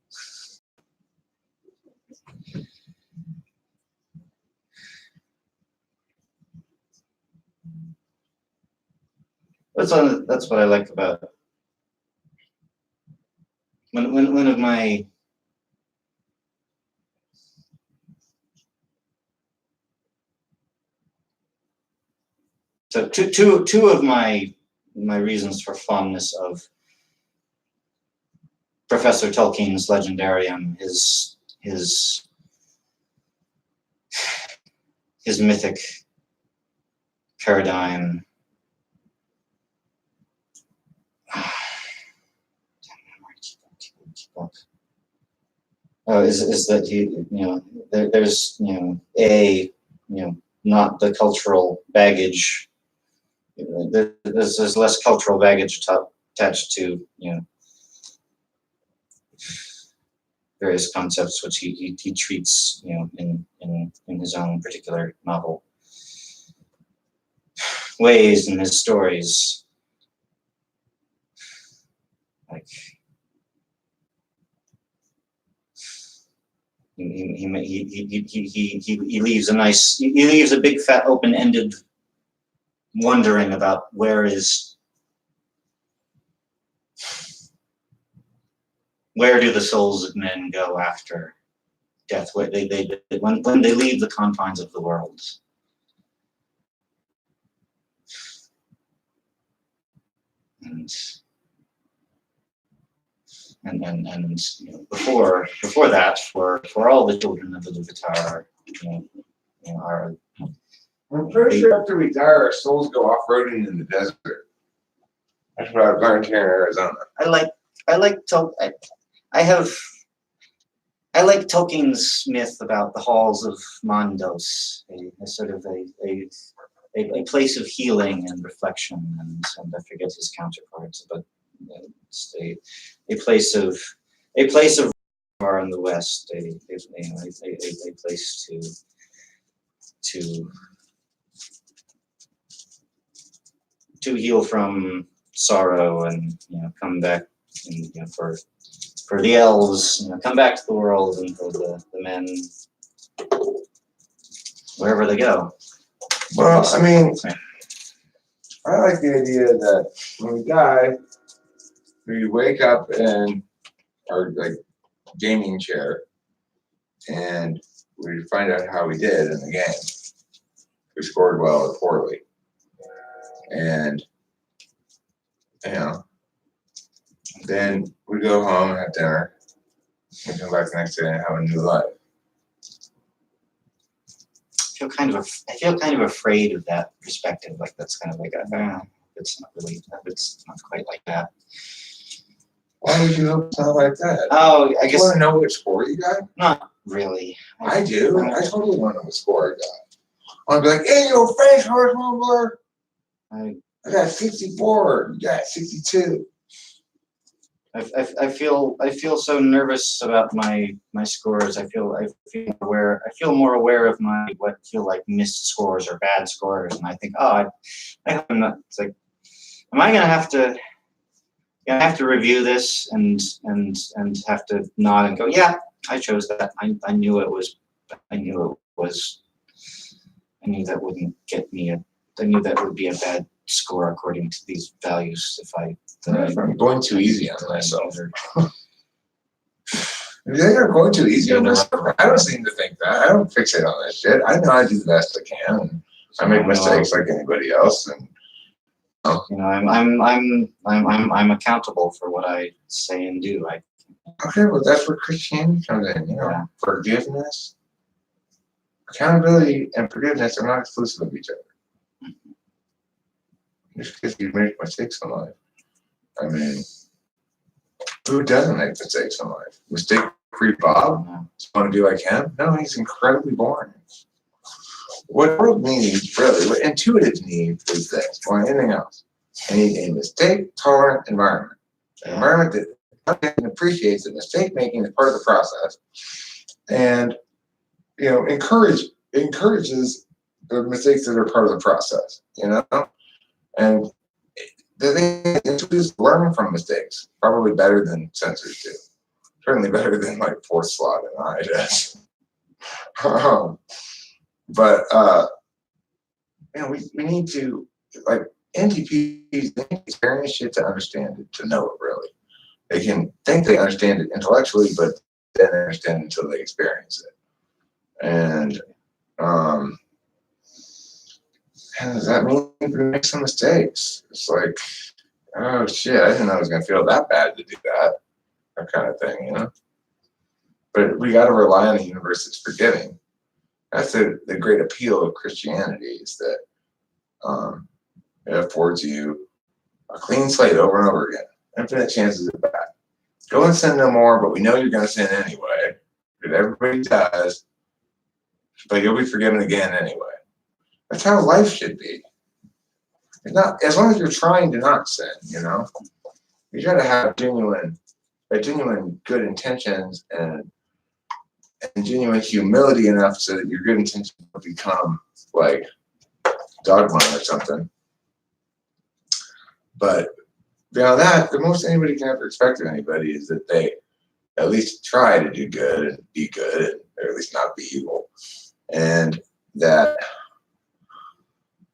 That's what I like about one of my two of my reasons for fondness of Professor Tolkien's Legendarium, his mythic paradigm. Is that there's not the cultural baggage. There's less cultural baggage attached to various concepts which he treats in his own particular novel ways in his stories, like he leaves a big fat open-ended wondering about where do the souls of men go after death, when they leave the confines of the world. And before that, for all the children of the Luvatar, are. I'm pretty sure after we die, our souls go off-roading in the desert. That's what I've learned here in Arizona. I like Tolkien's myth about the halls of Mondos, a sort of a place of healing and reflection, and I forget his counterparts, but it's a place of far in the West, a place to heal from sorrow and come back and for the elves, come back to the world, and for the men wherever they go. Well, I mean, I like the idea that when we die, we wake up in our gaming chair and we find out how we did in the game. We scored well or poorly. And then we go home and have dinner. We come back the next day and have a new life. I feel kind of afraid of that perspective. Like that's kind of like it's not quite like that. Why would you hope it's not like that? Oh, I guess. You want to know what score you got? Not really. I do. I totally want to know what score I got. I'll be like, "Hey, your face, horse mumbler." I got 64. You got 62. I feel so nervous about my scores. I feel more aware of my what feel like missed scores or bad scores, and I think, I hope I'm not. It's like, am I gonna have to review this and have to nod and go, yeah, I chose that. I knew it was. I knew that wouldn't get me I knew that would be a bad score according to these values if I'm going too easy on myself. You think I'm going too easy on myself? I don't seem to think that. I don't fixate on that shit. I know I do the best I can. And I make mistakes like anybody else, and I'm accountable for what I say and do. Okay, well that's where Christianity comes in. Forgiveness, accountability, and forgiveness are not exclusive of each other. Just because you make mistakes in life. I mean, who doesn't make mistakes in life? Mistake-free Bob? Just want to be like him? No, he's incredibly boring. What the world needs, really, what intuitive need is this, more than anything else. I need a mistake-tolerant environment. An environment that appreciates that mistake-making is part of the process, and encourages the mistakes that are part of the process. And the thing is, learn from mistakes probably better than censors do. Certainly better than like Fourth Slot and I does. But we need to NDPs, they experience shit to understand it, to know it really. They can think they understand it intellectually, but then they understand it until they experience it. And does that mean we make some mistakes? It's like, oh shit, I didn't know it was gonna feel that bad to do that kind of thing, you know? But we gotta rely on a universe that's forgiving. That's the great appeal of Christianity, is that it affords you a clean slate over and over again. Infinite chances of bad. Go and sin no more, but we know you're gonna sin anyway. Because everybody does, but you'll be forgiven again anyway. That's how life should be. It's not, as long as you're trying to not sin, you know. You try to have genuine good intentions and genuine humility enough so that your good intentions will become like dogma or something. But beyond that, the most anybody can ever expect of anybody is that they at least try to do good and be good, or at least not be evil. And that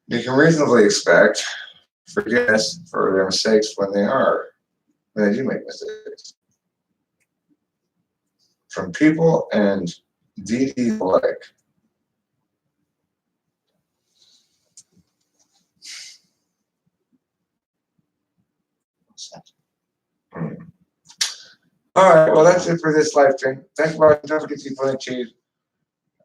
you can reasonably expect forgiveness for their mistakes when they do make mistakes. From people and deities alike. All right, well, that's it for this live stream. Thanks for watching. Don't forget to keep playing cheese.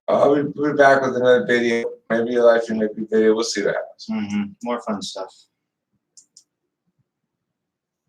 We'll be back with another video. Maybe a live stream, maybe a video. We'll see what happens. More fun stuff.